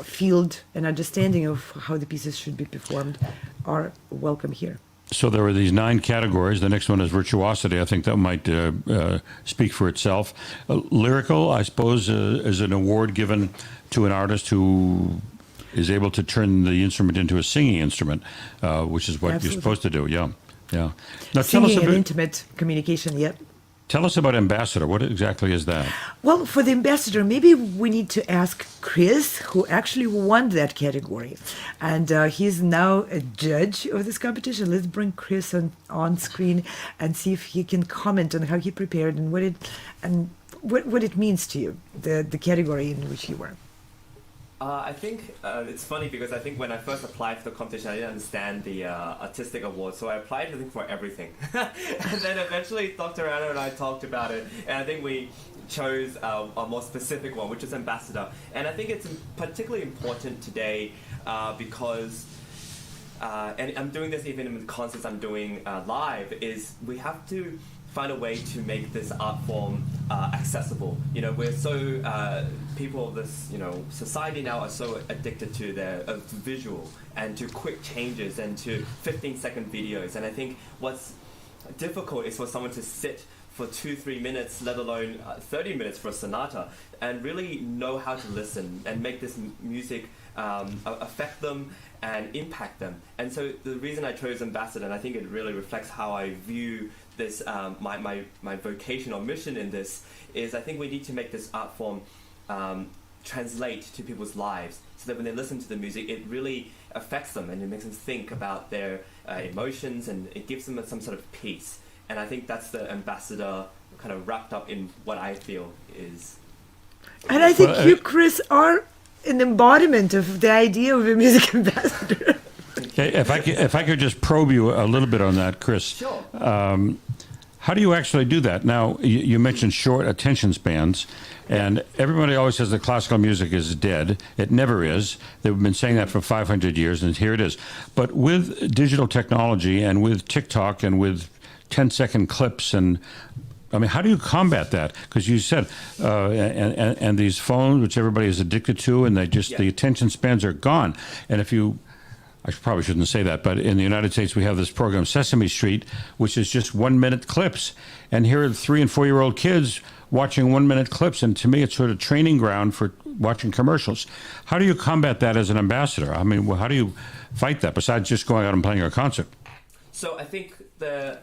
field and understanding of how the pieces should be performed are welcome here. So there are these 9 categories. The next one is virtuosity. I think that might speak for itself. Lyrical, I suppose, is an award given to an artist who is able to turn the instrument into a singing instrument, which is what you're supposed to do. Yeah. Now, singing and intimate communication, yep. Tell us about ambassador. What exactly is that? Well, for the ambassador, maybe we need to ask Chris, who actually won that category. And he's now a judge of this competition. Let's bring Chris on screen and see if he can comment on how he prepared and what it means to you, the category in which you were. I think it's funny because I think when I first applied for the competition, I didn't understand the artistic award, so I applied, I think, for everything. And then eventually Dr. Anna and I talked about it, and I think we chose a more specific one, which is ambassador. And I think it's particularly important today because, and I'm doing this even in the concerts I'm doing live, is we have to find a way to make this art form accessible. You know, we're so people of this, society now are so addicted to their visual and to quick changes and to 15-second videos. And I think what's difficult is for someone to sit for 2-3 minutes, let alone 30 minutes for a sonata, and really know how to listen and make this music affect them and impact them. And so the reason I chose ambassador, and I think it really reflects how I view this, my vocation or mission in this, is I think we need to make this art form translate to people's lives so that when they listen to the music, it really affects them and it makes them think about their emotions and it gives them some sort of peace. And I think that's the ambassador kind of wrapped up in what I feel is. And I think you, Chris, are an embodiment of the idea of a music ambassador. Okay, if I could just probe you a little bit on that, Chris. Sure. How do you actually do that? Now, you mentioned short attention spans, and everybody always says that classical music is dead. It never is. They've been saying that for 500 years, and here it is. But with digital technology and with TikTok and with 10-second clips and how do you combat that? Because you said, and these phones, which everybody is addicted to, and the attention spans are gone. And I probably shouldn't say that, but in the United States, we have this program, Sesame Street, which is just 1-minute clips. And here are 3- and 4-year-old kids watching 1-minute clips. And to me, it's sort of training ground for watching commercials. How do you combat that as an ambassador? How do you fight that besides just going out and playing a concert? So I think to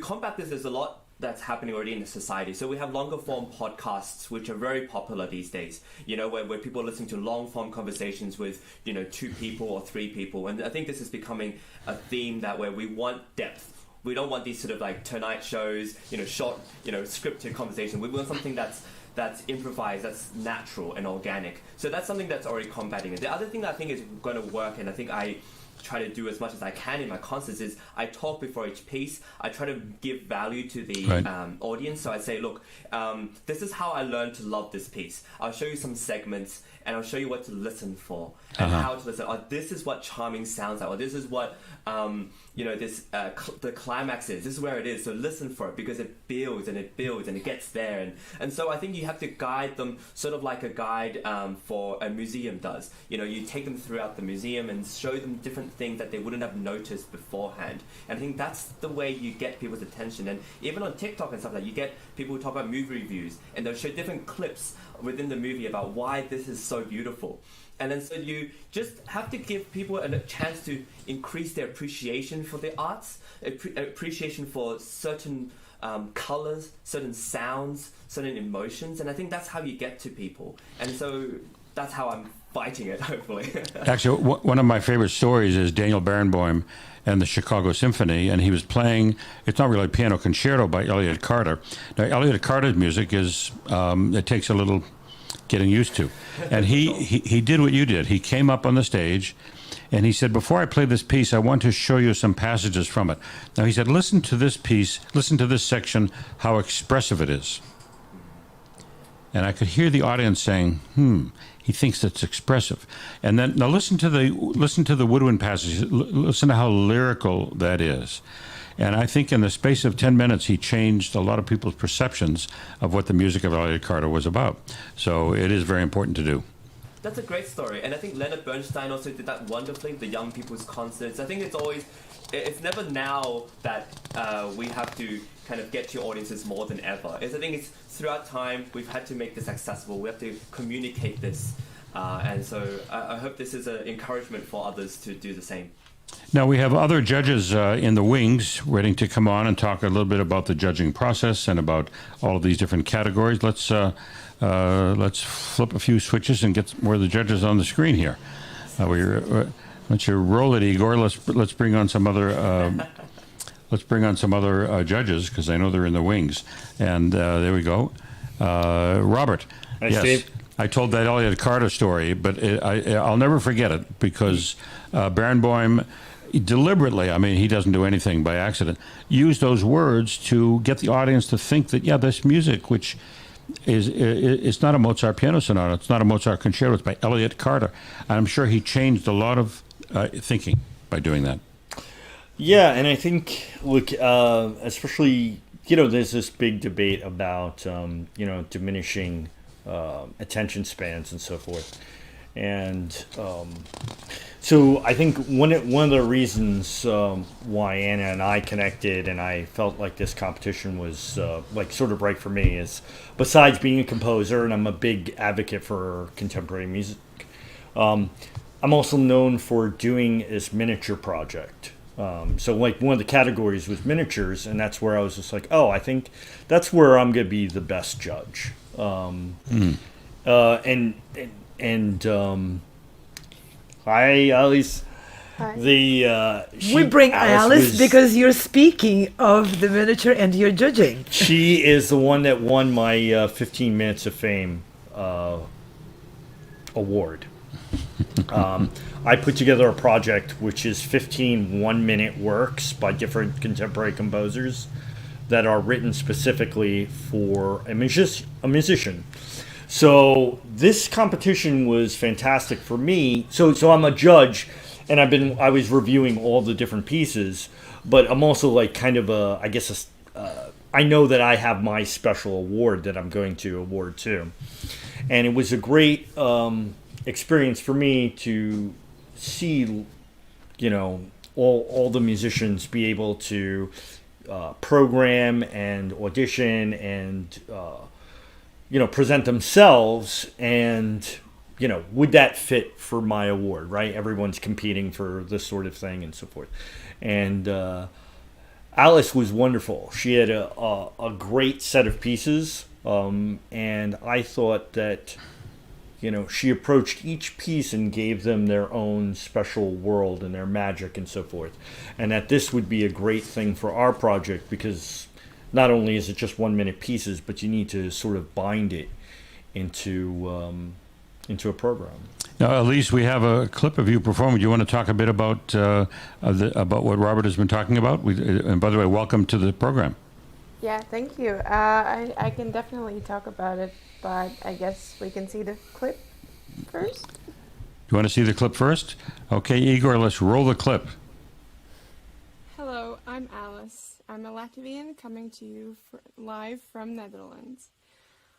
combat this, there's a lot that's happening already in the society. So we have longer form podcasts, which are very popular these days, where people are listening to long form conversations with, 2 people or 3 people. And I think this is becoming a theme where we want depth. We don't want these sort of like tonight shows, short, scripted conversation. We want something that's improvised, that's natural and organic. So that's something that's already combating it. The other thing that I think is going to work, and I think I try to do as much as I can in my concerts, is I talk before each piece. I try to give value to the audience. So I say, look, this is how I learned to love this piece. I'll show you some segments and I'll show you what to listen for and how to listen. Or this is what charming sounds like. Or this is what the climax is. This is where it is. So listen for it because it builds and it builds and it gets there. And so I think you have to guide them sort of like a guide for a museum does. You take them throughout the museum and show them different different things that they wouldn't have noticed beforehand. And I think that's the way you get people's attention. And even on TikTok and stuff like that, you get people who talk about movie reviews, and they'll show different clips within the movie about why this is so beautiful. And then so you just have to give people a chance to increase their appreciation for the arts, appreciation for certain colors, certain sounds, certain emotions. And I think that's how you get to people. And so that's how I'm fighting it, hopefully. Actually, one of my favorite stories is Daniel Barenboim and the Chicago Symphony, and he was playing, it's not really a piano concerto by Elliott Carter. Now, Elliott Carter's music is, it takes a little getting used to. And he did what you did. He came up on the stage, and he said, before I play this piece, I want to show you some passages from it. Now, he said, listen to this piece, listen to this section, how expressive it is. And I could hear the audience saying, he thinks it's expressive. And then, now listen to the woodwind passage. Listen to how lyrical that is. And I think in the space of 10 minutes, he changed a lot of people's perceptions of what the music of Elliott Carter was about. So it is very important to do. That's a great story. And I think Leonard Bernstein also did that wonderfully, the young people's concerts. I think it's never now that we have to kind of get to audiences more than ever. I think it's throughout time, we've had to make this accessible. We have to communicate this. And so I hope this is an encouragement for others to do the same. Now, we have other judges in the wings waiting to come on and talk a little bit about the judging process and about all of these different categories. Let's flip a few switches and get more of the judges on the screen here. Let's roll it, Igor. Let's bring on some other judges, because I know they're in the wings. And there we go. Robert. Hi, yes. Steve. I told that Elliott Carter story, but I'll never forget it, because Barenboim deliberately, I mean, he doesn't do anything by accident, used those words to get the audience to think that, yeah, this music, which it's not a Mozart piano sonata, it's not a Mozart concerto, it's by Elliott Carter. And I'm sure he changed a lot of thinking by doing that. Yeah, and I think, look, especially, there's this big debate about, diminishing attention spans and so forth. And so I think one of the reasons why Anna and I connected and I felt like this competition was sort of right for me is, besides being a composer, and I'm a big advocate for contemporary music, I'm also known for doing this miniature project. So one of the categories was miniatures, and that's where I was just like, oh, I think that's where I'm going to be the best judge. Alise. Hi. We bring Alise because you're speaking of the miniature and you're judging. She is the one that won my 15 Minutes of Fame award. I put together a project which is 15 one-minute works by different contemporary composers that are written specifically for a musician. So this competition was fantastic for me. So I'm a judge, and I was reviewing all the different pieces, but I'm also like kind of I know that I have my special award that I'm going to award to, and it was a great experience for me to see, all the musicians be able to program and audition and present themselves, and would that fit for my award, right? Everyone's competing for this sort of thing and so forth. And Alise was wonderful. She had a great set of pieces, and I thought that she approached each piece and gave them their own special world and their magic and so forth, and that this would be a great thing for our project, because not only is it just 1-minute pieces, but you need to sort of bind it into a program. Now, Alise, we have a clip of you performing. Do you want to talk a bit about what Robert has been talking about? And by the way, welcome to the program. Yeah, thank you. I can definitely talk about it, but I guess we can see the clip first. You want to see the clip first? Okay, Igor, let's roll the clip. Hello, I'm Alise. I'm a Latvian coming to you live from Netherlands.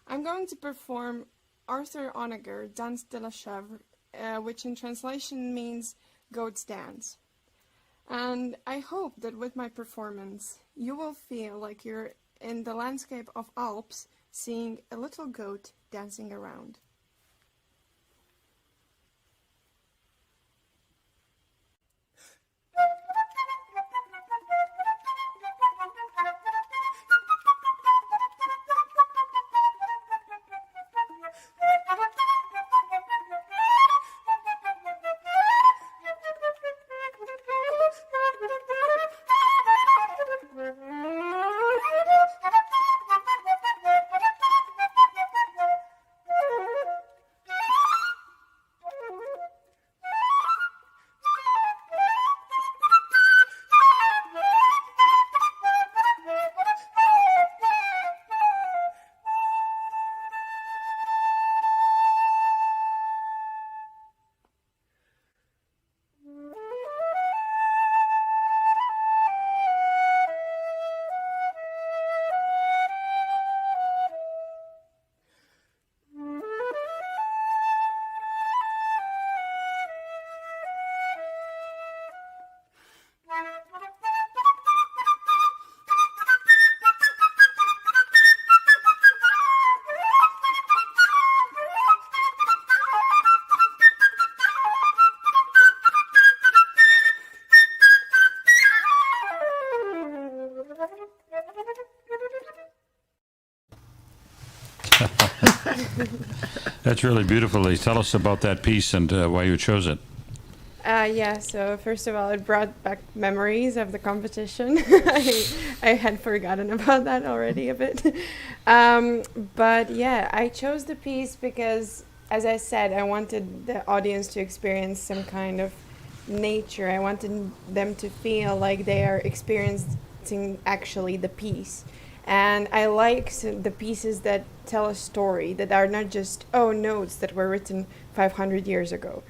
I'm going to perform Arthur Honegger, Danse de la Chèvre, which in translation means Goat's Dance. And I hope that with my performance, you will feel like you're in the landscape of Alps, seeing a little goat dancing around. That's really beautiful. Elise. Tell us about that piece and why you chose it. Yeah, so first of all, it brought back memories of the competition. I had forgotten about that already a bit. But yeah, I chose the piece because, as I said, I wanted the audience to experience some kind of nature. I wanted them to feel like they are experiencing actually the piece. And I like the pieces that tell a story, that are not just, notes that were written 500 years ago.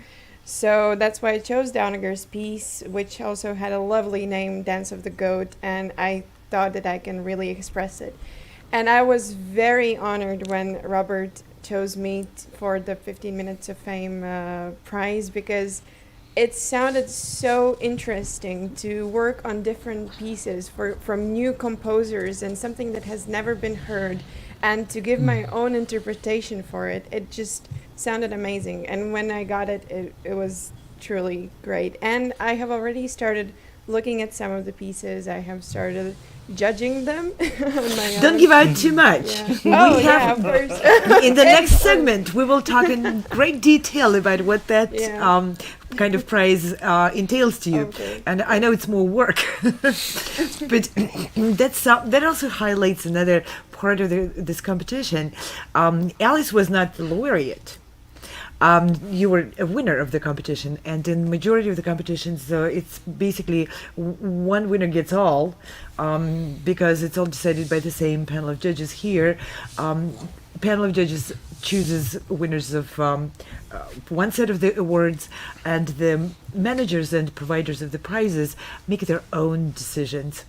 So that's why I chose Downiger's piece, which also had a lovely name, Dance of the Goat, and I thought that I can really express it. And I was very honored when Robert chose me for the 15 Minutes of Fame prize, because it sounded so interesting to work on different pieces from new composers and something that has never been heard, and to give my own interpretation for it. It just sounded amazing. And when I got it, it was truly great. And I have already started looking at some of the pieces. I have started judging them. Don't give out too much. Yeah. Of course. In the next segment, we will talk in great detail about what that kind of prize entails to you. Okay. And I know it's more work, but that also highlights another part of this competition. Alise was not the laureate. You were a winner of the competition, and in the majority of the competitions, it's basically one winner gets all, because it's all decided by the same panel of judges here. Panel of judges chooses winners of one set of the awards, and the managers and providers of the prizes make their own decisions.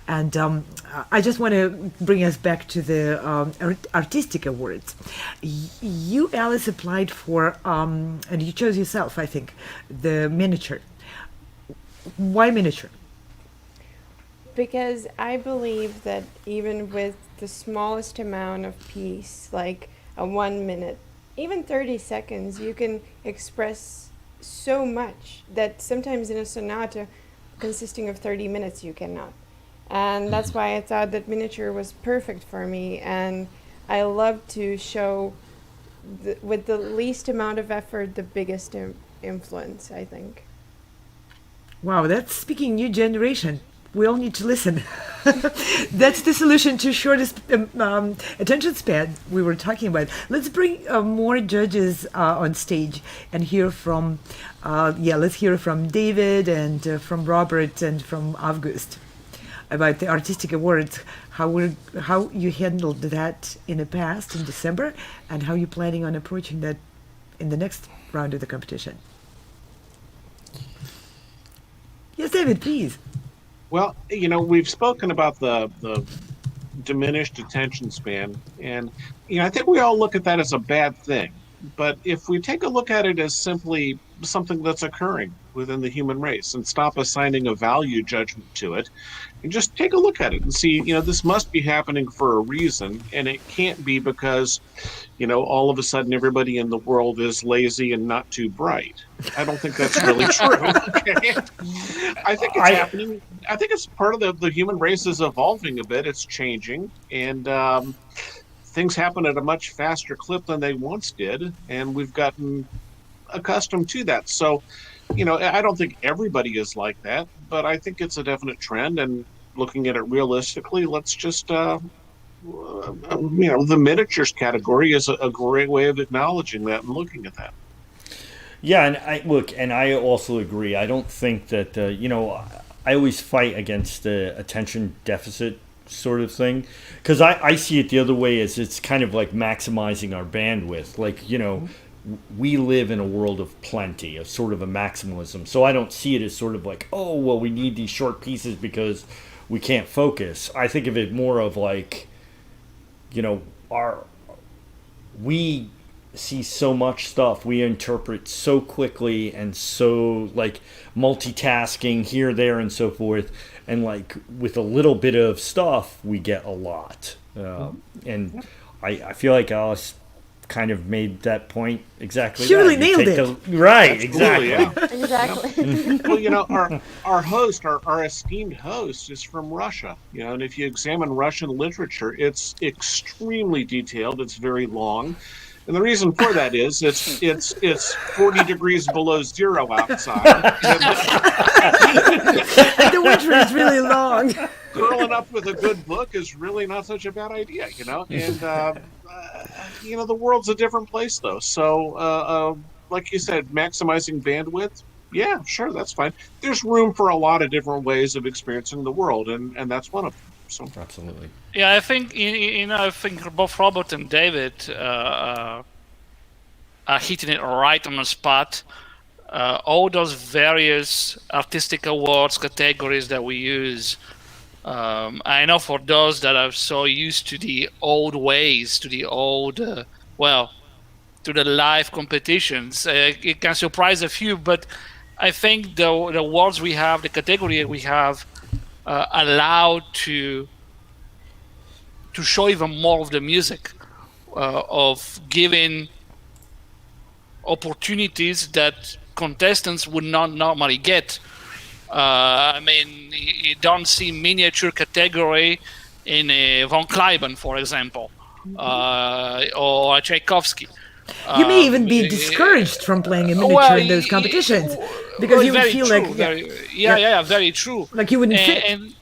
And I just want to bring us back to the artistic awards. You, Alise, applied for, and you chose yourself, I think, the miniature. Why miniature? Because I believe that even with the smallest amount of piece, like a 1 minute, even 30 seconds, you can express so much that sometimes in a sonata consisting of 30 minutes you cannot. And that's why I thought that miniature was perfect for me, and I love to show with the least amount of effort the biggest influence, I think. Wow, that's speaking new generation. We all need to listen. That's the solution to shortest attention span we were talking about. Let's bring more judges on stage and hear from, let's hear from David and from Robert and from Avguste about the artistic awards, how you handled that in the past in December, and how you're planning on approaching that in the next round of the competition. Yes, David, please. Well, we've spoken about the diminished attention span, and I think we all look at that as a bad thing. But if we take a look at it as simply something that's occurring within the human race, and stop assigning a value judgment to it, and just take a look at it and see, this must be happening for a reason, and it can't be because, all of a sudden everybody in the world is lazy and not too bright. I don't think that's really true. Okay? I think it's happening. I think it's part of the human race is evolving a bit. It's changing, and things happen at a much faster clip than they once did, and we've gotten accustomed to that. So, I don't think everybody is like that, but I think it's a definite trend. And looking at it realistically, let's just, the miniatures category is a great way of acknowledging that and looking at that. Yeah, and I also agree. I don't think that I always fight against the attention deficit sort of thing, because I see it the other way, as it's kind of like maximizing our bandwidth. Like, we live in a world of plenty, of sort of a maximalism. So I don't see it as sort of like, oh, well, we need these short pieces because we can't focus. I think of it more of like, we see so much stuff, we interpret so quickly, and so like multitasking here, there, and so forth. And like with a little bit of stuff, we get a lot. And I feel like Alice kind of made that point exactly. She really nailed it. Right, Absolutely, exactly. Exactly. Well, our host, our esteemed host, is from Russia. And if you examine Russian literature, it's extremely detailed. It's very long. And the reason for that is it's 40 degrees below zero outside. And the winter is really long. Curling up with a good book is really not such a bad idea, And the world's a different place, though. So, like you said, maximizing bandwidth. Yeah, sure, that's fine. There's room for a lot of different ways of experiencing the world, and that's one of them. So absolutely. Yeah, I think I think both Robert and David are hitting it right on the spot. All those various artistic awards categories that we use. I know for those that are so used to the old ways, to the old, to the live competitions, it can surprise a few. But I think the awards we have, the category we have, allowed to show even more of the music, of giving opportunities that contestants would not normally get. You don't see miniature category in a von Kleiben, for example, or Tchaikovsky. You may even be discouraged from playing a miniature in those competitions because you would feel like very true. Like you wouldn't fit. And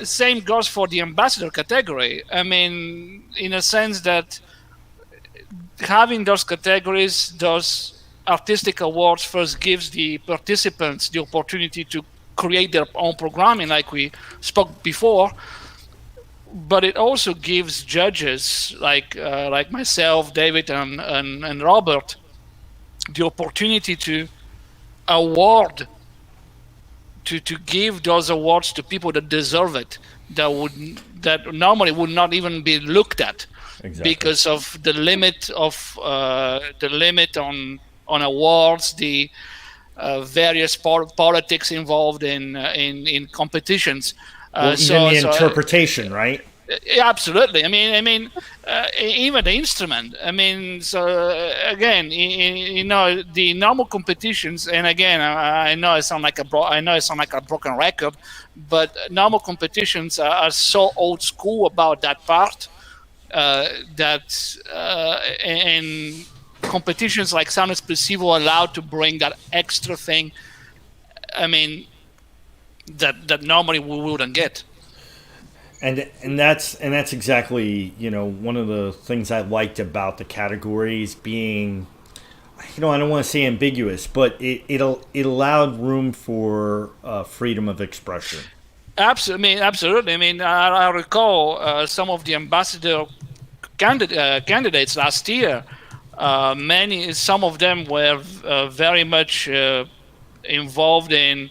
same goes for the ambassador category. In a sense that having those categories, those artistic awards, first gives the participants the opportunity to create their own programming, like we spoke before. But it also gives judges like myself, David, and Robert the opportunity to award, to give those awards to people that deserve it, that normally would not even be looked at. Exactly. Because of the limit on awards, the various politics involved in competitions. The interpretation, right? Absolutely. Even the instrument. Again, the normal competitions, and again, I know I sound like a broken record, but normal competitions are so old school about that part and competitions like Sound Espressivo allowed to bring that extra thing. That normally we wouldn't get. And that's exactly one of the things I liked about the categories being, I don't want to say ambiguous, but it allowed room for freedom of expression. Absolutely. I recall some of the ambassador candidates last year. Some of them were very much involved in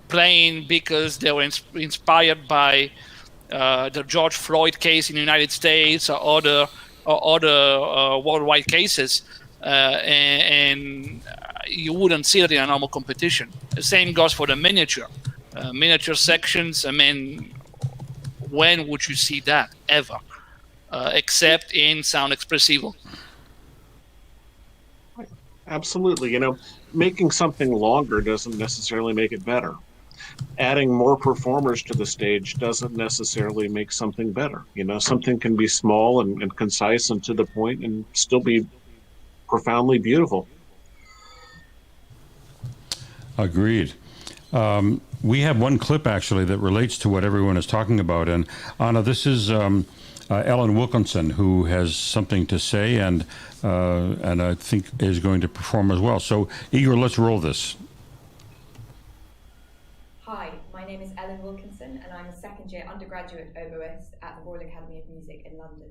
playing because they were inspired by the George Floyd case in the United States or other worldwide cases. and you wouldn't see it in a normal competition. The same goes for the miniature. Miniature sections, I mean, when would you see that ever? Except in Sound Espressivo. Absolutely. Making something longer doesn't necessarily make it better. Adding more performers to the stage doesn't necessarily make something better. Something can be small and concise and to the point and still be profoundly beautiful. Agreed. We have one clip actually that relates to what everyone is talking about. And Anna, this is Ellen Wilkinson, who has something to say and I think is going to perform as well. So, Igor, let's roll this. Hi, my name is Ellen Wilkinson and I'm a second-year undergraduate oboist at the Royal Academy of Music in London.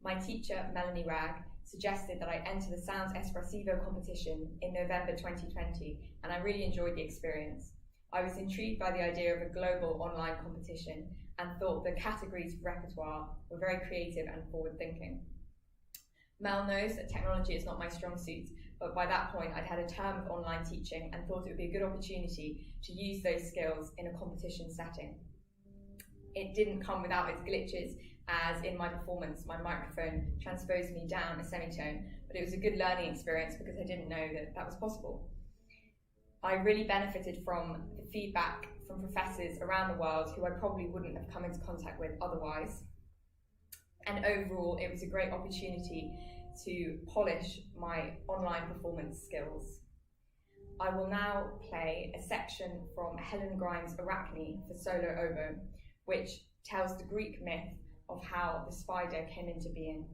My teacher, Melanie Ragg, suggested that I enter the Sound Espressivo competition in November 2020, and I really enjoyed the experience. I was intrigued by the idea of a global online competition and thought the categories of repertoire were very creative and forward-thinking. Mel knows that technology is not my strong suit, but by that point I'd had a term of online teaching and thought it would be a good opportunity to use those skills in a competition setting. It didn't come without its glitches, as in my performance my microphone transposed me down a semitone, but it was a good learning experience because I didn't know that that was possible. I really benefited from the feedback from professors around the world who I probably wouldn't have come into contact with otherwise. And overall, it was a great opportunity to polish my online performance skills. I will now play a section from Helen Grimes' Arachne for solo oboe, which tells the Greek myth of how the spider came into being.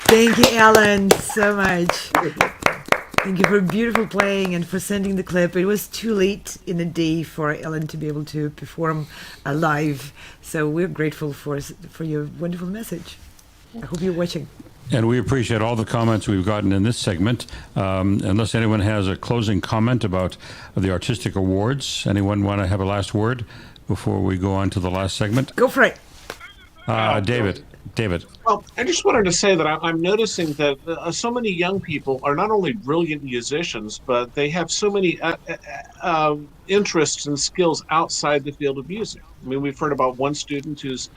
Thank you, Ellen, so much. Thank you for beautiful playing and for sending the clip. It was too late in the day for Ellen to be able to perform live, so we're grateful for your wonderful message. I hope you're watching. And we appreciate all the comments we've gotten in this segment. Unless anyone has a closing comment about the artistic awards, anyone want to have a last word before we go on to the last segment? Go for it. David. Well, I just wanted to say that I'm noticing that so many young people are not only brilliant musicians, but they have so many interests and skills outside the field of music. I mean, we've heard about one student who's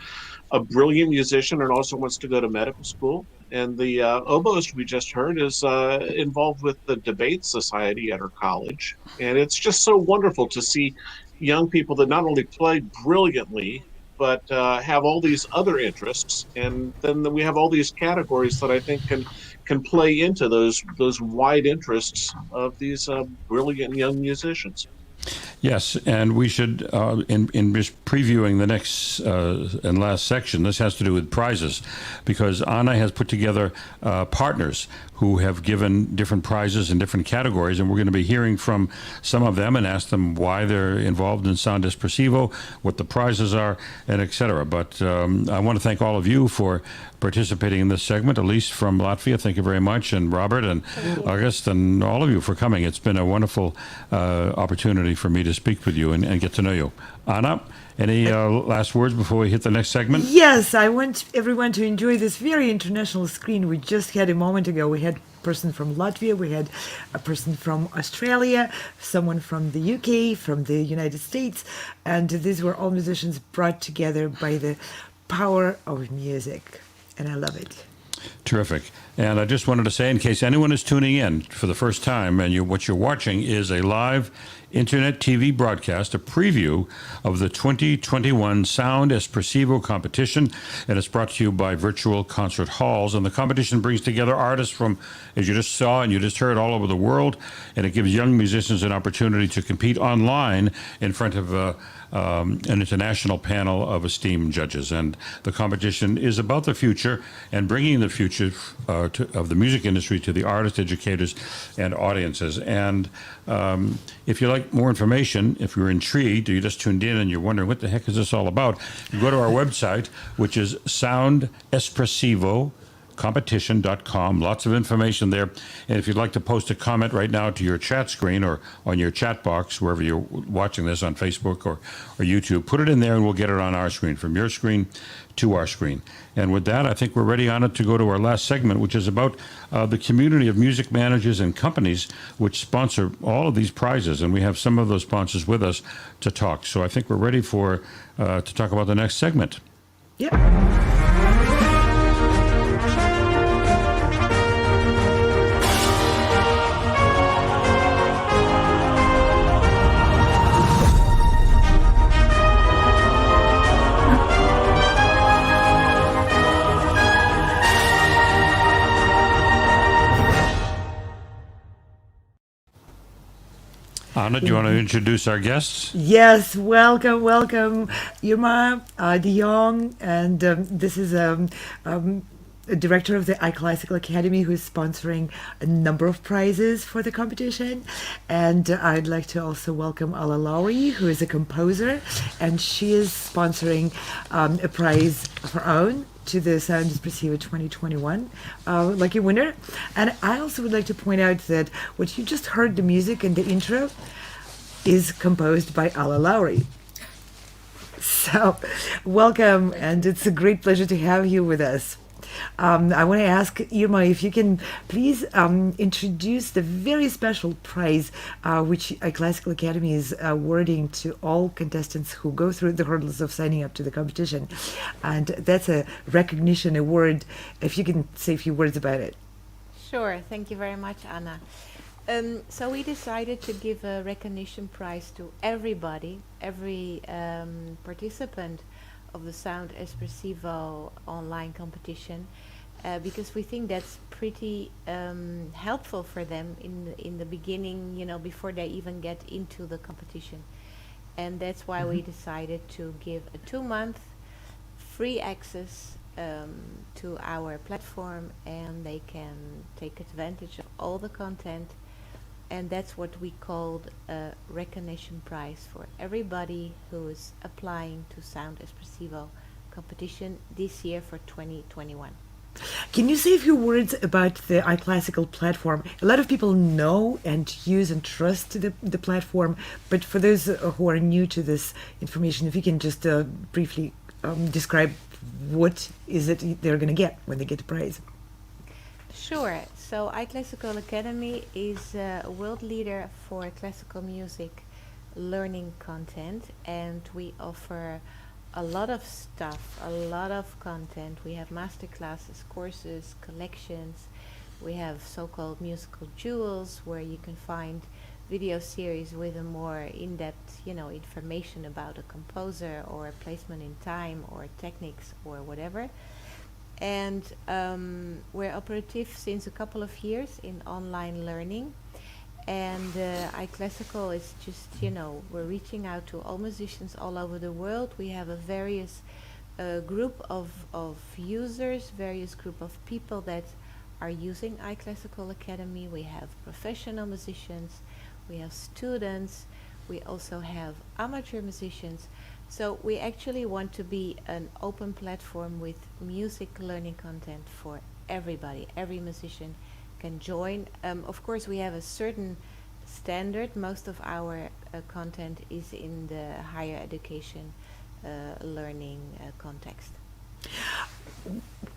a brilliant musician and also wants to go to medical school. And the oboist we just heard is involved with the debate society at her college. And it's just so wonderful to see young people that not only play brilliantly, but have all these other interests, and then we have all these categories that I think can play into those wide interests of these brilliant young musicians. Yes, and we should, in just previewing the next and last section, this has to do with prizes, because Anna has put together partners who have given different prizes in different categories, and we're going to be hearing from some of them and ask them why they're involved in Sound Espressivo, what the prizes are, and etc. But I want to thank all of you for participating in this segment. Alise from Latvia, thank you very much, and Robert and August and all of you for coming. It's been a wonderful opportunity for me to speak with you and get to know you. Anna, any last words before we hit the next segment? Yes, I want everyone to enjoy this very international screen we just had a moment ago. We had a person from Latvia, we had a person from Australia, someone from the UK, from the United States, and these were all musicians brought together by the power of music, and I love it. Terrific. And I just wanted to say, in case anyone is tuning in for the first time, and what you're watching is a live internet TV broadcast, a preview of the 2021 Sound Espressivo competition, and it's brought to you by Virtual Concert Halls. And the competition brings together artists from, as you just saw and you just heard, all over the world, and it gives young musicians an opportunity to compete online in front of an international panel of esteemed judges. And the competition is about the future and bringing the future of the music industry to the artists, educators, and audiences. And if you like more information, if you're intrigued, or you just tuned in and you're wondering what the heck is this all about, you go to our website, which is Sound Espressivo competition.com. Lots of information there. And if you'd like to post a comment right now to your chat screen or on your chat box, wherever you're watching this, on Facebook or YouTube, put it in there and we'll get it on our screen, from your screen to our screen. And with that, I think we're ready on it to go to our last segment, which is about the community of music managers and companies which sponsor all of these prizes. And we have some of those sponsors with us to talk. So I think we're ready to talk about the next segment. Yeah. Anna, do you want to introduce our guests? Yes, welcome, Irma de Jong, and this is a director of the iClassical Academy who's sponsoring a number of prizes for the competition. And I'd like to also welcome Alla Lowery, who is a composer, and she is sponsoring a prize of her own to the Sound Espressivo 2021 lucky winner. And I also would like to point out that what you just heard, the music and the intro, is composed by Alla Lowery. So welcome, and it's a great pleasure to have you with us. I want to ask Irma if you can please introduce the very special prize which iClassical Academy is awarding to all contestants who go through the hurdles of signing up to the competition. And that's a recognition award. If you can say a few words about it. Sure. Thank you very much, Anna. So we decided to give a recognition prize to everybody, every participant of the Sound Espressivo online competition, because we think that's pretty helpful for them in the beginning, before they even get into the competition. And that's why we decided to give a 2-month free access to our platform, and they can take advantage of all the content. And that's what we called a recognition prize for everybody who is applying to Sound Espressivo competition this year for 2021. Can you say a few words about the iClassical platform? A lot of people know and use and trust the platform, but for those who are new to this information, if you can just briefly describe what is it they're going to get when they get the prize. Sure. So iClassical Academy is a world leader for classical music learning content, and we offer a lot of stuff, a lot of content. We have masterclasses, courses, collections. We have so-called musical jewels, where you can find video series with a more in-depth, information about a composer or a placement in time or techniques or whatever. And we're operative since a couple of years in online learning. And iClassical is just, we're reaching out to all musicians all over the world. We have a various group of users, various group of people that are using iClassical Academy. We have professional musicians, we have students, we also have amateur musicians. So we actually want to be an open platform with music learning content for everybody. Every musician can join. Of course, we have a certain standard. Most of our content is in the higher education learning context.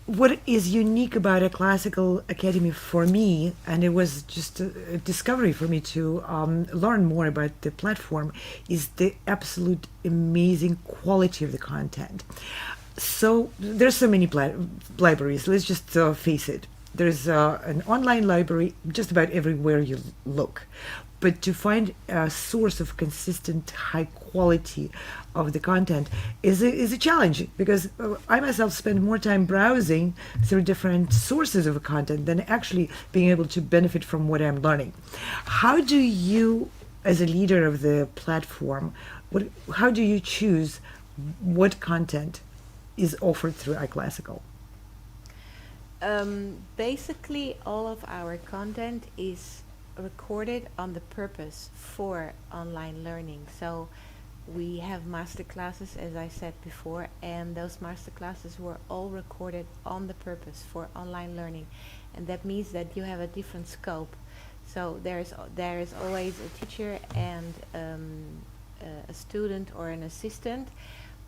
What is unique about a classical academy for me, and it was just a discovery for me to learn more about the platform, is the absolute amazing quality of the content. So there's so many libraries, let's just face it. There's an online library just about everywhere you look. But to find a source of consistent high quality of the content is a challenge, because I myself spend more time browsing through different sources of content than actually being able to benefit from what I'm learning. How do you, as a leader of the platform, how do you choose what content is offered through iClassical? Basically, all of our content is recorded on the purpose for online learning. So we have master classes, as I said before, and those master classes were all recorded on the purpose for online learning, and that means that you have a different scope. So there is always a teacher and a student or an assistant,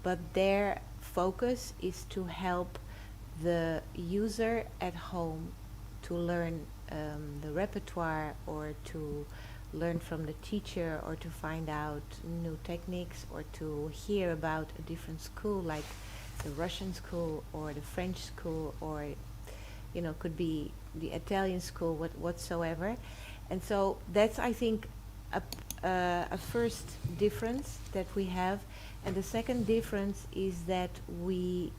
but their focus is to help the user at home to learn the repertoire, or to learn from the teacher, or to find out new techniques, or to hear about a different school, like the Russian school or the French school, or could be the Italian school, whatsoever. And so that's, I think, a first difference that we have. And the second difference is that we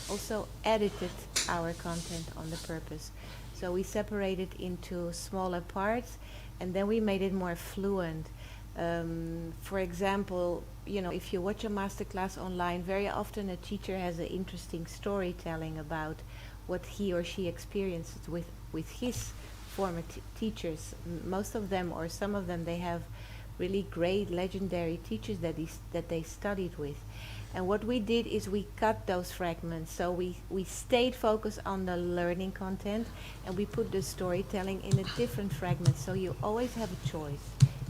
also edited our content on the purpose. So we separated into smaller parts, and then we made it more fluent. For example, if you watch a masterclass online, very often a teacher has an interesting storytelling about what he or she experienced with his former teachers. Most of them, or some of them, they have really great legendary teachers that they studied with. And what we did is we cut those fragments. So we stayed focused on the learning content, and we put the storytelling in a different fragment. So you always have a choice.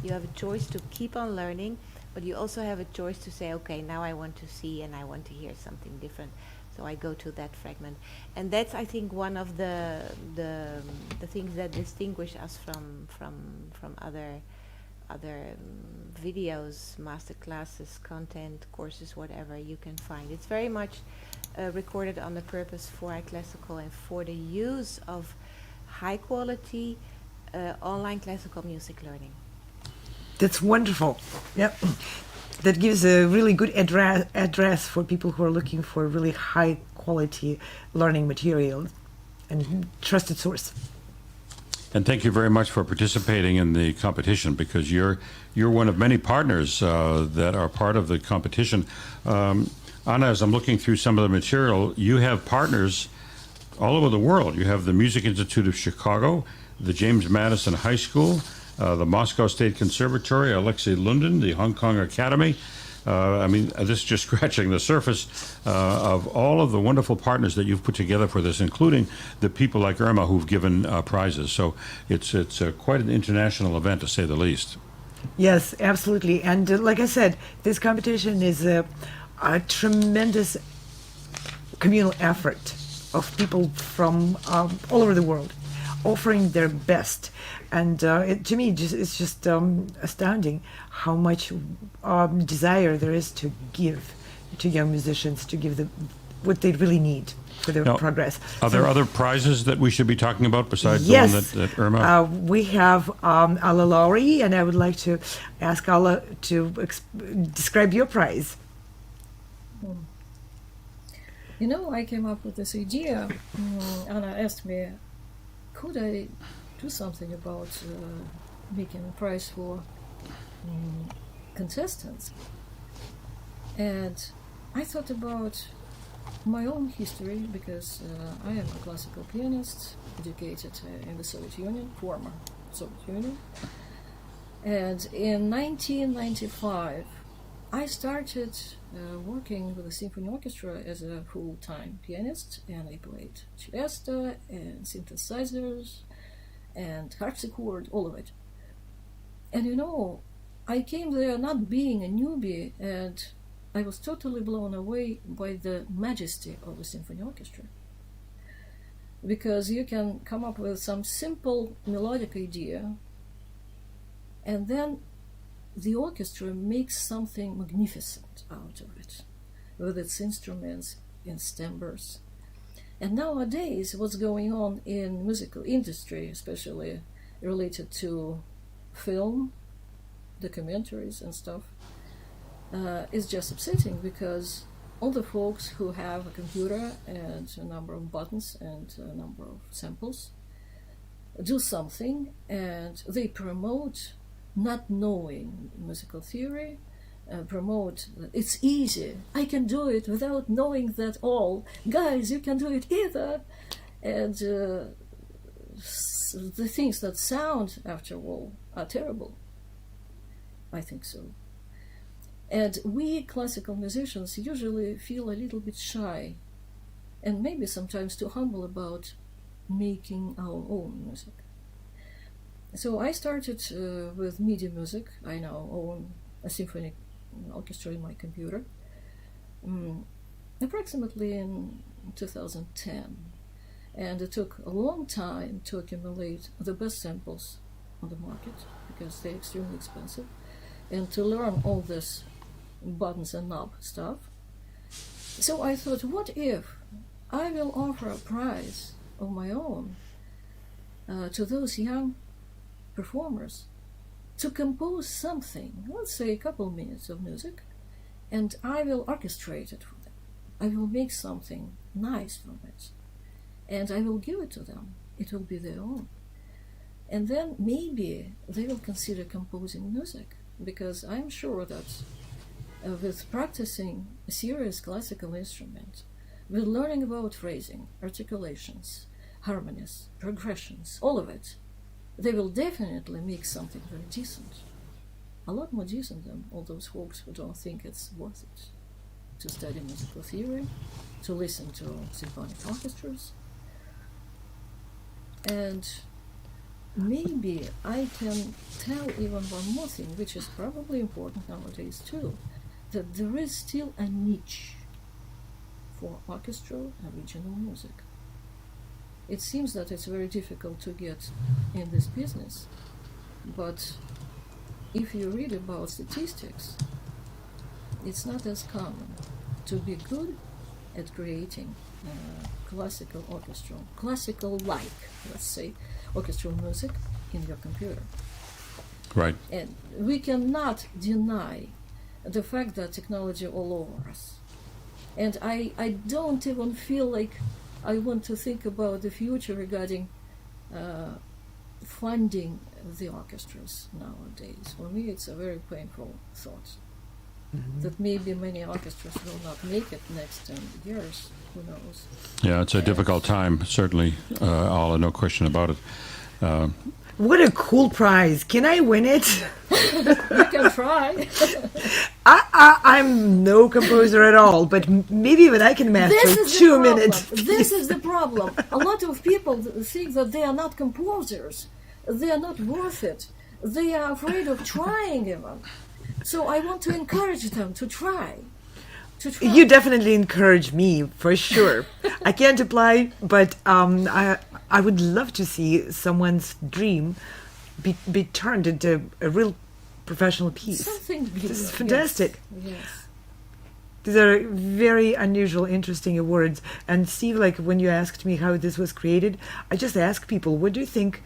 You have a choice to keep on learning, but you also have a choice to say, okay, now I want to see and I want to hear something different. So I go to that fragment. And that's, I think, one of the things that distinguish us from other videos, master classes, content, courses, whatever you can find. It's very much recorded on the purpose for iClassical and for the use of high quality online classical music learning. That's wonderful. Yep. That gives a really good address for people who are looking for really high quality learning material and trusted source. And thank you very much for participating in the competition, because you're one of many partners that are part of the competition. Anna, as I'm looking through some of the material, you have partners all over the world. You have the Music Institute of Chicago, the James Madison High School, the Moscow State Conservatory, Alexei Lundin, the Hong Kong Academy. This is just scratching the surface of all of the wonderful partners that you've put together for this, including the people like Irma who've given prizes. So it's quite an international event, to say the least. Yes, absolutely. And like I said, this competition is a tremendous communal effort of people from all over the world offering their best. And to me, it's just astounding how much desire there is to give to young musicians, to give them what they really need for their progress. Are there other prizes that we should be talking about besides yes, the one that Irma? We have Alla Lowery, and I would like to ask Alla to describe your prize. I came up with this idea. Anna asked me, could I do something about making a prize for contestants? And I thought about my own history, because I am a classical pianist, educated in the Soviet Union, former Soviet Union. And in 1995, I started working with the symphony orchestra as a full-time pianist, and I played celesta and synthesizers and harpsichord, all of it. And you know, I came there not being a newbie, and I was totally blown away by the majesty of the symphony orchestra. Because you can come up with some simple melodic idea, and then the orchestra makes something magnificent out of it, with its instruments and timbres. And nowadays, what's going on in musical industry, especially related to film, documentaries and stuff, is just upsetting, because all the folks who have a computer and a number of buttons and a number of samples do something, and they promote not knowing musical theory, promote it's easy, I can do it without knowing that all. Guys, you can do it either. And the things that sound, after all, are terrible. I think so. And we classical musicians usually feel a little bit shy, and maybe sometimes too humble about making our own music. So I started with MIDI music. I now own a symphony orchestra in my computer, approximately in 2010. And it took a long time to accumulate the best samples on the market, because they're extremely expensive, and to learn all this buttons and knob stuff. So I thought, what if I will offer a prize of my own to those young performers to compose something, let's say a couple minutes of music, and I will orchestrate it for them. I will make something nice from it, and I will give it to them. It will be their own. And then maybe they will consider composing music, because I'm sure that with practicing a serious classical instrument, with learning about phrasing, articulations, harmonies, progressions, all of it, they will definitely make something very decent. A lot more decent than all those folks who don't think it's worth it to study musical theory, to listen to symphonic orchestras. And maybe I can tell even one more thing, which is probably important nowadays too, that there is still a niche for orchestral original music. It seems that it's very difficult to get in this business, but if you read about statistics, it's not as common to be good at creating classical orchestral, classical-like, let's say, orchestral music in your computer. Right. And we cannot deny the fact that technology all over us. And I don't even feel like I want to think about the future regarding funding the orchestras nowadays. For me, it's a very painful thought. Mm-hmm. That maybe many orchestras will not make it next 10 years. Who knows? Yeah, it's a difficult time, certainly, Alla, no question about it. What a cool prize. Can I win it? You can try. I'm no composer at all, but maybe even I can master 2 minutes. This is the problem. A lot of people think that they are not composers. They are not worth it. They are afraid of trying even. So I want to encourage them to try. You definitely encourage me, for sure. I can't apply, but I would love to see someone's dream be turned into a real professional piece. Something beautiful. This is fantastic. Yes. These are very unusual, interesting awards. And Steve, like when you asked me how this was created, I just ask people, what do you think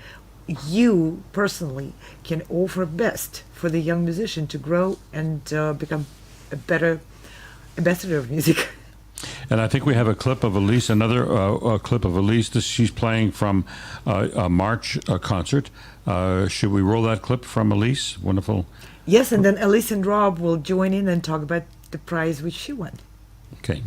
you personally can offer best for the young musician to grow and become a better ambassador of music? And I think we have a clip of Alise, another clip of Alise. She's playing from a March concert. Should we roll that clip from Alise? Wonderful. Yes, and then Alise and Rob will join in and talk about the prize which she won. Okay.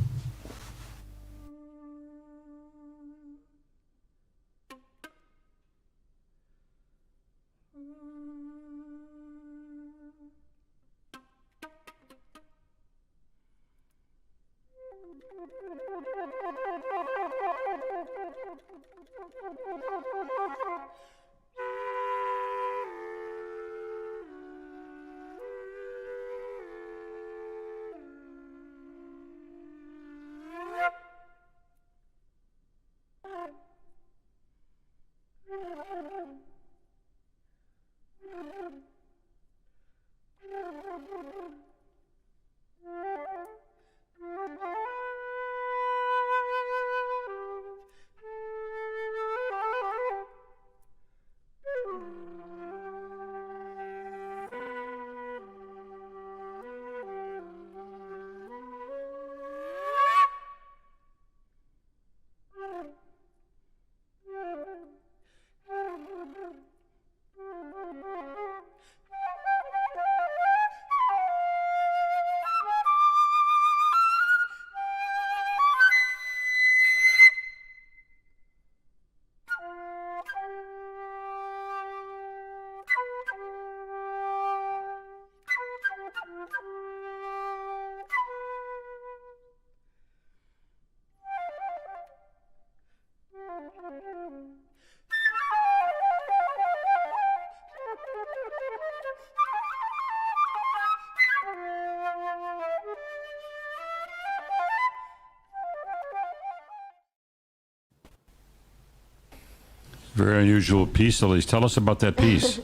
Very unusual piece, Elise. Tell us about that piece.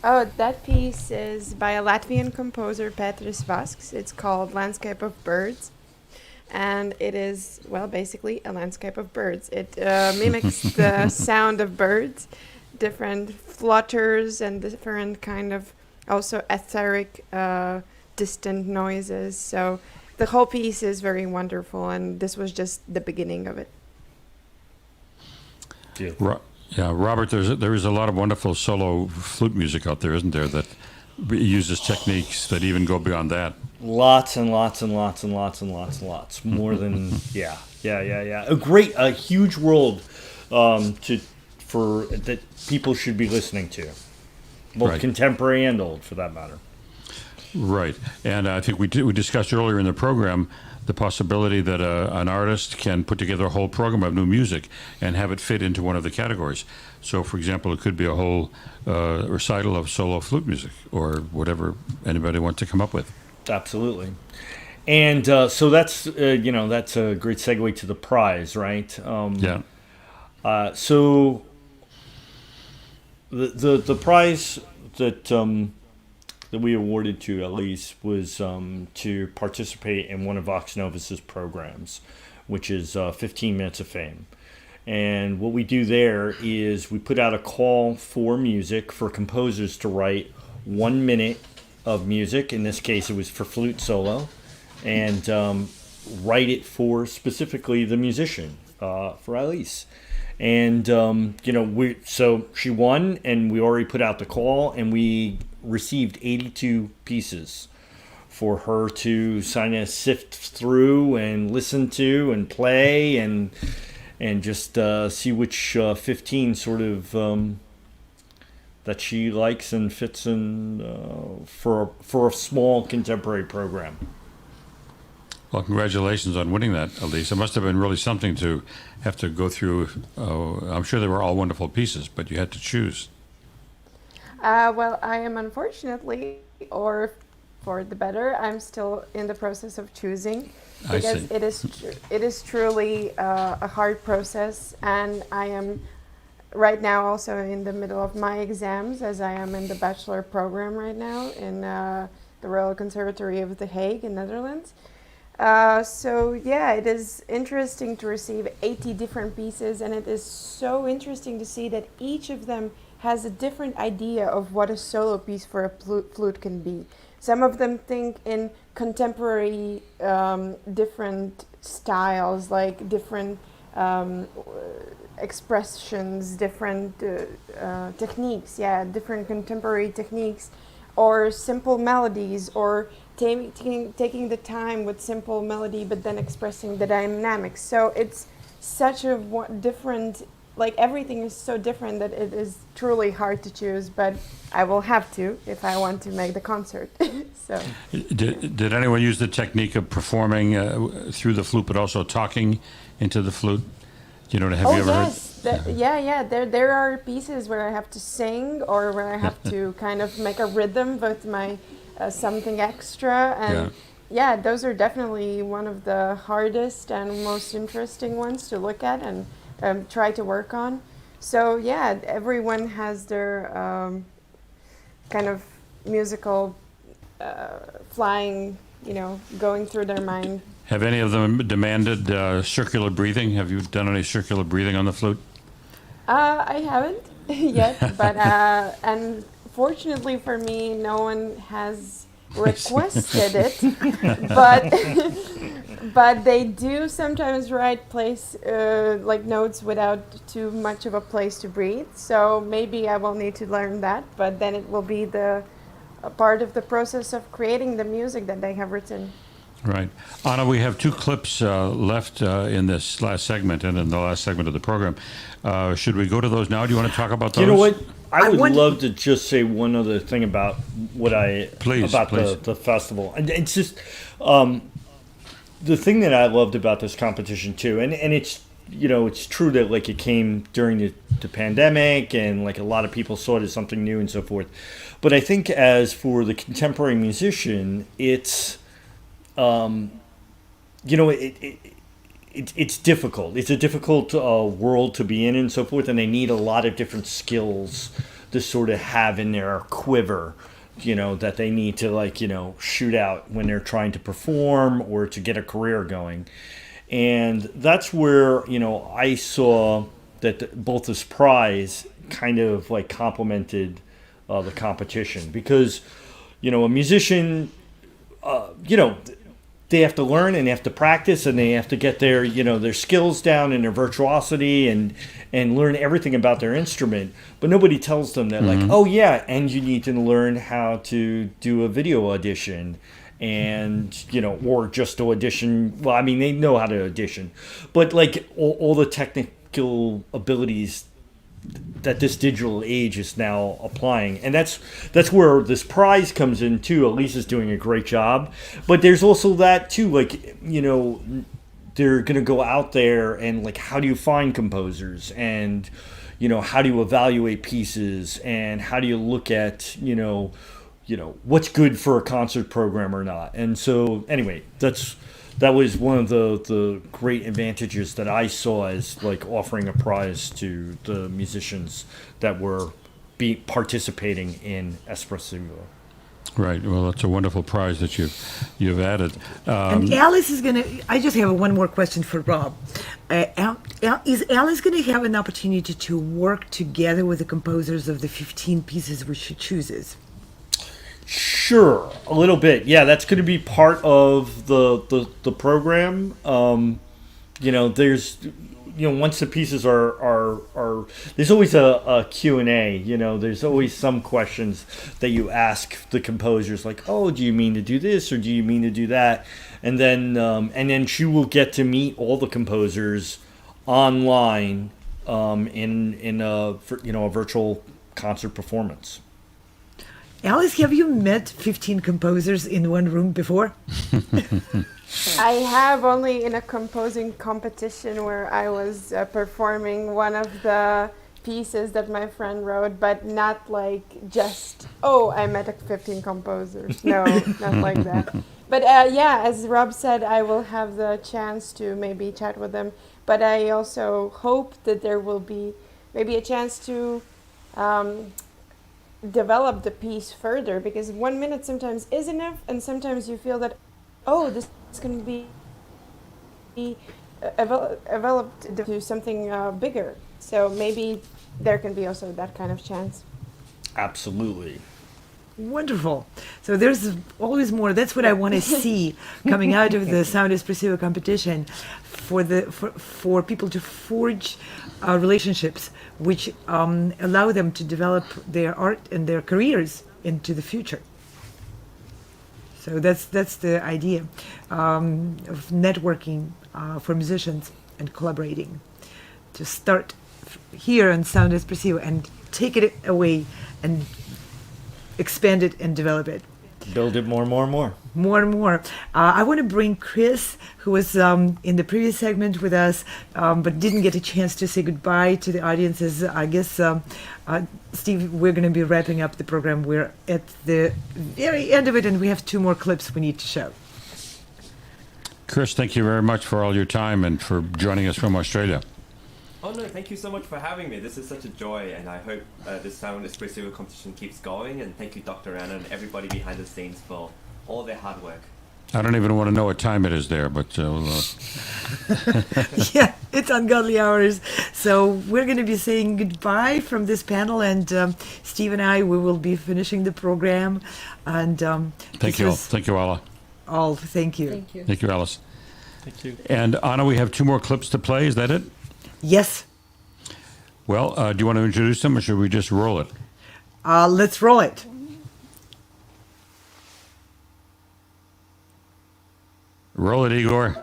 Oh, that piece is by a Latvian composer, Petris Vasks. It's called Landscape of Birds. And it is, well, basically a landscape of birds. It mimics the sound of birds, different flutters and different kind of also etheric, distant noises. So the whole piece is very wonderful, and this was just the beginning of it. Yeah, Robert, there is a lot of wonderful solo flute music out there, isn't there, that uses techniques that even go beyond that? Lots and lots and lots and lots and lots and lots. More than, yeah. A huge world that people should be listening to. Both contemporary and old, for that matter. Right. And I think we discussed earlier in the program the possibility that an artist can put together a whole program of new music and have it fit into one of the categories. So, for example, it could be a whole recital of solo flute music or whatever anybody wants to come up with. Absolutely. And so that's that's a great segue to the prize, right? Yeah. So the prize that we awarded to Alise was to participate in one of Vox Novus's programs, which is 15 Minutes of Fame. And what we do there is we put out a call for music for composers to write 1 minute of music. In this case, it was for flute solo, and write it for specifically the musician, for Alise. And so she won, and we already put out the call, and we received 82 pieces for her to kind of sift through and listen to and play and just see which 15 sort of that she likes and fits in for a small contemporary program. Well, congratulations on winning that, Alise. It must have been really something to have to go through. I'm sure they were all wonderful pieces, but you had to choose. Well, I am unfortunately, or for the better, I'm still in the process of choosing, because it is truly a hard process, and I am right now also in the middle of my exams, as I am in the bachelor program right now in the Royal Conservatory of The Hague in Netherlands. So yeah, it is interesting to receive 80 different pieces, and it is so interesting to see that each of them has a different idea of what a solo piece for a flute can be. Some of them think in contemporary different styles, like different expressions, different techniques, different contemporary techniques, or simple melodies, or taking the time with simple melody but then expressing the dynamics. So it's such a different, like everything is so different that it is truly hard to choose, but I will have to if I want to make the concert. So Did anyone use the technique of performing through the flute but also talking into the flute? Have you ever heard? There are pieces where I have to sing, or where I have to kind of make a rhythm with my something extra, and those are definitely one of the hardest and most interesting ones to look at and try to work on. So everyone has their kind of musical flying, going through their mind. Have any of them demanded circular breathing? Have you done any circular breathing on the flute? I haven't yet, but and fortunately for me, no one has requested it. But they do sometimes write like notes without too much of a place to breathe. So maybe I will need to learn that, but then it will be a part of the process of creating the music that they have written. Right. Anna, we have two clips left in this last segment and in the last segment of the program. Should we go to those now? Do you want to talk about those? You know what? I would love to just say one other thing about the festival. And it's just the thing that I loved about this competition too, and it's it's true that like it came during the pandemic and like a lot of people saw it as something new and so forth. But I think as for the contemporary musician, it's it's difficult. It's a difficult world to be in and so forth, and they need a lot of different skills to sort of have in their quiver, that they need to shoot out when they're trying to perform or to get a career going. And that's where, I saw that both this prize kind of complemented the competition, because, a musician, they have to learn and they have to practice and they have to get their skills down and their virtuosity and learn everything about their instrument. But nobody tells them that oh yeah, and you need to learn how to do a video audition and, or just to audition. Well, I mean, they know how to audition, but all the technical abilities that this digital age is now applying. And that's where this prize comes in too. Alise is doing a great job, but there's also that too, they're going to go out there and how do you find composers, and how do you evaluate pieces, and how do you look at what's good for a concert program or not. And so anyway, that was one of the great advantages that I saw as offering a prize to the musicians that were participating in Espressivo. Right. Well, that's a wonderful prize that you've added. And Alise is going to. I just have one more question for Rob. Is Alise going to have an opportunity to work together with the composers of the 15 pieces which she chooses? Sure, a little bit. Yeah, that's going to be part of the program. There's once the pieces are there's always a Q&A. There's always some questions that you ask the composers, oh, do you mean to do this or do you mean to do that? And then she will get to meet all the composers online in a virtual concert performance. Alise, have you met 15 composers in one room before? I have, only in a composing competition where I was performing one of the pieces that my friend wrote, but not just, I met 15 composers. No, not like that. But as Rob said, I will have the chance to maybe chat with them. But I also hope that there will be maybe a chance to develop the piece further, because 1 minute sometimes is enough, and sometimes you feel that, this can be developed to something bigger. So maybe there can be also that kind of chance. Absolutely. Wonderful. So there's always more. That's what I want to see coming out of the Sound Espressivo competition, for people to forge relationships which allow them to develop their art and their careers into the future. So that's the idea of networking for musicians and collaborating, to start here on Sound Espressivo and take it away and expand it and develop it. Build it more and more and more. More and more. I want to bring Chris, who was in the previous segment with us, but didn't get a chance to say goodbye to the audiences. I guess, Steve, we're going to be wrapping up the program. We're at the very end of it, and we have 2 more clips we need to show. Chris, thank you very much for all your time and for joining us from Australia. Oh no, thank you so much for having me. This is such a joy, and I hope this Sound Espressivo competition keeps going. And thank you, Dr. Anna, and everybody behind the scenes for all their hard work. I don't even want to know what time it is there, but... Yeah, it's ungodly hours. So we're going to be saying goodbye from this panel, and Steve and I, we will be finishing the program. And Thank you, Alla. Thank you. Thank you. Thank you, Alice. Thank you. And Anna, we have 2 more clips to play. Is that it? Yes. Well, do you want to introduce them, or should we just roll it? Let's roll it. Roll it, Igor.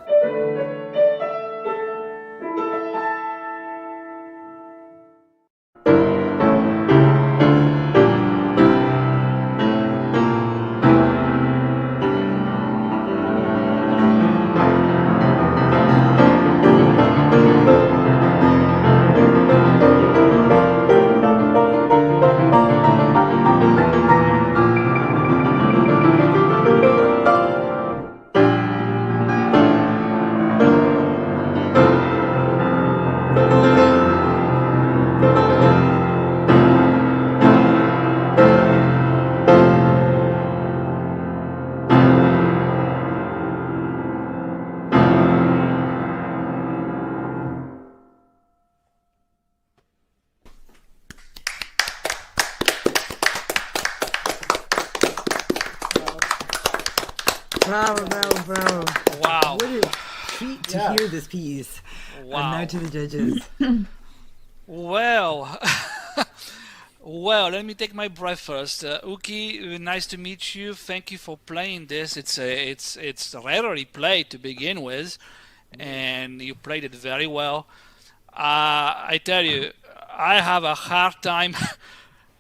Bravo, bravo, bravo. Wow. What a treat to hear this piece. Wow. And now to the judges. Well, well, let me take my breath first. Uki, nice to meet you. Thank you for playing this. It's rarely played to begin with, and you played it very well. I tell you, I have a hard time.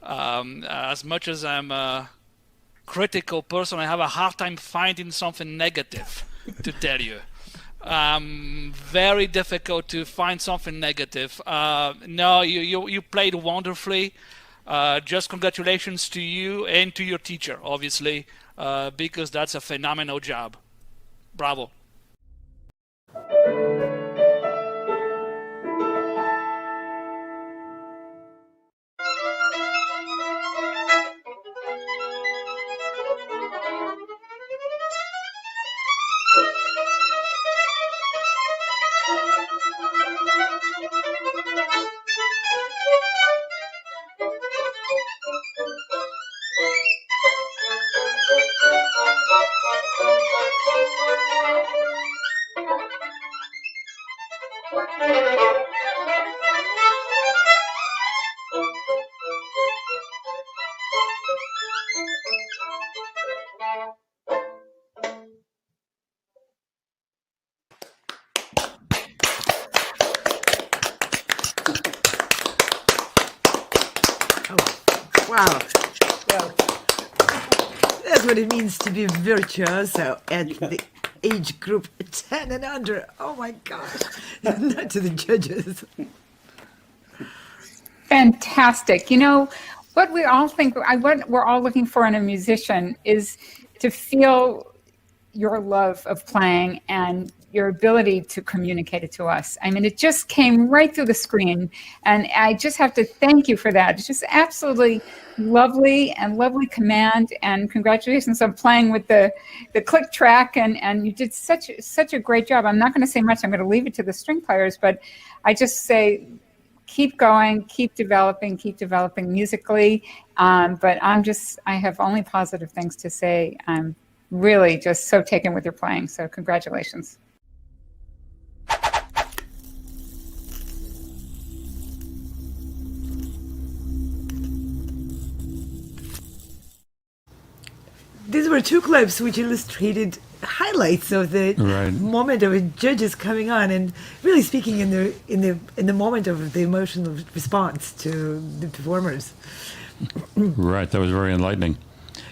As much as I'm a critical person, I have a hard time finding something negative to tell you. Very difficult to find something negative. No, you played wonderfully. Just congratulations to you and to your teacher, obviously, because that's a phenomenal job. Bravo. Wow. Well, that's what it means to be virtuoso at the age group 10 and under. Oh my gosh. Not to the judges. Fantastic. You know, what we all think, what we're all looking for in a musician is to feel your love of playing and your ability to communicate it to us. I mean, it just came right through the screen, and I just have to thank you for that. It's just absolutely lovely and lovely command, and congratulations on playing with the click track, and you did such a great job. I'm not going to say much. I'm going to leave it to the string players, but I just say keep going, keep developing musically. But I have only positive things to say. I'm really just so taken with your playing, so congratulations. These were two clips which illustrated highlights of the moment of the judges coming on and really speaking in the moment of the emotional response to the performers. Right, that was very enlightening.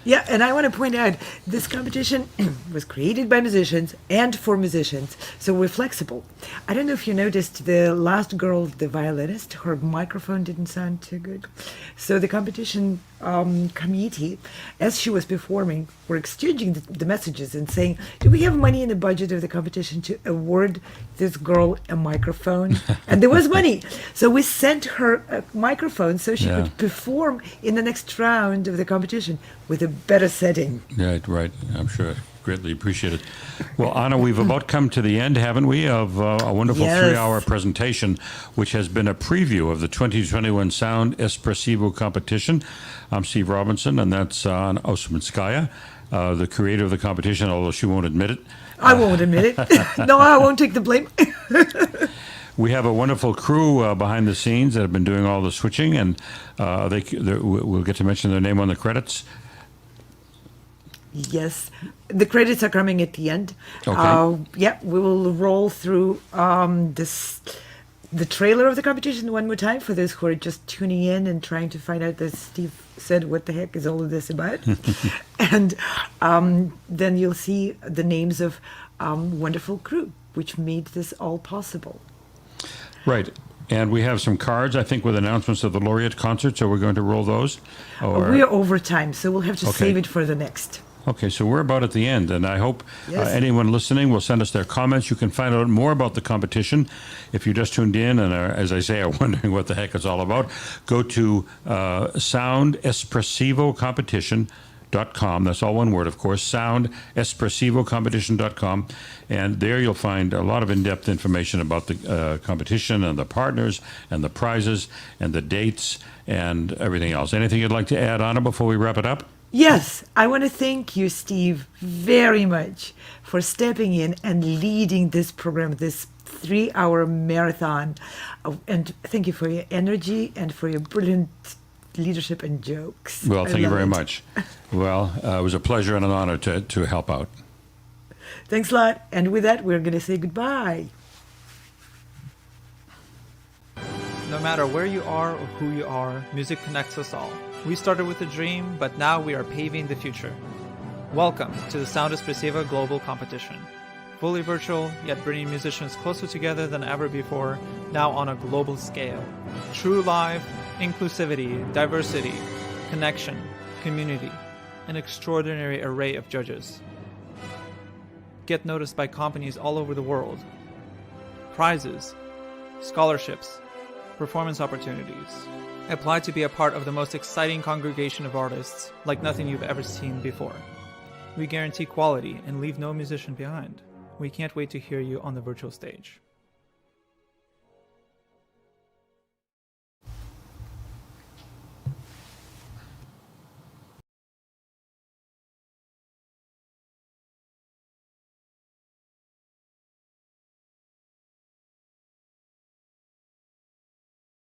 Yeah, and I want to point out this competition was created by musicians and for musicians, so we're flexible. I don't know if you noticed the last girl, the violinist, her microphone didn't sound too good. So the competition committee, as she was performing, were exchanging the messages and saying, do we have money in the budget of the competition to award this girl a microphone? And there was money. So we sent her a microphone so she could perform in the next round of the competition with a better setting. Right. I'm sure. Greatly appreciated. Well, Anna, we've about come to the end, haven't we, of a wonderful 3-hour presentation, which has been a preview of the 2021 Sound Espressivo competition. I'm Steve Robinson, and that's Anna Ouspenskaya, the creator of the competition, although she won't admit it. I won't admit it. No, I won't take the blame. We have a wonderful crew behind the scenes that have been doing all the switching, and we'll get to mention their name on the credits. Yes, the credits are coming at the end. Okay. We will roll through the trailer of the competition one more time for those who are just tuning in and trying to find out, as Steve said, what the heck is all of this about. And then you'll see the names of wonderful crew which made this all possible. Right. And we have some cards, I think, with announcements of the Laureate concert, so we're going to roll those? We're over time, so we'll have to save it for the next. Okay, so we're about at the end, and I hope anyone listening will send us their comments. You can find out more about the competition if you just tuned in and are, as I say, are wondering what the heck it's all about. Go to soundespressivocompetition.com. That's all one word, of course, soundespressivocompetition.com. And there you'll find a lot of in-depth information about the competition and the partners and the prizes and the dates and everything else. Anything you'd like to add, Anna, before we wrap it up? Yes, I want to thank you, Steve, very much for stepping in and leading this program, this 3-hour marathon. And thank you for your energy and for your brilliant leadership and jokes. Well, thank you love very it. much. Well, it was a pleasure and an honor to help out. Thanks a lot. And with that, we're going to say goodbye. No matter where you are or who you are, music connects us all. We started with a dream, but now we are paving the future. Welcome to the Sound Espressivo Global Competition. Fully virtual, yet bringing musicians closer together than ever before, now on a global scale. True live, inclusivity, diversity, connection, community, an extraordinary array of judges. Get noticed by companies all over the world. Prizes, scholarships, performance opportunities. Apply to be a part of the most exciting congregation of artists, like nothing you've ever seen before. We guarantee quality and leave no musician behind. We can't wait to hear you on the virtual stage.